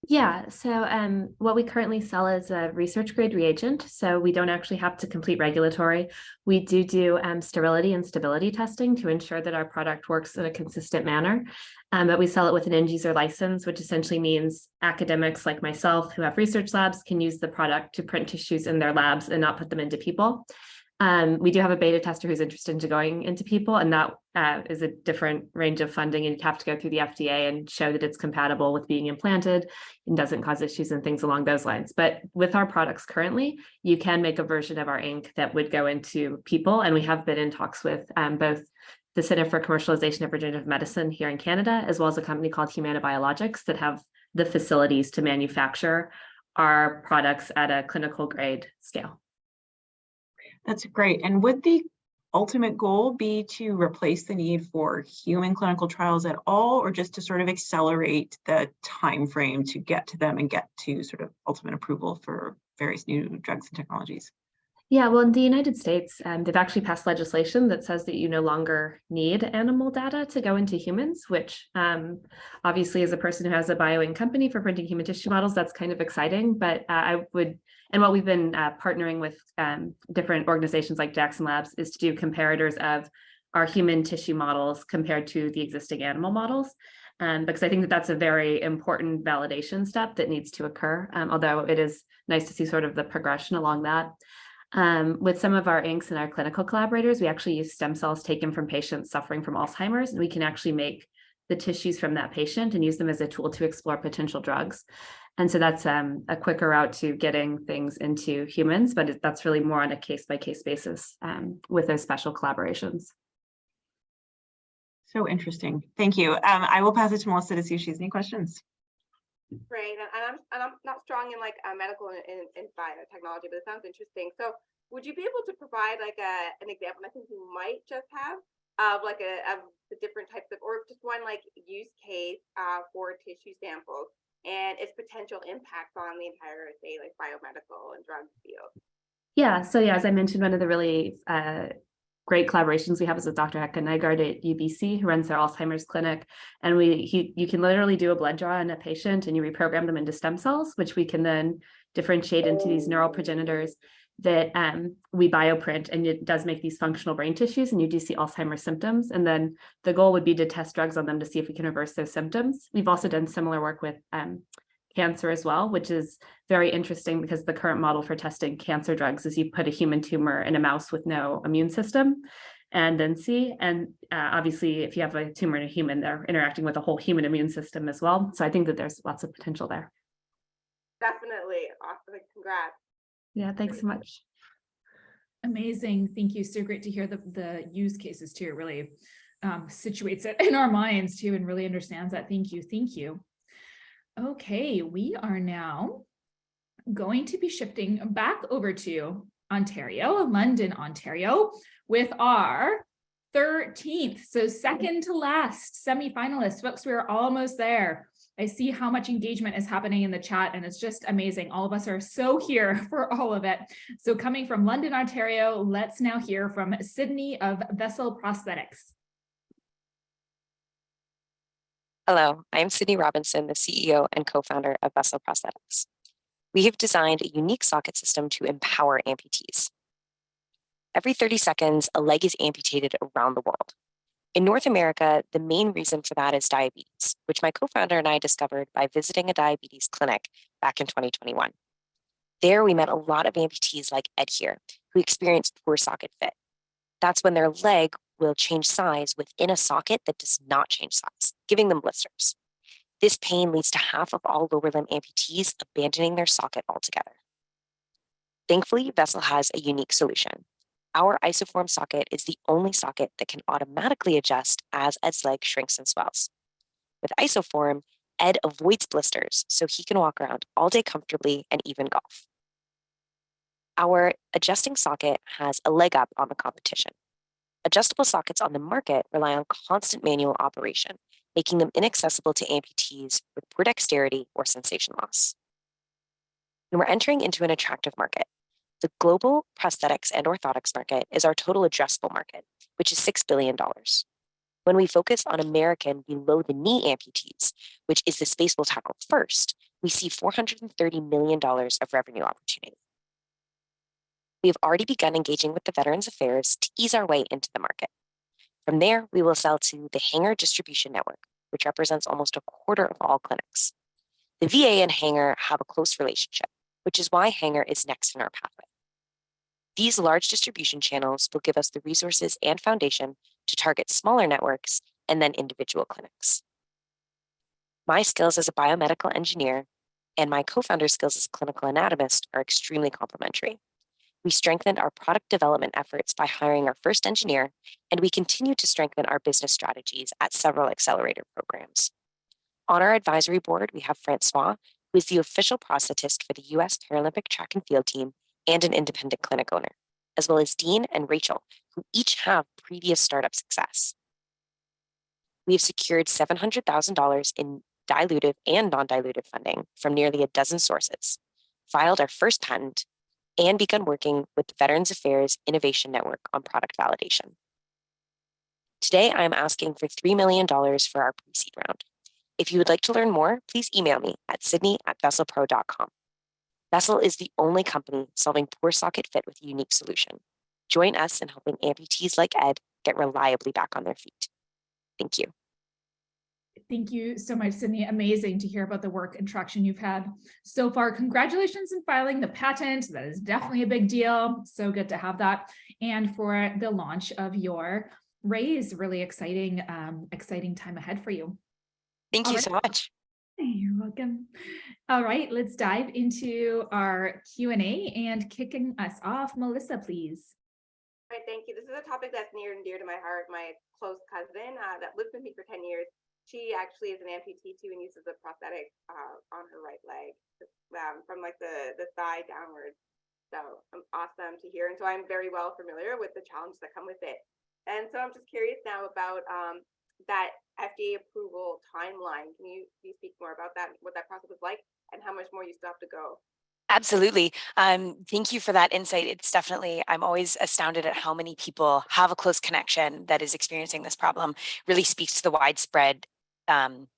Yeah, so what we currently sell is a research grade reagent, so we don't actually have to complete regulatory. We do sterility and stability testing to ensure that our product works in a consistent manner, but we sell it with an end user license, which essentially means academics like myself who have research labs can use the product to print tissues in their labs and not put them into people. We do have a beta tester who's interested in going into people, and that is a different range of funding, and you have to go through the FDA and show that it's compatible with being implanted and doesn't cause issues and things along those lines. But with our products currently, you can make a version of our ink that would go into people, and we have been in talks with both the Center for Commercialization of Regenerative Medicine here in Canada, as well as a company called Humana Biologics that have the facilities to manufacture our products at a clinical grade scale. That's great. And would the ultimate goal be to replace the need for human clinical trials at all, or just to sort of accelerate the time frame to get to them and get to sort of ultimate approval for various new drugs and technologies? Yeah, well, in the United States, they've actually passed legislation that says that you no longer need animal data to go into humans, which obviously as a person who has a bioink company for printing human tissue models, that's kind of exciting. But and what we've been partnering with different organizations like Jackson Labs is to do comparators of our human tissue models compared to the existing animal models. Because I think that that's a very important validation step that needs to occur, although it is nice to see sort of the progression along that. With some of our inks and our clinical collaborators, we actually use stem cells taken from patients suffering from Alzheimer's, and we can actually make the tissues from that patient and use them as a tool to explore potential drugs. And so that's a quicker route to getting things into humans, but that's really more on a case-by-case basis with those special collaborations. So interesting. Thank you. I will pass it to Melissa to see if she has any questions. Great, and I'm not strong in like medical and biotechnology, but it sounds interesting. So, would you be able to provide like an example? I think you might just have of like of the different types of, or just one like use case for tissue samples and its potential impact on the entire, say, like biomedical and drug field. Yeah. So yeah, as I mentioned, one of the really great collaborations we have is with Dr. Heka Nygaard at UBC, who runs their Alzheimer's clinic. And you can literally do a blood draw on a patient and you reprogram them into stem cells, which we can then differentiate into these neural progenitors that we bioprint, and it does make these functional brain tissues, and you do see Alzheimer's symptoms. And then the goal would be to test drugs on them to see if we can reverse those symptoms. We've also done similar work with cancer as well, which is very interesting because the current model for testing cancer drugs is you put a human tumor in a mouse with no immune system and then see. And obviously, if you have a tumor in a human, they're interacting with a whole human immune system as well. So I think that there's lots of potential there. Definitely. Awesome. Congrats. Yeah, thanks so much. Amazing. Thank you. So great to hear the use cases too. It really situates it in our minds too and really understands that. Thank you. Thank you. Okay, we are now going to be shifting back over to Ontario, London, Ontario, with our 13th, so second to last semi-finalists. Folks, we're almost there. I see how much engagement is happening in the chat, and it's just amazing. All of us are so here for all of it. So coming from London, Ontario, let's now hear from Sydney of Vessel Prosthetics. Hello, I'm Sydney Robinson, the CEO and co-founder of Vessel Prosthetics. We have designed a unique socket system to empower amputees. Every 30 seconds, a leg is amputated around the world. In North America, the main reason for that is diabetes, which my co-founder and I discovered by visiting a diabetes clinic back in 2021. There, we met a lot of amputees like Ed here, who experienced poor socket fit. That's when their leg will change size within a socket that does not change size, giving them blisters. This pain leads to half of all lower limb amputees abandoning their socket altogether. Thankfully, Vessel has a unique solution. Our isoform socket is the only socket that can automatically adjust as Ed's leg shrinks and swells. With isoform, Ed avoids blisters, so he can walk around all day comfortably and even golf. Our adjusting socket has a leg up on the competition. Adjustable sockets on the market rely on constant manual operation, making them inaccessible to amputees with poor dexterity or sensation loss. And we're entering into an attractive market. The global prosthetics and orthotics market is our total addressable market, which is $6 billion. When we focus on American below-the-knee amputees, which is the space we'll tackle first, we see $430 million of revenue opportunity. We have already begun engaging with the Veterans Affairs to ease our way into the market. From there, we will sell to the Hanger Distribution Network, which represents almost a quarter of all clinics. The VA and Hanger have a close relationship, which is why Hanger is next in our pathway. These large distribution channels will give us the resources and foundation to target smaller networks and then individual clinics. My skills as a biomedical engineer and my co-founder's skills as a clinical anatomist are extremely complementary. We strengthened our product development efforts by hiring our first engineer, and we continue to strengthen our business strategies at several accelerator programs. On our advisory board, we have Francois, who is the official prosthetist for the U.S. Paralympic track and field team and an independent clinic owner, as well as Dean and Rachel, who each have previous startup success. We have secured $700,000 in dilutive and non-dilutive funding from nearly a dozen sources, filed our first patent, and begun working with the Veterans Affairs Innovation Network on product validation. Today, I am asking for $3 million for our pre-seed round. If you would like to learn more, please email me at sydney@vesselpro.com. Vessel is the only company solving poor socket fit with a unique solution. Join us in helping amputees like Ed get reliably back on their feet. Thank you. Thank you so much, Sydney. Amazing to hear about the work and traction you've had so far. Congratulations in filing the patent. That is definitely a big deal. So good to have that. And for the launch of your raise, really exciting, exciting time ahead for you. Thank you so much. You're welcome. All right, let's dive into our Q&A and kicking us off. Melissa, please. All right, thank you. This is a topic that's near and dear to my heart. My close cousin that lived with me for 10 years. She actually is an amputee too and uses a prosthetic on her right leg from like the thigh downwards. So awesome to hear. And so I'm very well familiar with the challenges that come with it. And so I'm just curious now about that FDA approval timeline. Can you speak more about that, what that process was like, and how much more you still have to go? Absolutely. Thank you for that insight. It's definitely, I'm always astounded at how many people have a close connection that is experiencing this problem. Really speaks to the widespread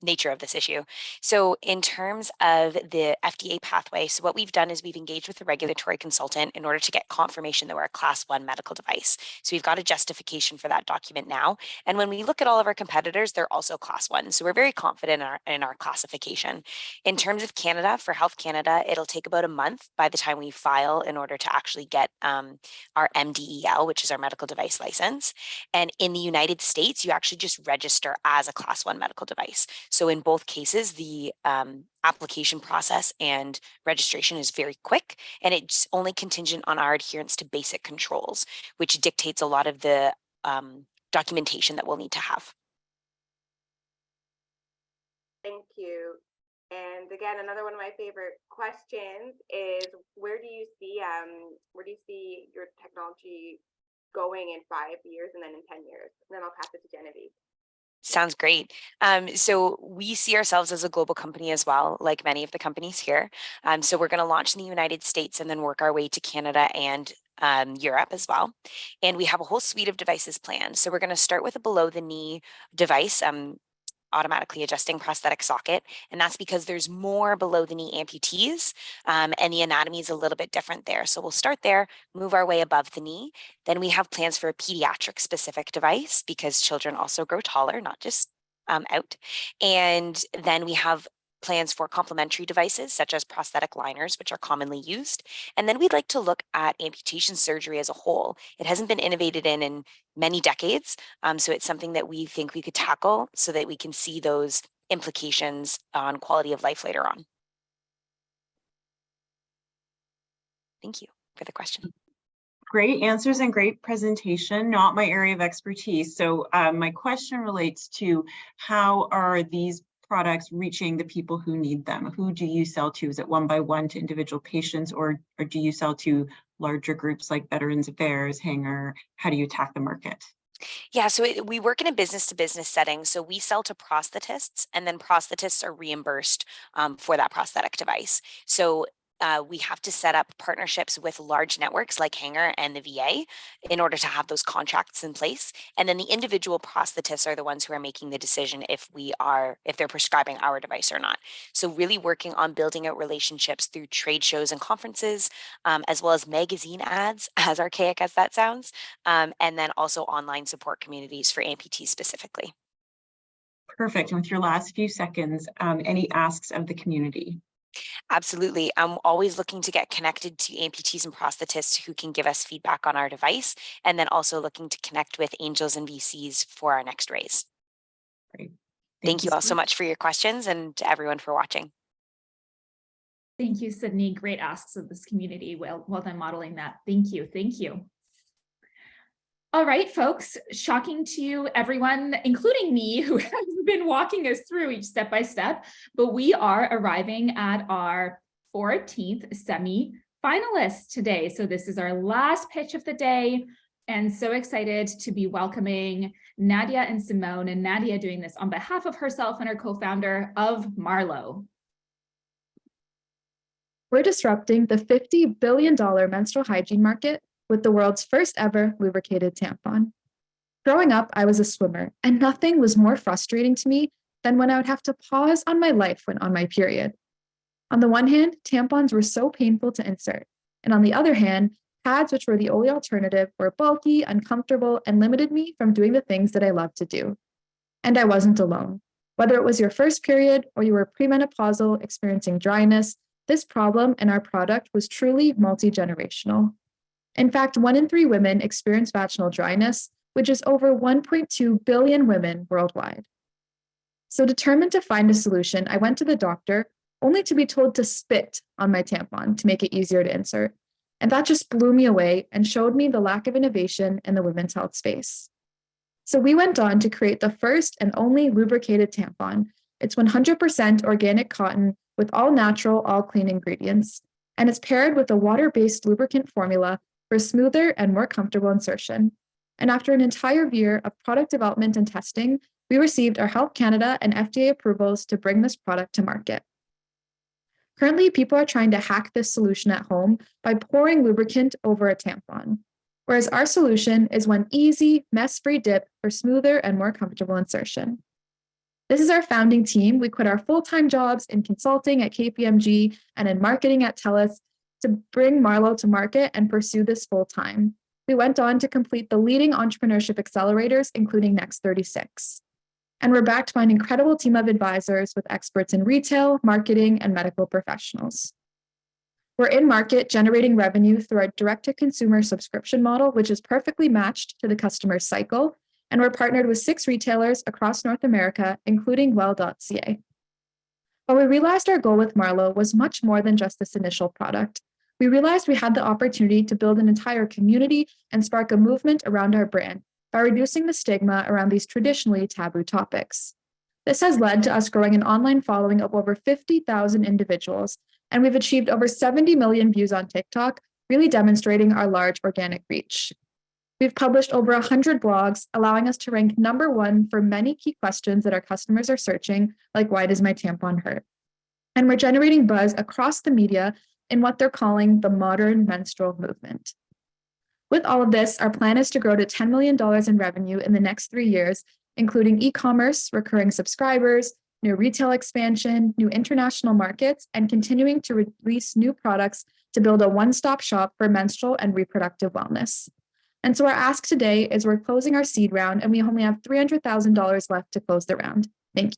nature of this issue. So in terms of the FDA pathway, so what we've done is we've engaged with the regulatory consultant in order to get confirmation that we're a Class 1 medical device. So we've got a justification for that document now. And when we look at all of our competitors, they're also Class 1. So we're very confident in our classification. In terms of Canada, for Health Canada, it'll take about a month by the time we file in order to actually get our MDEL, which is our medical device license. And in the United States, you actually just register as a Class 1 medical device. So in both cases, the application process and registration is very quick, and it's only contingent on our adherence to basic controls, which dictates a lot of the documentation that we'll need to have. Thank you. And again, another one of my favorite questions is where do you see your technology going in 5 years and then in 10 years? And then I'll pass it to Genevieve. Sounds great. So we see ourselves as a global company as well, like many of the companies here. So we're going to launch in the United States and then work our way to Canada and Europe as well. And we have a whole suite of devices planned. So we're going to start with a below the knee device, automatically adjusting prosthetic socket. And that's because there's more below the knee amputees and the anatomy is a little bit different there. So we'll start there, move our way above the knee. Then we have plans for a pediatric specific device because children also grow taller, not just out. And then we have plans for complementary devices such as prosthetic liners, which are commonly used. And then we'd like to look at amputation surgery as a whole. It hasn't been innovated in many decades. So it's something that we think we could tackle so that we can see those implications on quality of life later on. Thank you for the question. Great answers and great presentation, not my area of expertise. So my question relates to how are these products reaching the people who need them? Who do you sell to? Is it one by one to individual patients, or do you sell to larger groups like Veterans Affairs, Hanger? How do you attack the market? Yeah, so we work in a business-to-business setting. So we sell to prosthetists, and then prosthetists are reimbursed for that prosthetic device. So we have to set up partnerships with large networks like Hanger and the VA in order to have those contracts in place. And then the individual prosthetists are the ones who are making the decision if they're prescribing our device or not. So really working on building out relationships through trade shows and conferences, as well as magazine ads, as archaic as that sounds, and then also online support communities for amputees specifically. Perfect. And with your last few seconds, any asks of the community? Absolutely. I'm always looking to get connected to amputees and prosthetists who can give us feedback on our device, and then also looking to connect with angels and VCs for our next raise. Great. Thank you all so much for your questions and to everyone for watching. Thank you, Sydney. Great asks of this community. Well done modeling that. Thank you. Thank you. All right, folks, shocking to you, everyone, including me, who has been walking us through each step by step, but we are arriving at our 14th semi-finalist today. So this is our last pitch of the day, and so excited to be welcoming Nadia and Simone, and Nadia doing this on behalf of herself and her co-founder of Marlowe. We're disrupting the $50 billion menstrual hygiene market with the world's first ever lubricated tampon. Growing up, I was a swimmer, and nothing was more frustrating to me than when I would have to pause on my life when on my period. On the one hand, tampons were so painful to insert, and on the other hand, pads, which were the only alternative, were bulky, uncomfortable, and limited me from doing the things that I love to do. And I wasn't alone. Whether it was your first period or you were premenopausal, experiencing dryness, this problem and our product was truly multi-generational. In fact, 1 in 3 women experience vaginal dryness, which is over 1.2 billion women worldwide. So determined to find a solution, I went to the doctor only to be told to spit on my tampon to make it easier to insert. And that just blew me away and showed me the lack of innovation in the women's health space. So we went on to create the first and only lubricated tampon. It's 100% organic cotton with all natural, all clean ingredients, and it's paired with a water-based lubricant formula for smoother and more comfortable insertion. And after an entire year of product development and testing, we received our Health Canada and FDA approvals to bring this product to market. Currently, people are trying to hack this solution at home by pouring lubricant over a tampon, whereas our solution is one easy, mess-free dip for smoother and more comfortable insertion. This is our founding team. We quit our full-time jobs in consulting at KPMG and in marketing at TELUS to bring Marlowe to market and pursue this full-time. We went on to complete the leading entrepreneurship accelerators, including Next 36. And we're backed by an incredible team of advisors with experts in retail, marketing, and medical professionals. We're in market generating revenue through our direct-to-consumer subscription model, which is perfectly matched to the customer's cycle. And we're partnered with 6 retailers across North America, including well.ca. But we realized our goal with Marlowe was much more than just this initial product. We realized we had the opportunity to build an entire community and spark a movement around our brand by reducing the stigma around these traditionally taboo topics. This has led to us growing an online following of over 50,000 individuals, and we've achieved over 70 million views on TikTok, really demonstrating our large organic reach. We've published over 100 blogs, allowing us to rank #1 for many key questions that our customers are searching, like why does my tampon hurt? And we're generating buzz across the media in what they're calling the modern menstrual movement. With all of this, our plan is to grow to $10 million in revenue in the next 3 years, including e-commerce, recurring subscribers, new retail expansion, new international markets, and continuing to release new products to build a one-stop shop for menstrual and reproductive wellness. And so our ask today is we're closing our seed round and we only have $300,000 left to close the round. Thank you.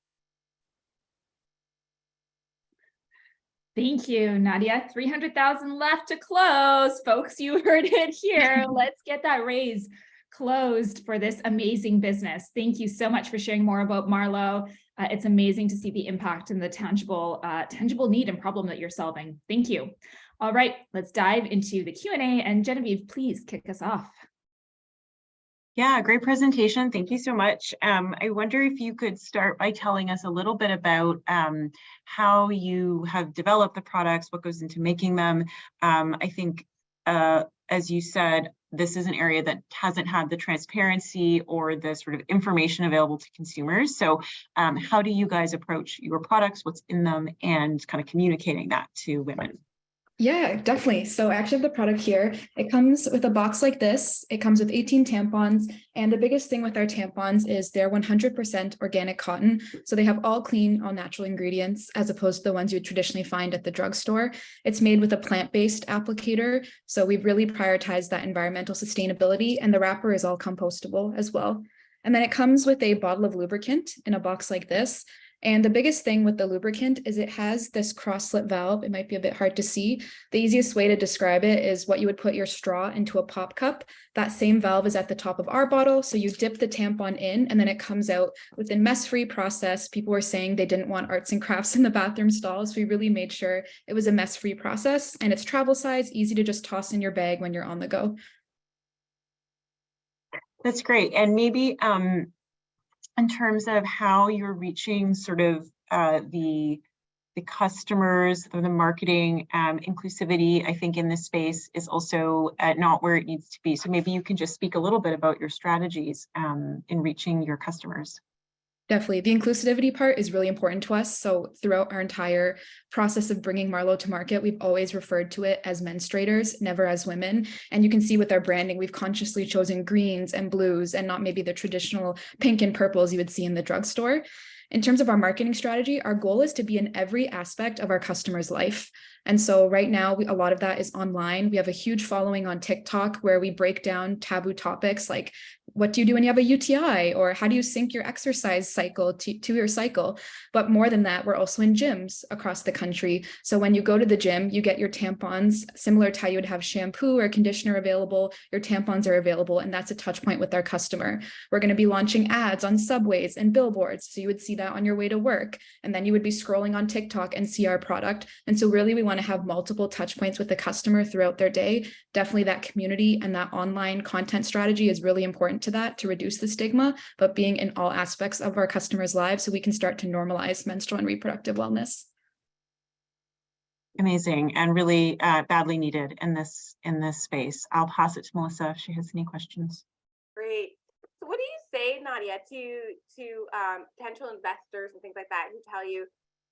Thank you, Nadia. 300,000 left to close. Folks, you heard it here. Let's get that raise closed for this amazing business. Thank you so much for sharing more about Marlowe. It's amazing to see the impact and the tangible need and problem that you're solving. Thank you. All right, let's dive into the Q&A, and Genevieve, please kick us off. Yeah, great presentation. Thank you so much. I wonder if you could start by telling us a little bit about how you have developed the products, what goes into making them. I think, as you said, this is an area that hasn't had the transparency or the sort of information available to consumers. So how do you guys approach your products, what's in them, and kind of communicating that to women? Yeah, definitely. So I actually have the product here. It comes with a box like this. It comes with 18 tampons. And the biggest thing with our tampons is they're 100% organic cotton. So they have all clean, all natural ingredients, as opposed to the ones you would traditionally find at the drugstore. It's made with a plant-based applicator. So we've really prioritized that environmental sustainability, and the wrapper is all compostable as well. And then it comes with a bottle of lubricant in a box like this. And the biggest thing with the lubricant is it has this cross-slit valve. It might be a bit hard to see. The easiest way to describe it is what you would put your straw into a pop cup. That same valve is at the top of our bottle. So you dip the tampon in and then it comes out with a mess-free process. People were saying they didn't want arts and crafts in the bathroom stalls. We really made sure it was a mess-free process, and it's travel size, easy to just toss in your bag when you're on the go. That's great. And maybe in terms of how you're reaching sort of the customers, the marketing, inclusivity, I think in this space is also not where it needs to be. So maybe you can just speak a little bit about your strategies in reaching your customers. Definitely. The inclusivity part is really important to us. So throughout our entire process of bringing Marlowe to market, we've always referred to it as menstruators, never as women. And you can see with our branding, we've consciously chosen greens and blues and not maybe the traditional pink and purples you would see in the drugstore. In terms of our marketing strategy, our goal is to be in every aspect of our customer's life. And so right now, a lot of that is online. We have a huge following on TikTok where we break down taboo topics like, what do you do when you have a UTI? Or how do you sync your exercise cycle to your cycle? But more than that, we're also in gyms across the country. So when you go to the gym, you get your tampons, similar to how you would have shampoo or conditioner available, your tampons are available, and that's a touch point with our customer. We're going to be launching ads on subways and billboards. So you would see that on your way to work, and then you would be scrolling on TikTok and see our product. And so really we want to have multiple touch points with the customer throughout their day. Definitely that community and that online content strategy is really important to that, to reduce the stigma, but being in all aspects of our customers' lives so we can start to normalize menstrual and reproductive wellness. Amazing, and really badly needed in this space. I'll pass it to Melissa if she has any questions. Great. So what do you say, Nadia, to potential investors and things like that who tell you,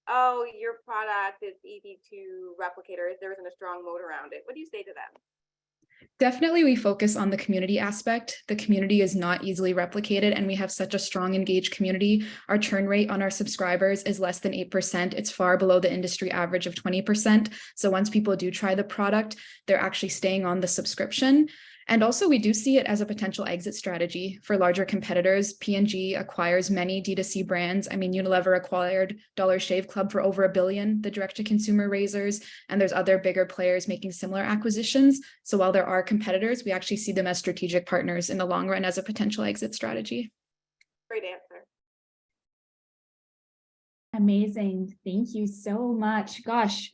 oh, your product is easy to replicate or there isn't a strong moat around it? What do you say to them? Definitely, we focus on the community aspect. The community is not easily replicated, and we have such a strong, engaged community. Our churn rate on our subscribers is less than 8%. It's far below the industry average of 20%. So once people do try the product, they're actually staying on the subscription. And also, we do see it as a potential exit strategy for larger competitors. P&G acquires many D2C brands. I mean, Unilever acquired Dollar Shave Club for over $1 billion, the direct-to-consumer razors, and there's other bigger players making similar acquisitions. So while there are competitors, we actually see them as strategic partners in the long run as a potential exit strategy. Great answer. Amazing. Thank you so much. Gosh,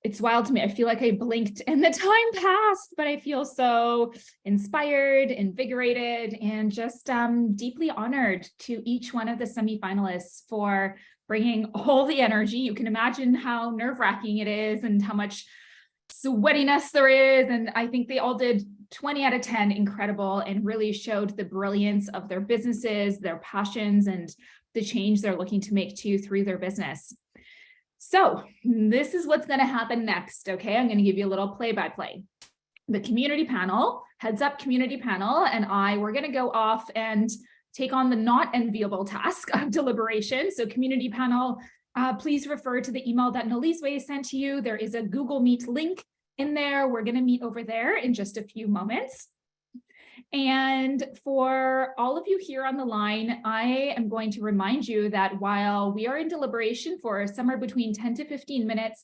it's wild to me. I feel like I blinked and the time passed, but I feel so inspired, invigorated, and just deeply honored to each one of the semifinalists for bringing all the energy. You can imagine how nerve-wracking it is and how much sweatiness there is. And I think they all did 20 out of 10 incredible and really showed the brilliance of their businesses, their passions, and the change they're looking to make too through their business. So this is what's going to happen next. Okay, I'm going to give you a little play-by-play. The community panel, heads up community panel, and we're going to go off and take on the not enviable task of deliberation. So community panel, please refer to the email that Nolizwe sent to you. There is a Google Meet link in there. We're going to meet over there in just a few moments. And for all of you here on the line, I am going to remind you that while we are in deliberation for somewhere between 10 to 15 minutes,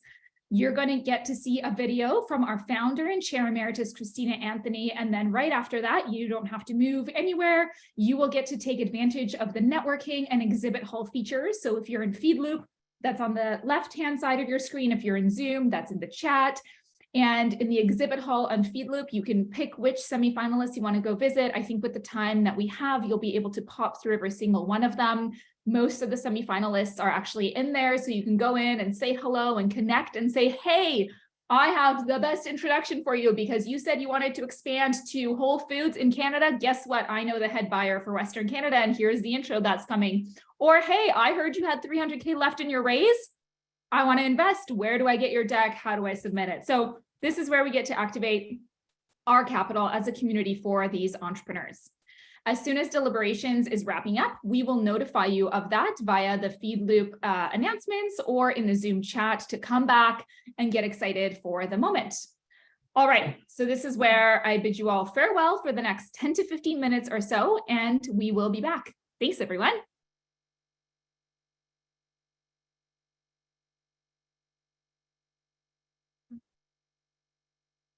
you're going to get to see a video from our founder and chair emeritus, Christina Anthony. And then right after that, you don't have to move anywhere. You will get to take advantage of the networking and exhibit hall features. So if you're in Feedloop, that's on the left-hand side of your screen. If you're in Zoom, that's in the chat. And in the exhibit hall on Feedloop, you can pick which semifinalists you want to go visit. I think with the time that we have, you'll be able to pop through every single one of them. Most of the semifinalists are actually in there, so you can go in and say hello and connect and say, hey, I have the best introduction for you because you said you wanted to expand to Whole Foods in Canada. Guess what? I know the head buyer for Western Canada, and here's the intro that's coming. Or, hey, I heard you had 300K left in your raise. I want to invest. Where do I get your deck? How do I submit it? So this is where we get to activate our capital as a community for these entrepreneurs. As soon as deliberations is wrapping up, we will notify you of that via the Feedloop announcements or in the Zoom chat to come back and get excited for the moment. All right, so this is where I bid you all farewell for the next 10 to 15 minutes or so, and we will be back. Thanks, everyone.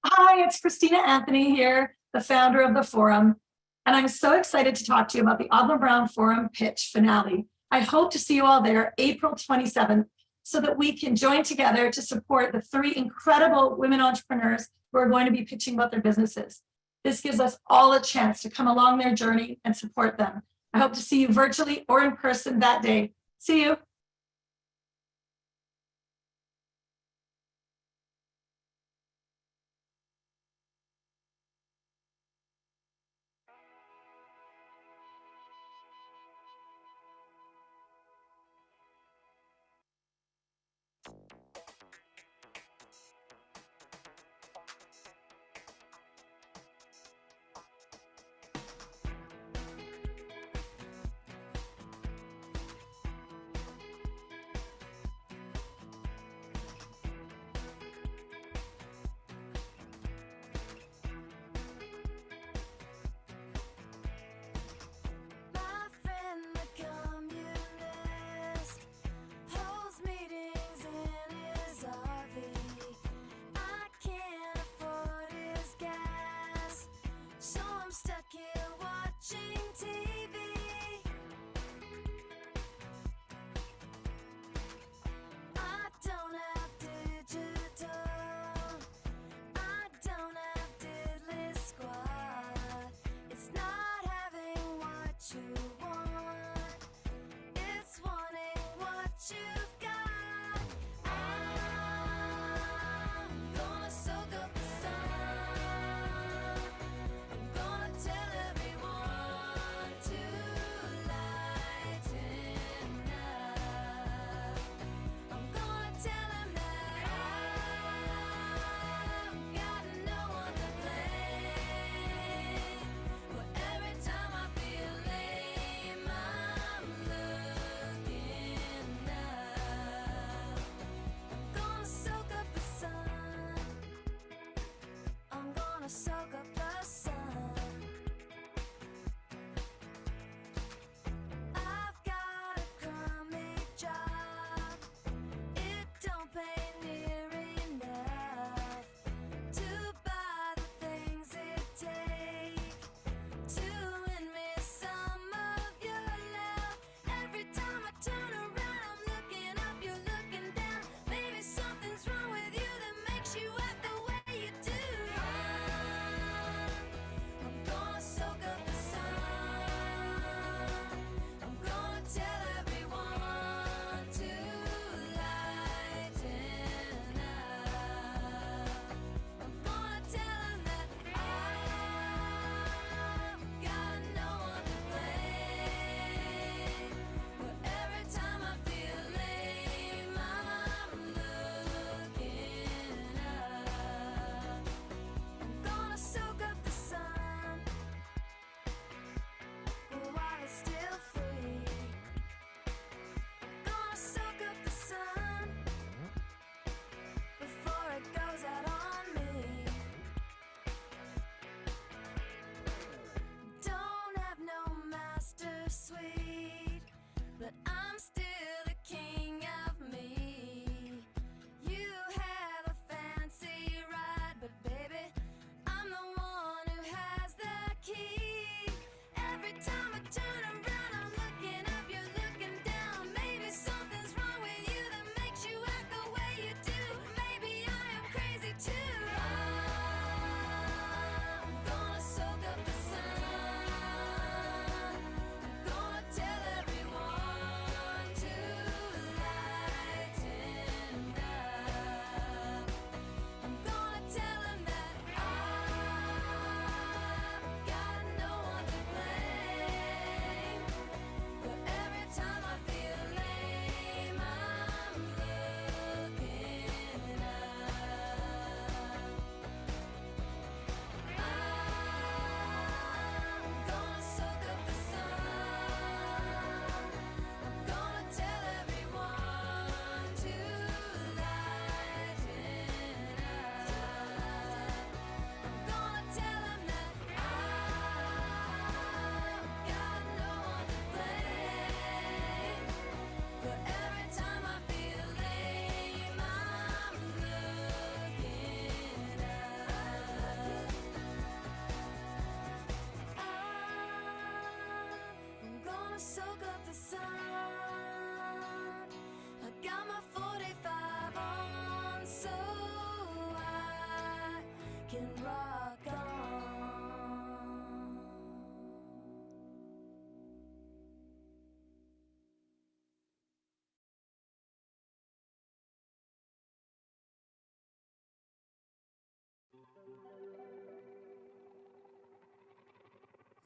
Hi, it's Christina Anthony here, the founder of the forum, and I'm so excited to talk to you about the Odlum Brown Forum Pitch Finale. I hope to see you all there April 27th so that we can join together to support the 3 incredible women entrepreneurs who are going to be pitching about their businesses. This gives us all a chance to come along their journey and support them. I hope to see you virtually or in person that day. See you.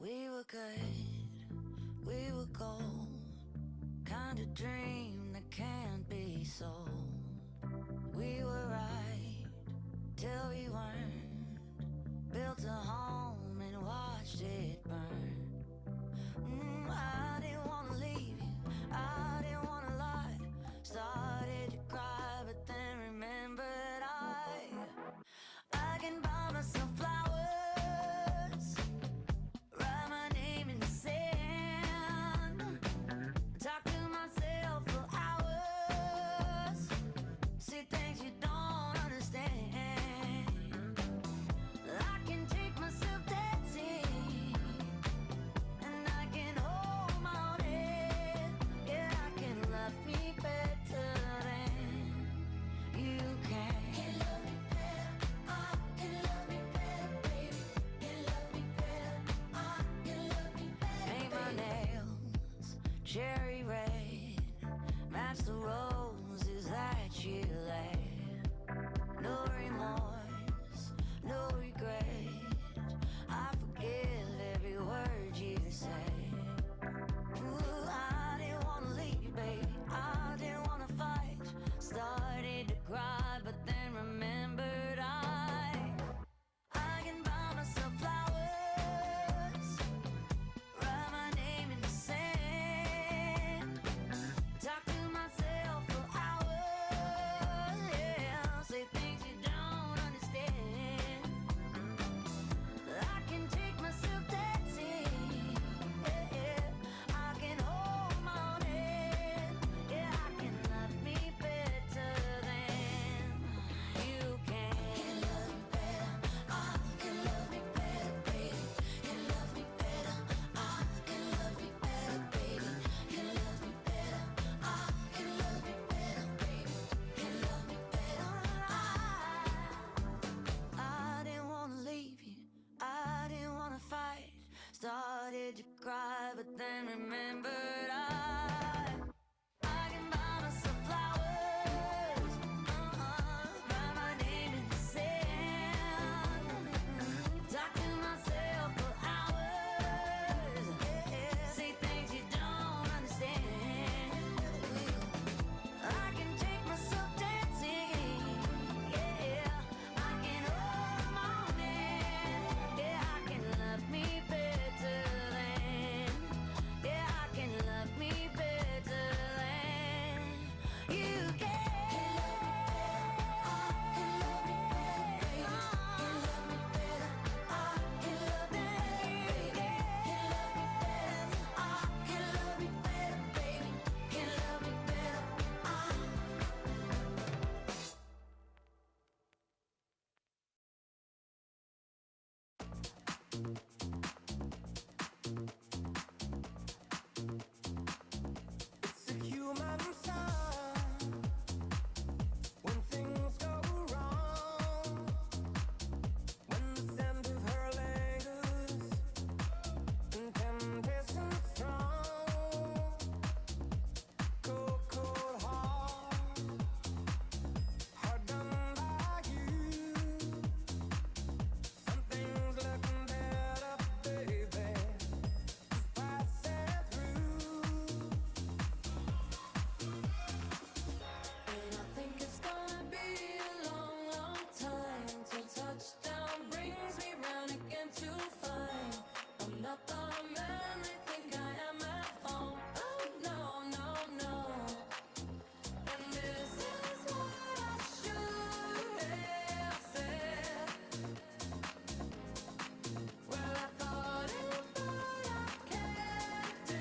We were good, we were gold, kind of dream that can't be sold. We were right till we weren't, built a home and watched it burn. I didn't want to leave you, I didn't want to lie. Started to cry, but then remembered I can buy myself flowers, write my name in the sand, talk to myself for hours, see things you don't understand. I can take myself dancing, and I can hold my own head. Yeah, I can love me better than you can. Can love me better, I can love me better, baby. Can love me better, I can love me better. Paint my nails cherry red, match the roses that you laid. No remorse, no regret, I forgive every word you say. Ooh, I didn't wanna leave you, baby, I didn't wanna fight. Started to cry, but then remembered I can buy myself flowers, write my name in the sand, talk to myself for hours, yeah, say things you don't understand. I can take myself dancing, yeah, I can hold my own head, yeah, I can love me better than you can. Can love me better, I can love me better, baby. Can love me better, I can love me better, baby. Can love me better, I can love me better, baby. Can love me better, I didn't wanna leave you, I didn't wanna fight. Started to cry, but then remembered I can buy myself flowers, write my name in the sand, talk to myself for hours, yeah, say things you don't understand. I can take myself dancing, yeah, I can hold my own hand, yeah, I can love me better than, yeah, I can love me better than you can. It's a human sign when things go wrong, when the scent of her lingers and temptation strong. Cold, cold heart, hard done by you. Something's looking better, baby. Just passing through. And I think it's gonna be a long, long time till touchdown brings me round again to find I'm not the man they think I am at home. Oh no, no, no. And this is what I should have said. Well, I thought it, but I kept it.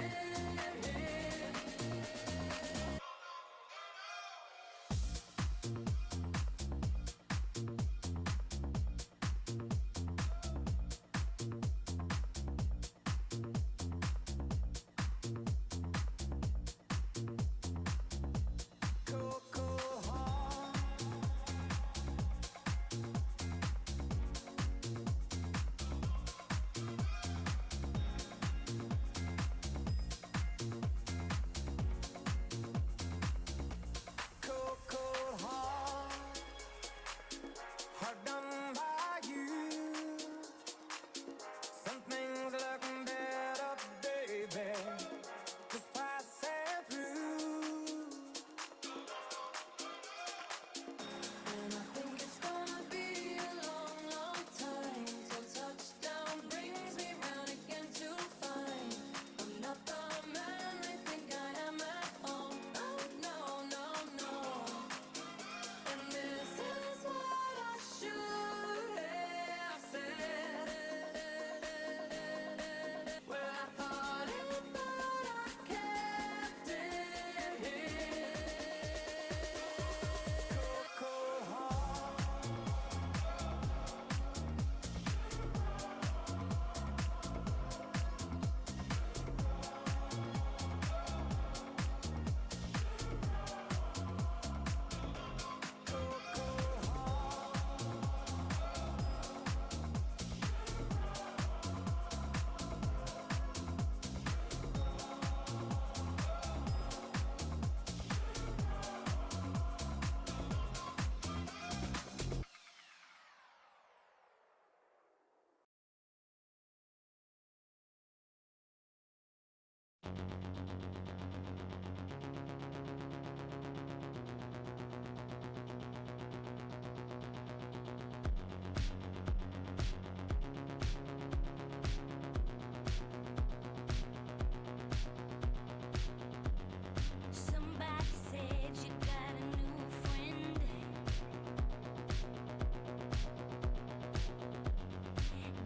Somebody said you got a new friend.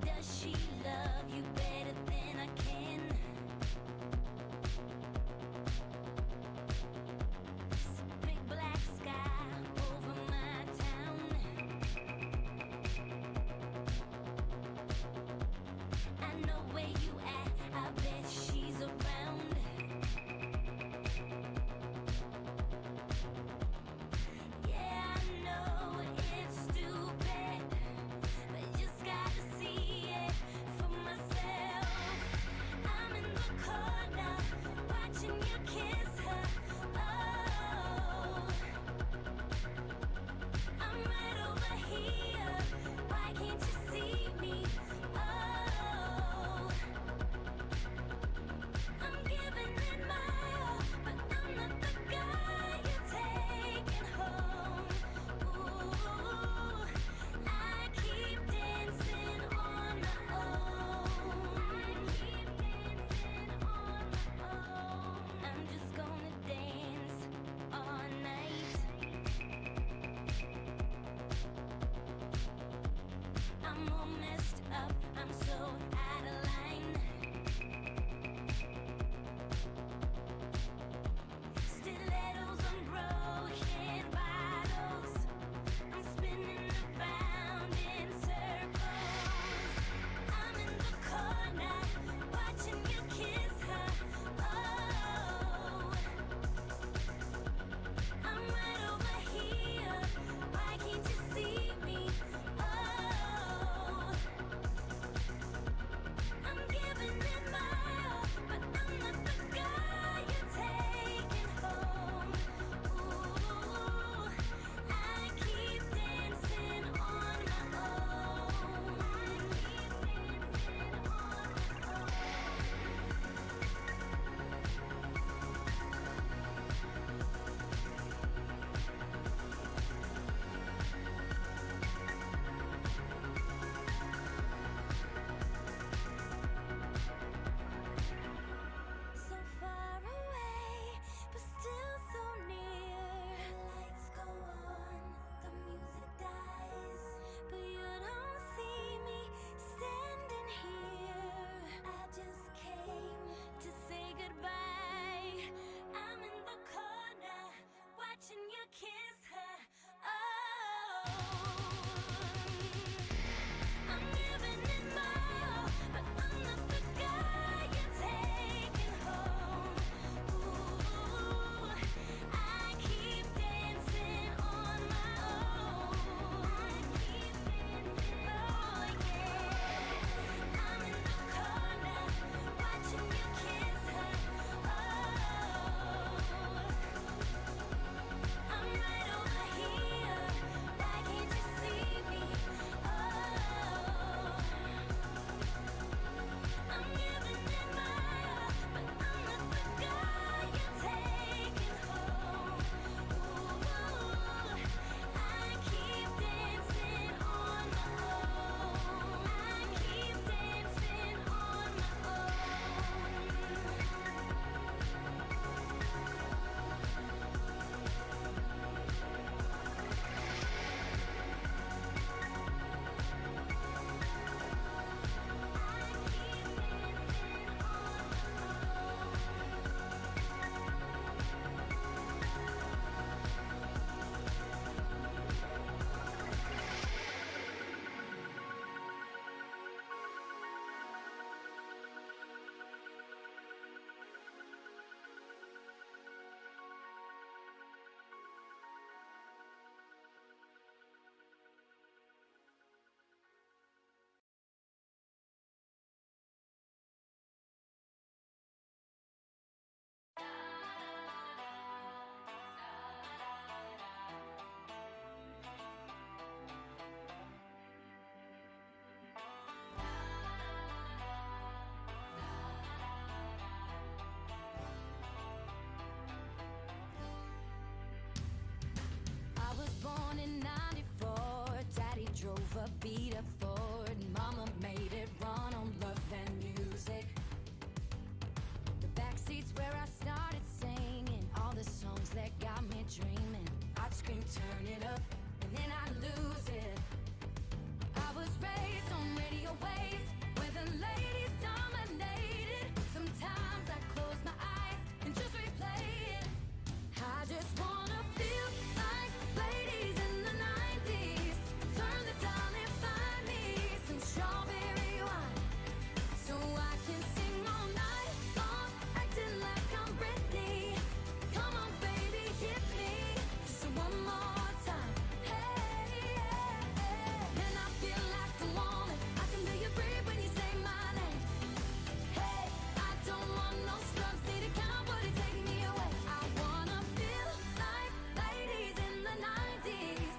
Does she love you better than I can? never beat a Ford. Mama made it run on love and music. The backseat's where I started singing all the songs that got me dreaming. I'd scream, turn it up, and then I'd lose it. I was raised on radio waves where the ladies dominated. Sometimes I close my eyes and just replay it. I just wanna feel like ladies in the 90s. Turn the dial and find me some strawberry wine, so I can sing all night long, acting like I'm Britney. Come on, baby, hit me just one more time. Hey, yeah, yeah. And I feel like a woman. I can feel you breathe when you say my name. Hey, I don't want no scrubs, need a cowboy to take me away. I wanna feel like ladies in the 90s.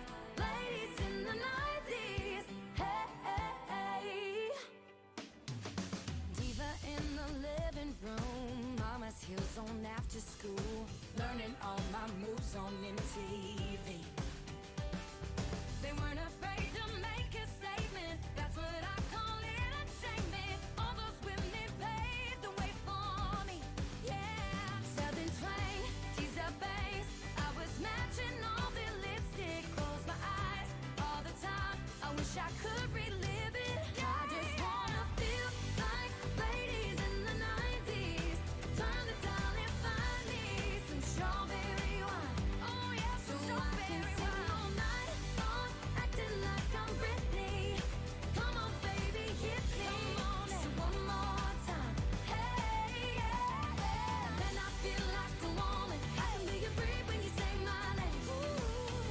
Ladies in the 90s. Hey, hey, hey. Diva in the living room, mama's heels on after school, learning all my moves on MTV. They weren't afraid to make a statement, that's what I call entertainment. All those women paved the way for me, yeah. Southern twang, teaser bass, I was matching all their lipstick. Close my eyes all the time, I wish I could relive it. I just wanna feel like ladies in the 90s. Turn the dial and find me some strawberry wine. Oh yeah, so I can sing all night long, acting like I'm Britney. Come on, baby, hit me just one more time. Hey, yeah, yeah. And I feel like a woman. I can feel you breathe when you say my name.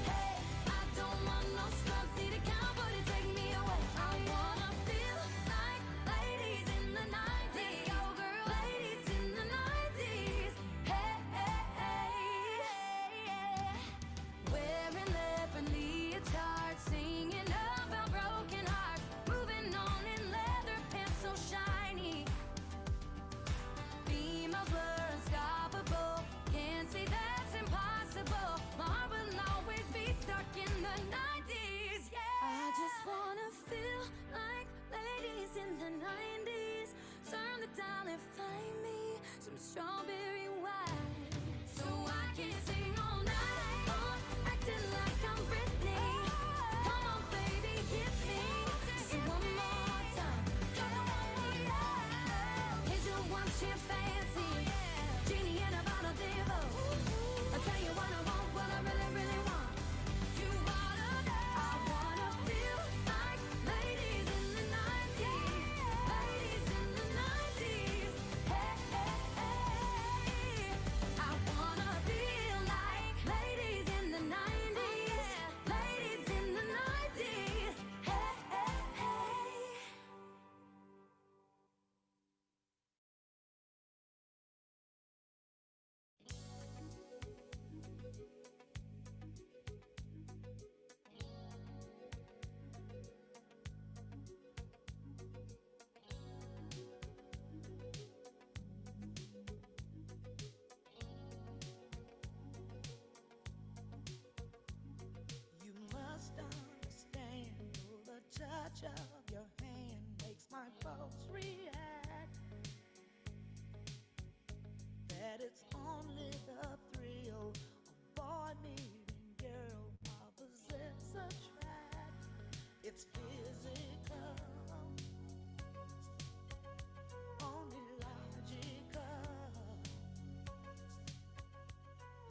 Hey, I don't want no scrubs, need a cowboy to take me away. I wanna feel like ladies in the 90s. Let's go, girl. Ladies in the 90s. Hey, hey, hey, yeah. Wearing leopard leotards, singing about broken hearts, moving on in leather pants so shiny. Females were unstoppable, can't say that's impossible. My heart will always be stuck in the 90s, yeah. I just wanna feel like ladies in the 90s. Turn the dial and find me some strawberry wine, so I can sing all night long, acting like I'm Britney. Come on, baby, hit me just one more time. Hey, yeah. Here's your one chance fancy, genie in a bottle diva. I'll tell you what I want, what I really, really want. You wanna know? I wanna feel like ladies in the 90s. Ladies in the 90s. Hey, hey, hey. I wanna feel like ladies in the 90s. Ladies in the 90s. Hey, hey, hey. You must understand, the touch of your hand makes my pulse react. That it's only the thrill of boy meeting girl, opposites attract. It's physical, only logical.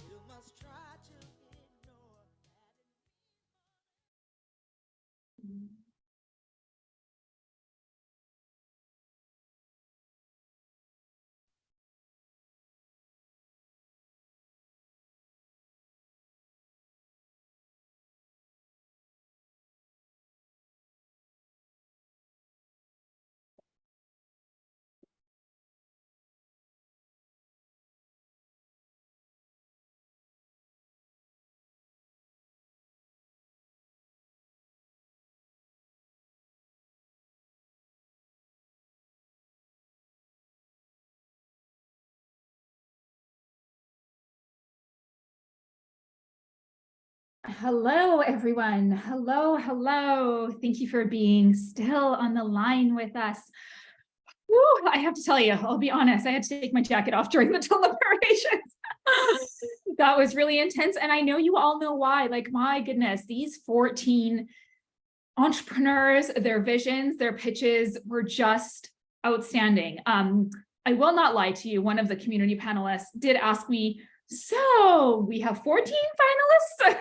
You must try to Hello, everyone. Hello, hello. Thank you for being still on the line with us. Woo, I have to tell you, I'll be honest, I had to take my jacket off during the deliberations. That was really intense. And I know you all know why. Like, my goodness, these 14 entrepreneurs, their visions, their pitches were just outstanding. I will not lie to you. One of the community panelists did ask me, so we have 14 finalists?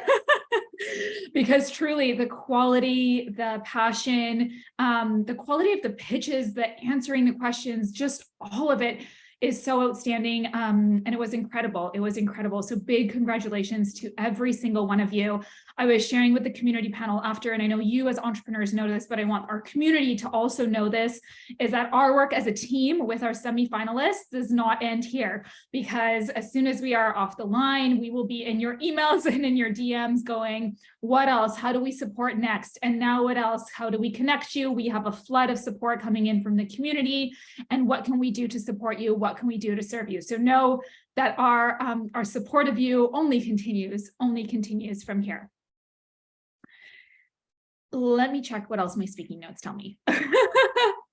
Because truly the quality, the passion, the quality of the pitches, the answering the questions, just all of it is so outstanding. And it was incredible. It was incredible. So big congratulations to every single one of you. I was sharing with the community panel after, and I know you as entrepreneurs know this, but I want our community to also know this, is that our work as a team with our semi-finalists does not end here, because as soon as we are off the line, we will be in your emails and in your DMs going, what else? How do we support next? And now what else? How do we connect you? We have a flood of support coming in from the community. And what can we do to support you? What can we do to serve you? So know that our support of you only continues from here. Let me check what else my speaking notes tell me.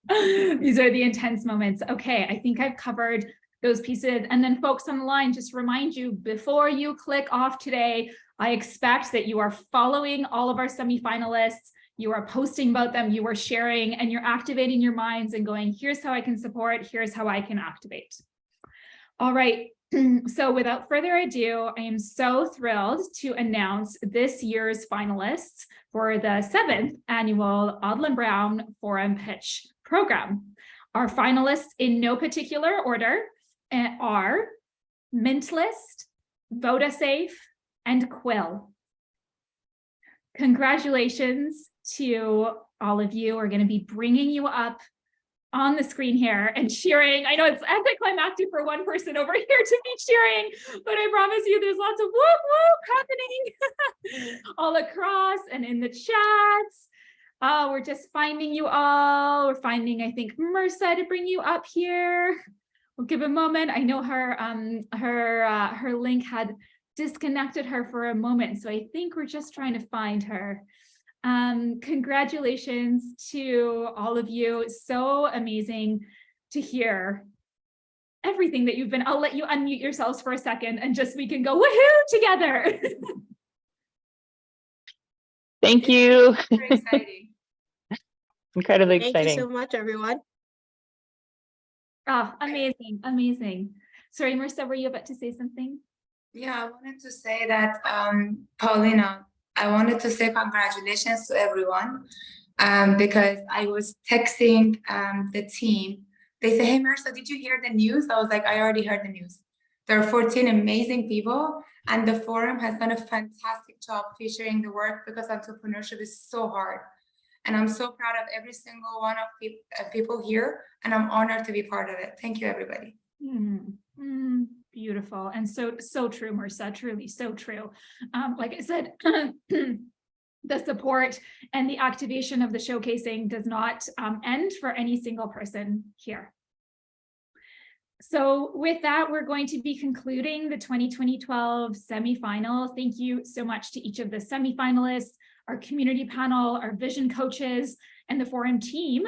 These are the intense moments. Okay, I think I've covered those pieces. And then folks on the line, just remind you, before you click off today, I expect that you are following all of our semi-finalists, you are posting about them, you are sharing, and you're activating your minds and going, here's how I can support, here's how I can activate. All right, so without further ado, I am so thrilled to announce this year's finalists for the 7th annual Odlum Brown Forum Pitch Program. Our finalists in no particular order are Mintlist, VodaSafe, and Quill. Congratulations to all of you. We're going to be bringing you up on the screen here and cheering. I know it's anticlimactic for one person over here to be cheering, but I promise you there's lots of whoop whoop happening all across and in the chats. We're just finding you all. We're finding, I think, Marissa to bring you up here. We'll give a moment. I know her link had disconnected her for a moment, so I think we're just trying to find her. Congratulations to all of you. So amazing to hear everything that you've been. I'll let you unmute yourselves for a second and just we can go woohoo together. Thank you. Very exciting. Incredibly Thank exciting. you so much, everyone. Oh, amazing, amazing. Sorry, Marissa, were you about to say something? Yeah, I wanted to say that, Paulina, I wanted to say congratulations to everyone because I was texting the team. They say, hey, Marissa, did you hear the news? I was like, I already heard the news. There are 14 amazing people and the forum has done a fantastic job featuring the work because entrepreneurship is so hard. And I'm so proud of every single one of people here and I'm honored to be part of it. Thank you, everybody. Beautiful. And so true, Marissa, truly so true. Like I said, the support and the activation of the showcasing does not end for any single person here. So with that, we're going to be concluding the 2012 semi-final. Thank you so much to each of the semi-finalists, our community panel, our vision coaches, and the forum team,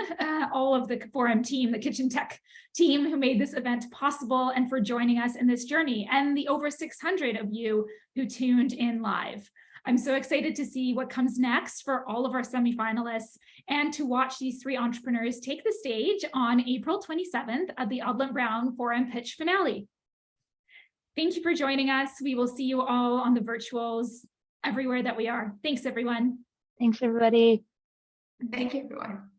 all of the forum team, the kitchen tech team who made this event possible and for joining us in this journey, and the over 600 of you who tuned in live. I'm so excited to see what comes next for all of our semi-finalists and to watch these 3 entrepreneurs take the stage on April 27th at the Odlum Brown Forum Pitch Finale. Thank you for joining us. We will see you all on the virtuals everywhere that we are. Thanks, everyone. Thanks, everybody. Thank you, everyone.